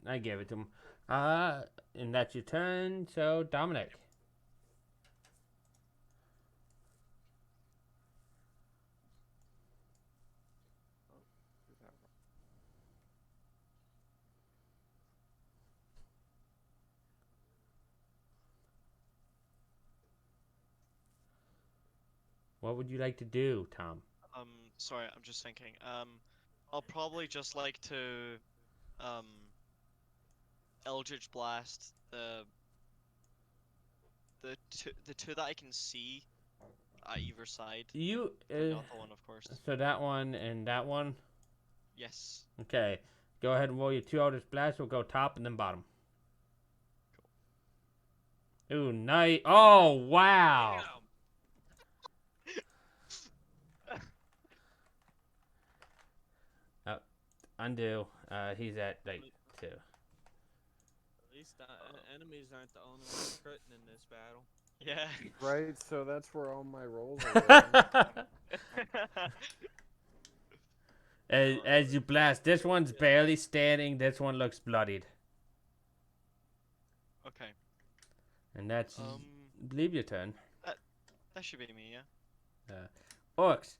I gave it to him. And that's your turn, so Dominic. What would you like to do, Tom? Sorry, I'm just thinking. I'll probably just like to, Eldritch Blast the two that I can see at either side. You, But not the one, of course. so that one and that one? Yes. Okay. Go ahead and roll your 2 Eldritch Blasts. We'll go top and then bottom. Ooh, nice. Oh, wow. Undo. He's at, like, 2. At least enemies aren't the only ones critting in this battle. Yeah. Right, so that's where all my rolls are. as you blast, this one's barely standing. This one looks bloodied. Okay. And that's, leave your turn. That should be me, yeah. Orcs.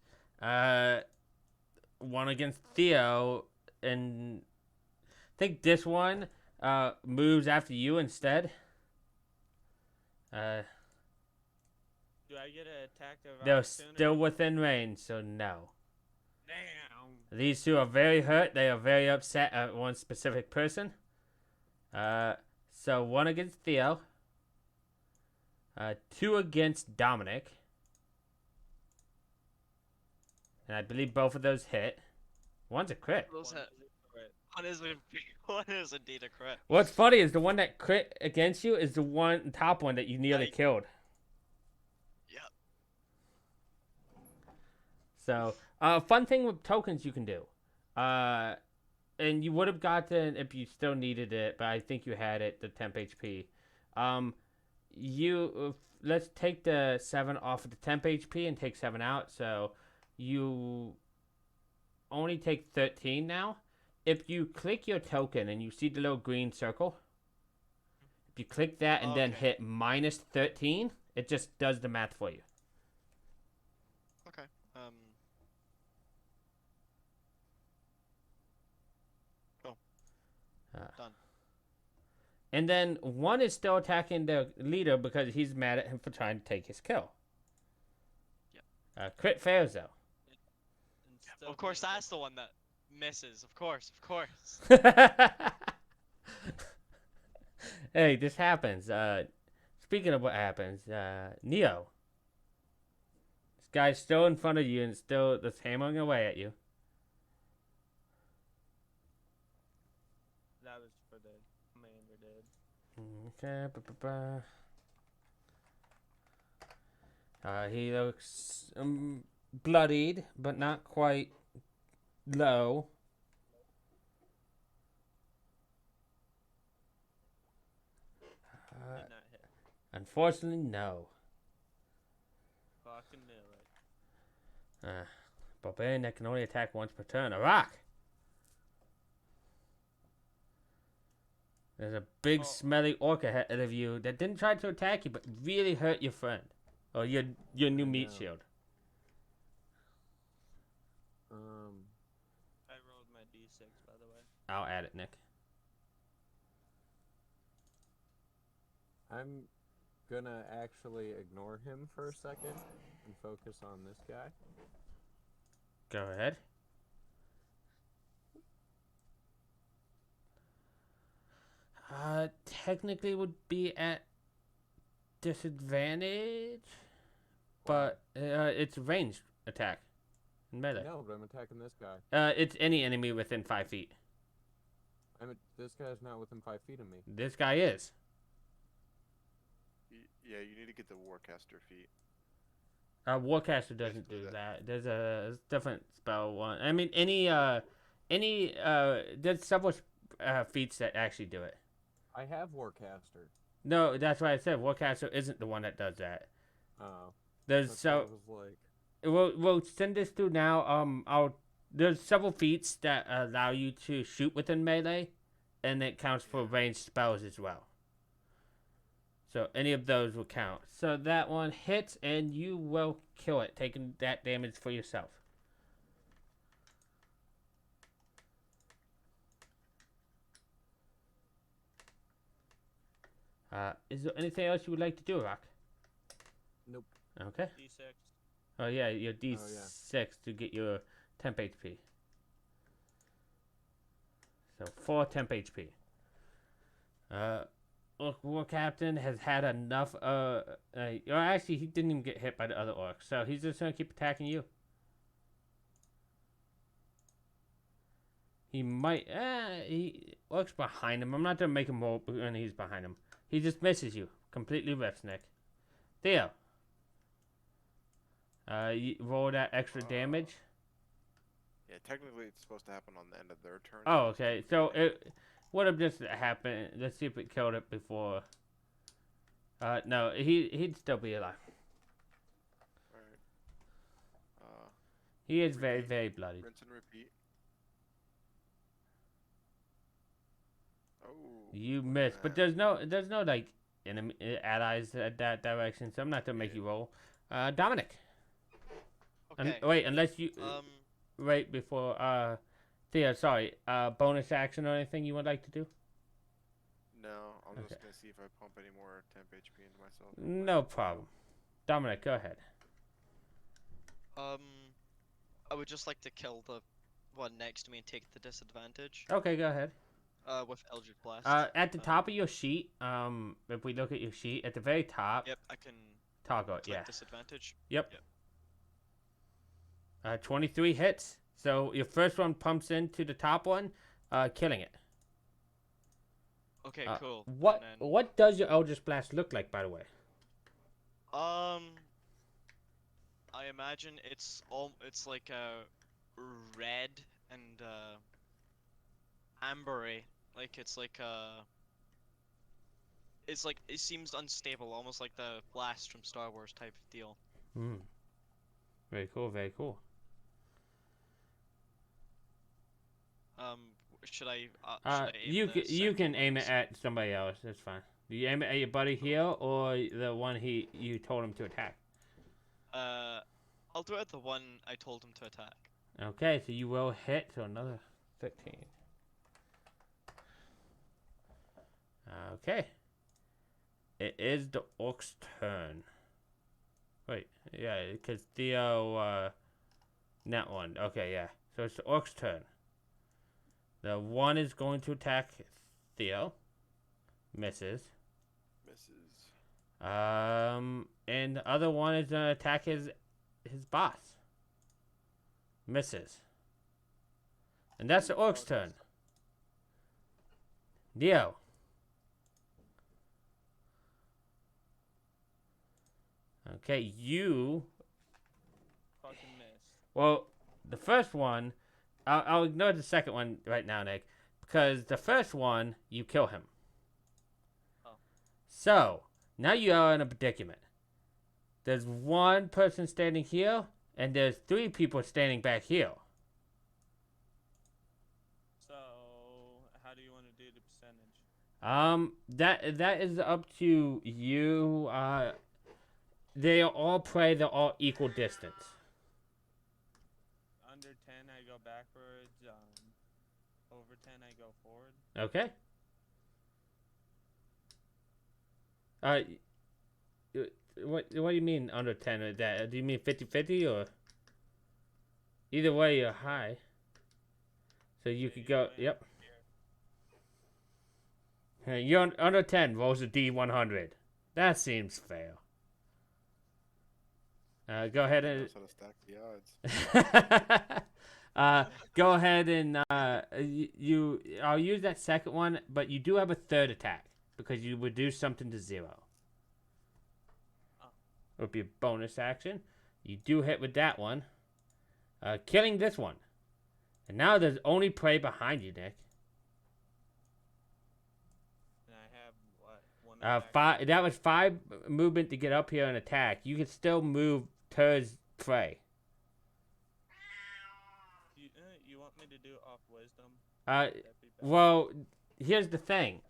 One against Theo, and I think this one moves after you instead. Do I get an attack of They're opportunity? still within range, so no. Damn. These two are very hurt. They are very upset at one specific person. So one against Theo. 2 against Dominic. And I believe both of those hit. One's a crit. Those One hit. is correct. One is indeed a crit. What's funny is the one that crit against you is the one top one that you nearly I- killed. Yep. So, fun thing with tokens you can do. And you would have gotten if you still needed it, but I think you had it, the temp HP. Let's take the 7 off of the temp HP and take 7 out. So, you only take 13 now. If you click your token and you see the little green circle, if you click that and then Okay. hit minus 13, it just does the math for you. Okay. Done. And then one is still attacking the leader because he's mad at him for trying to take his kill. Yep. Crit fails though. And still Of course, being that's the one that misses. Of course. Hey, this happens. Speaking of what happens, Neo. This guy's still in front of you and still just hammering away at you. That was for the commander did. Okay. He looks bloodied, but not quite low. Did not hit. Unfortunately, no. Fucking knew it. Barbarian that can only attack once per turn. A rock! There's a big, smelly orc ahead of you that didn't try to attack you, but really hurt your friend. Or your new meat know. shield. I rolled my d6, by the way. I'll add it, Nick. I'm gonna actually ignore him for a second and focus on this guy. Go ahead. Technically would be at disadvantage, but it's ranged attack. Melee. No, but I'm attacking this guy. It's any enemy within 5 feet. This guy's not within 5 feet of me. This guy is. Yeah, you need to get the Warcaster feat. Warcaster doesn't do that. There's a different spell one. I mean, there's several feats that actually do it. I have Warcaster. No, that's why I said Warcaster isn't the one that does that. Oh. There's That's what I so was like. we'll send this through now. There's several feats that allow you to shoot within melee, and it counts for ranged spells as well. So any of those will count. So that one hits, and you will kill it, taking that damage for yourself. Is there anything else you would like to do, Rock? Nope. Okay. D6. Oh yeah, your D6 to get your temp HP. So 4 temp HP. Look, War Captain has had enough. Actually, he didn't even get hit by the other orc, so he's just gonna keep attacking you. He might. He orc's behind him. I'm not gonna make him roll when he's behind him. He just misses you. Completely rips, Nick. Theo. You roll that extra damage. Yeah, technically it's supposed to happen on the end of their turn. Oh, okay. So it would have just happened. Let's see if it killed it before. No, he'd still be alive. Alright. He is very, very bloody. Rinse and repeat. Oh. You missed, but there's no like enemy allies at that direction, so I'm not gonna make you roll. Dominic. Okay. Wait, unless you right before Theo, sorry. Bonus action or anything you would like to do? No, I'm Okay. just gonna see if I pump any more temp HP into myself. No problem. Dominic, go ahead. I would just like to kill the one next to me and take the disadvantage. Okay, go ahead. With Eldritch Blast. At the top of your sheet, if we look at your sheet, at the very top, Yep, I can toggle it, click yeah. disadvantage. Yep. 23 hits. So your first one pumps into the top one, killing it. Okay, cool. What And then, what does your Eldritch Blast look like, by the way? I imagine it's like red and ambery. Like it's like it seems unstable, almost like the blast from Star Wars type of deal. Hmm. Very cool. Very cool. Should I aim You the you can second aim one? it at somebody else. That's fine. Do you aim it at your buddy here or the one you told him to attack? I'll do it at the one I told him to attack. Okay, so you will hit. So another 15. Okay. It is the orc's turn. Wait, yeah, because Theo, that one. Okay, yeah. So it's the orc's turn. The one is going to attack Theo. Misses. And the other one is gonna attack his boss. Misses. And that's the orc's turn. Theo. Okay, you. Fucking missed. Well, the first one, I'll ignore the second one right now, Nick, because the first one you kill him. Oh. So now you are in a predicament. There's one person standing here, and there's 3 people standing back here. So, how do you want to do the percentage? That is up to you. They are all prey. They're all equal distance. Under 10, I go backwards. Over 10, I go forward. Okay. What do you mean under 10? Do you mean 50-50 or? Either way, you're high. So you could go. Yep. Hey, you're under 10. Rolls a D100. That seems fair. Go ahead and. Knows how to stack the odds. Go ahead and I'll use that second one, but you do have a third attack because you reduce something to 0. Oh. It would be a bonus action. You do hit with that one, killing this one, and now there's only prey behind you, Nick. And I have what? One attack? That was 5 movement to get up here and attack. You can still move towards prey. You want me to do off wisdom? Uh, Well, here's the thing.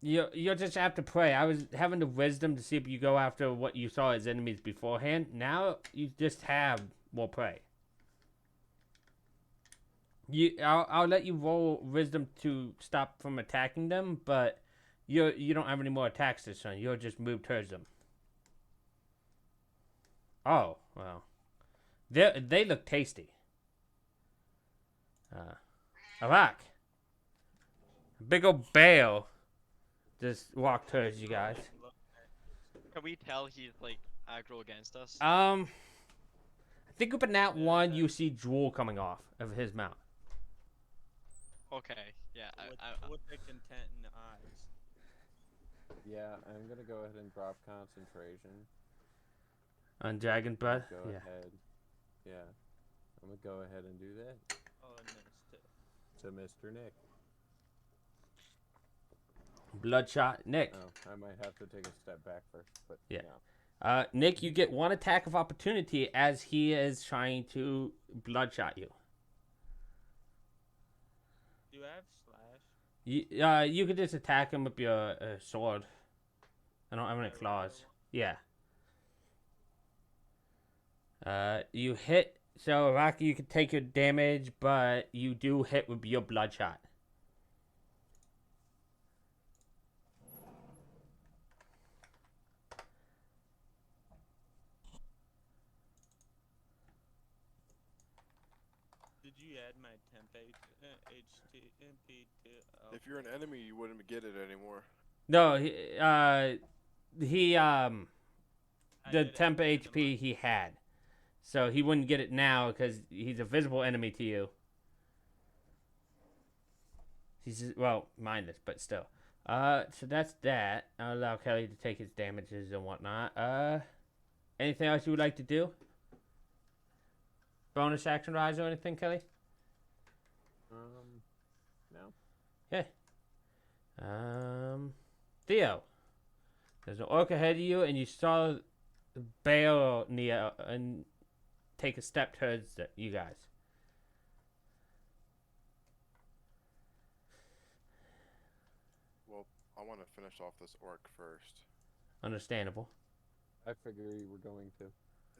You'll just have to pray. I was having the wisdom to see if you go after what you saw as enemies beforehand. Now you just have more prey. I'll let you roll wisdom to stop from attacking them, but you don't have any more attacks this turn. You'll just move towards them. Oh well, they look tasty. Arak. Big old bale just walked towards you guys. Can we tell he's like aggro against us? I think up in that one you see drool coming off of his mouth. Okay, yeah. With the content in the eyes. Yeah, I'm gonna go ahead and drop concentration. On Dragon Breath? Go Yeah. ahead. Yeah. I'm gonna go ahead and do that Oh, I missed it. to Mr. Nick. Bloodshot Nick. Oh, I might have to take a step back first, but Yeah. no. Nick, you get 1 attack of opportunity as he is trying to bloodshot you. Do I have slash? You could just attack him with your sword. I don't have any claws. Yeah. You hit. So, Rocky, you can take your damage, but you do hit with your bloodshot. Did you add my temp HP to? If you're an enemy, you wouldn't get it anymore. No, the I temp did add it to HP he had. So he wouldn't get it now because he's a visible enemy to you. He's well, mindless, but still. So that's that. I'll allow Kelly to take his damages and whatnot. Anything else you would like to do? Bonus action rise or anything, Kelly? No. Theo. There's an orc ahead of you, and you saw the bear near and take a step towards you guys. Well, I want to finish off this orc first. Understandable. I figure you were going to.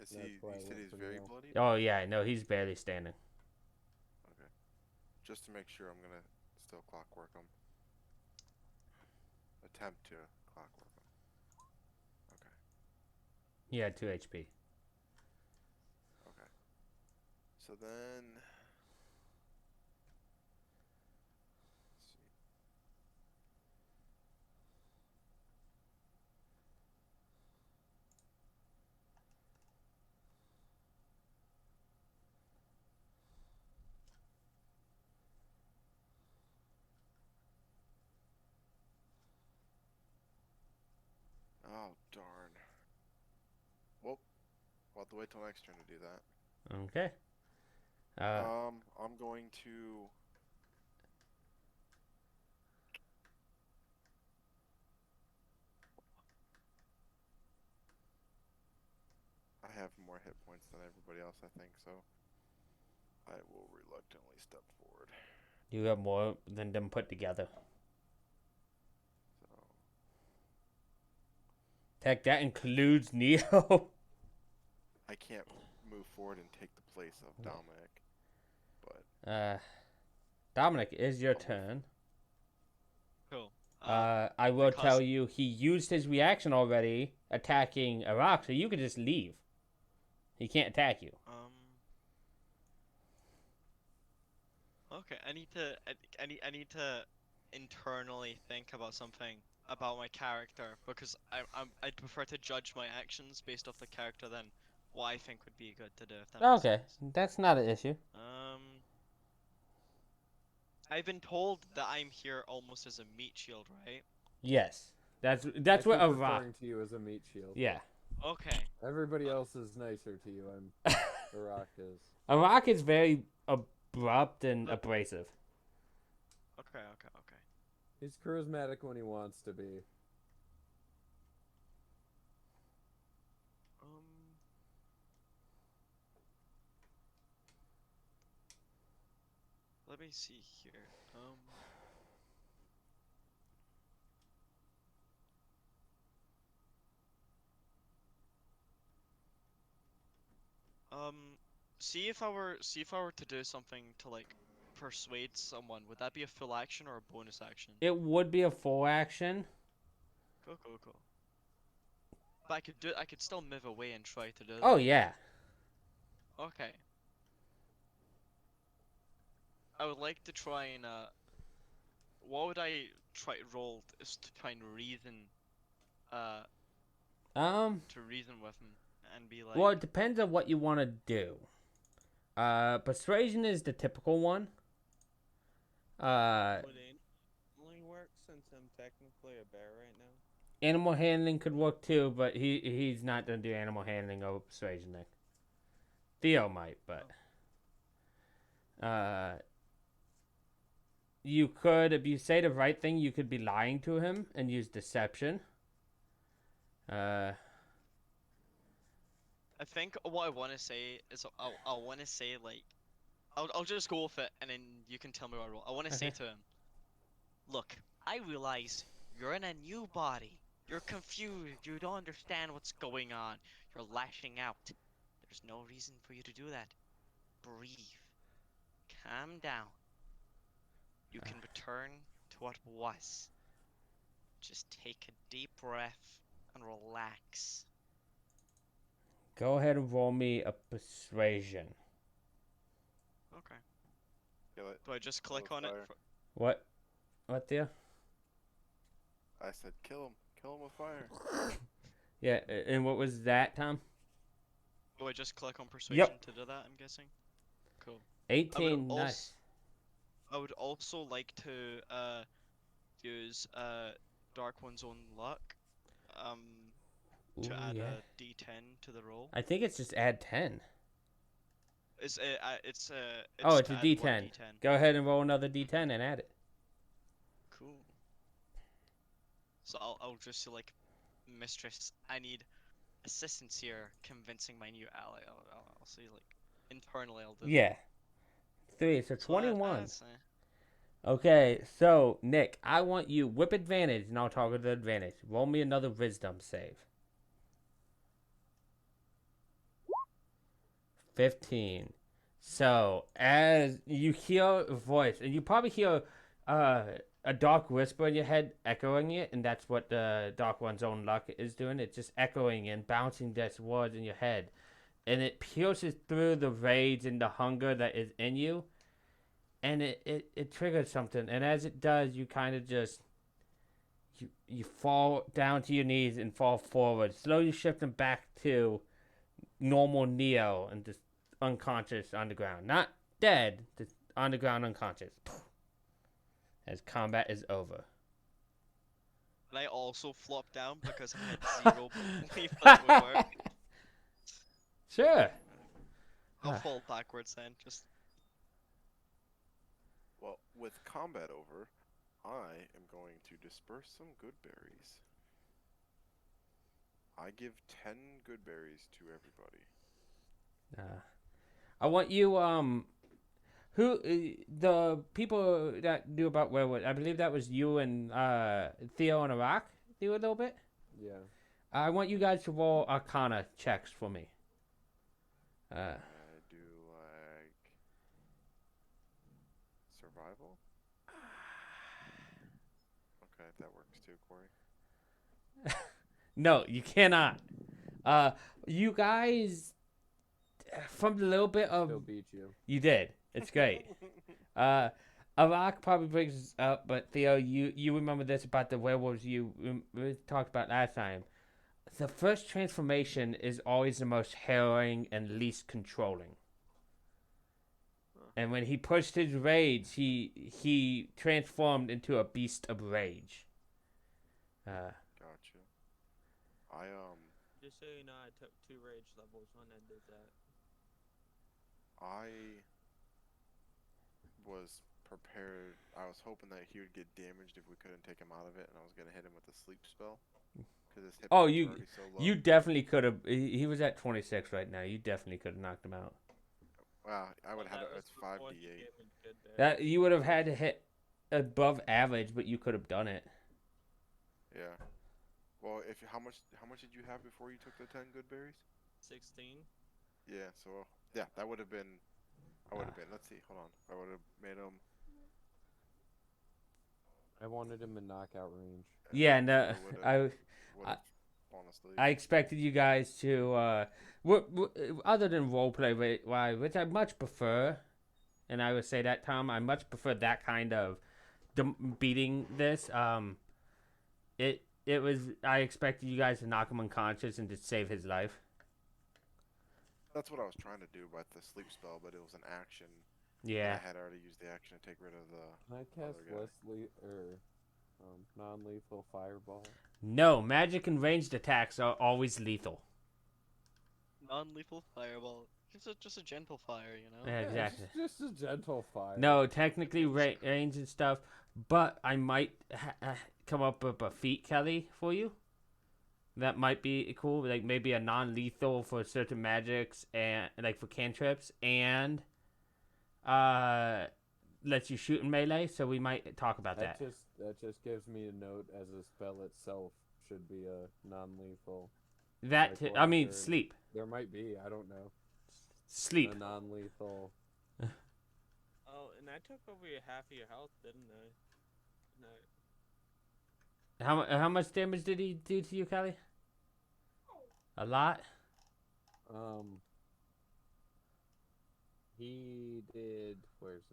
Is That's he? why I You said went he's for very Neil. bloody. Oh yeah, no, he's barely standing. Okay. Just to make sure, I'm gonna still clockwork him. Attempt to clockwork him. Okay. He had 2 HP. Okay. So then. Let's see. Oh darn. Well, we'll have to wait till next turn to do that. Okay. I'm going to. I have more hit points than everybody else, I think, so I will reluctantly step forward. You have more than them put together. So Heck, that includes Neo. I can't move forward and take the place of Dominic, but Dominic, is your turn. Cool. I will because- tell you, he used his reaction already attacking a rock, so you could just leave. He can't attack you. Okay, I need to internally think about something about my character because I'd prefer to judge my actions based off the character than what I think would be good to do. If that makes Okay, sense. that's not an issue. I've been told that I'm here almost as a meat shield, right? Yes, that's I what keep a rock. referring to you as a meat shield. Yeah, Okay. Everybody else is nicer to you. The Rock is. a rock is very abrupt and abrasive. Okay. He's charismatic when he wants to be. Let me see here. See if I were to do something to like persuade someone, would that be a full action or a bonus action? It would be a full action. Cool. But I could still move away and try to do that. Oh yeah. Okay. I would like to try and what would I try roll is to try and reason to reason with him and be like, Well, it depends on what you want to do. Persuasion is the typical one. Would it only work since I'm technically a bear right now? Animal handling could work too, but he's not gonna do animal handling over persuasion. Nick. Theo might, but you could, if you say the right thing, you could be lying to him and use deception. I think what I want to say is I want to say like I'll just go with it and then you can tell me what I roll. I want to say to him, look, I realize you're in a new body. You're confused. You don't understand what's going on. You're lashing out. There's no reason for you to do that. Breathe. Calm down. You can return to what was. Just take a deep breath and relax. Go ahead and roll me a persuasion. Okay. kill it. Do I just click on it? fire. What? What, Theo? I said kill him with fire. Yeah, and what was that, Tom? Do I just click on persuasion to do that? I'm guessing. Cool. 18, nice. I would also like to use Dark One's Own Luck to Ooh, add yeah. a D10 to the roll. I think it's just add 10. It's Oh, it's to a add one D10. D10. Go ahead and roll another D10 and add it. Cool. So I'll just say like, Mistress, I need assistance here convincing my new ally. I'll say like internally I'll do that. Yeah. 3, so So 21. that's, Okay, so Nick, I want you whip advantage, and I'll target the advantage. Roll me another wisdom save. 15. So as you hear a voice, and you probably hear a dark whisper in your head echoing it, and that's what the Dark One's Own Luck is doing. It's just echoing and bouncing this words in your head, and it pierces through the rage and the hunger that is in you. And it triggers something, and as it does, you kind of just you fall down to your knees and fall forward, slowly shifting back to normal Neo and just unconscious on the ground, not dead, just on the ground unconscious. As combat is over. and I also flop down because I had zero belief that would work. Sure. I'll fall backwards then. Just Well, with combat over, I am going to disperse some good berries. I give 10 good berries to everybody. I want you who the people that knew about werewolves. I believe that was you and Theo and Iraq do a little bit. Yeah. I want you guys to roll Arcana checks for me. I do like survival. Okay, that works too, Corey. No, you cannot. You guys, from the little bit of Still beat you. you did. It's great. Iraq probably brings us up, but Theo, you remember this about the werewolves we talked about last time. The first transformation is always the most harrowing and least controlling. And when he pushed his rage, he transformed into a beast of rage. Gotcha. Just so you know, I took 2 rage levels when I did that. I was prepared. I was hoping that he would get damaged if we couldn't take him out of it, and I was gonna hit him with a sleep spell. Because his hit points were already so low. You definitely could have. He was at 26 right now. You definitely could have knocked him out. Wow, I would have That had it was as before he 5d8. gave me good there. That you would have had to hit above average, but you could have done it. Yeah. Well, how much did you have before you took the 10 good berries? 16. Yeah. So yeah, that would have been. I would have been. Let's see. Hold on. I would have made him. I wanted him in knockout range. Yeah, no, Honestly. I expected you guys to, other than roleplay, which I much prefer, and I would say that, Tom, I much prefer that kind of beating this. It was, I expected you guys to knock him unconscious and just save his life. That's what I was trying to do by the sleep spell, but it was an action. Yeah. I had already used the action to take rid of the. Can I cast non-lethal fireball? No, magic and ranged attacks are always lethal. non-lethal fireball. It's just a gentle fire, you know. Yeah, exactly. Yeah, it's just a gentle fire. No, technically range and stuff, but I might come up with a feat, Kelly, for you. That might be cool, like maybe a non-lethal for certain magics and like for cantrips, and lets you shoot in melee. So we might talk about that. That just gives me a note as a spell itself should be a non-lethal. That like I mean, sleep. There might be. I don't know. Sleep. A non-lethal. Oh, and I took over half of your health, didn't I? No. How much damage did he do to you, Kelly? A lot. He did. Where's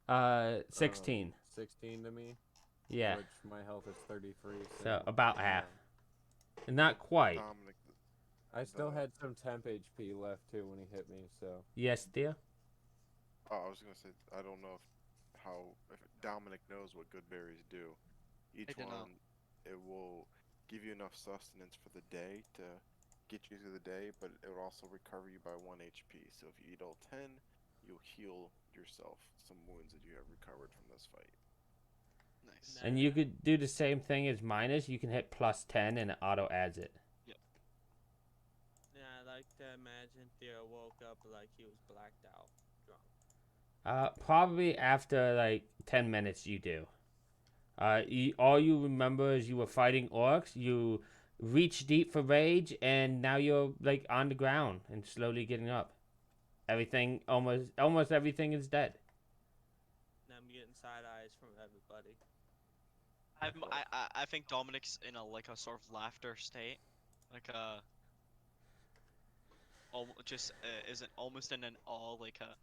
that? 16. 16 to me. Yeah. Which my health is 33. So about half. Not quite. Dominic, I still had some temp HP left too when he hit me, so. Yes, dear. Oh, I was gonna say I don't know if Dominic knows what good berries do. Each I do not. one, it will give you enough sustenance for the day to get you through the day, but it will also recover you by 1 HP. So if you eat all 10, you'll heal yourself some wounds that you have recovered from this fight. Nice. And you could do the same thing as minus. You can hit +10 and it auto adds it. Yep. Yeah, I like to imagine Theo woke up like he was blacked out, drunk. Probably after like 10 minutes you do. All you remember is you were fighting orcs, you reached deep for rage, and now you're like on the ground and slowly getting up. Everything, almost everything is dead. And I'm getting side eyes from everybody. I think Dominic's in a sort of laughter state, like isn't almost in an awe, like a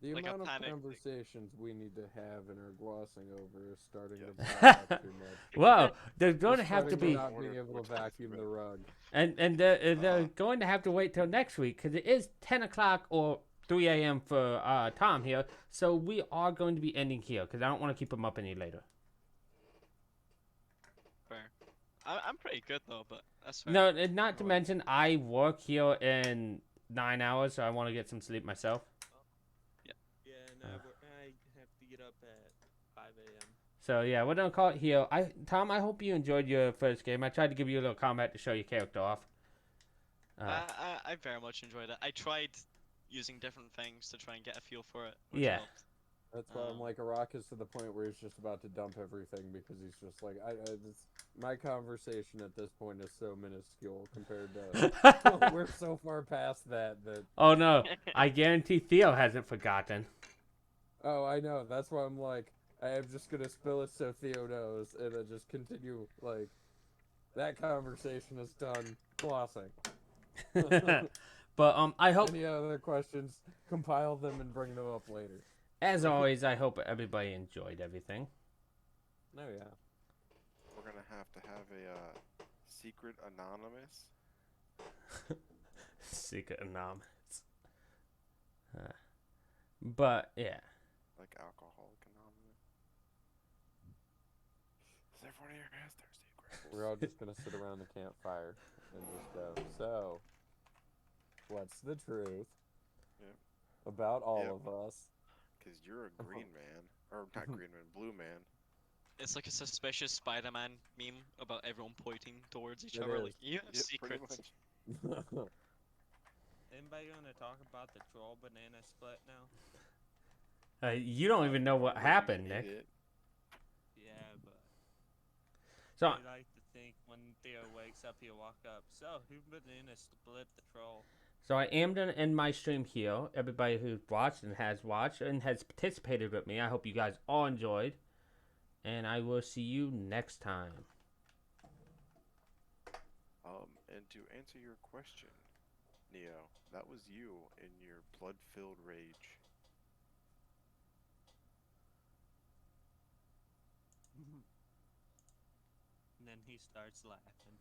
The like a amount of panic. conversations we need to have and are glossing over is starting to Yes. pile up too much. Well, there's going We're to have to starting be, not being able to vacuum the rug. and they're going to have to wait till next week because it is 10 o'clock or 3 a.m. for Tom here. So we are going to be ending here because I don't want to keep him up any later. Fair. I'm pretty good though, but that's fair. No, and not to mention I work here in 9 hours, so I want to get some sleep myself. Yeah, and I have to get up at 5 a.m. So yeah, we're gonna call it here. Tom, I hope you enjoyed your first game. I tried to give you a little combat to show your character off. I very much enjoyed it. I tried using different things to try and get a feel for it. Which Yeah. helped. That's why I'm like, Arrakis to the point where he's just about to dump everything because he's just like, my conversation at this point is so minuscule compared to, we're so far past that. Oh no, I guarantee Theo hasn't forgotten. Oh, I know. That's why I'm like, I am just gonna spill it so Theo knows, and then just continue like, that conversation is done glossing. But I hope, Any other questions, compile them and bring them up later. as always, I hope everybody enjoyed everything. Oh yeah. We're gonna have to have a secret anonymous. Secret anonymous. But yeah. Like Alcoholic Anonymous. So everyone here has their secrets. We're all just gonna sit around the campfire and just go, so, what's the truth Yep. about all Yep. of us? Because you're a green man. Or not green man, blue man. It's like a suspicious Spider-Man meme about everyone pointing towards each It other. is. Like, you have Yep, pretty secrets. much. Anybody gonna talk about the troll banana split now? You don't even know what happened, Nick. Idiot. Yeah, but So I like to think when Theo wakes up, he'll walk up. So, who banana split the troll? So I am going to end my stream here. Everybody who's watched and has participated with me, I hope you guys all enjoyed. And I will see you next time. And to answer your question, Neo, that was you in your blood-filled rage. And then he starts laughing.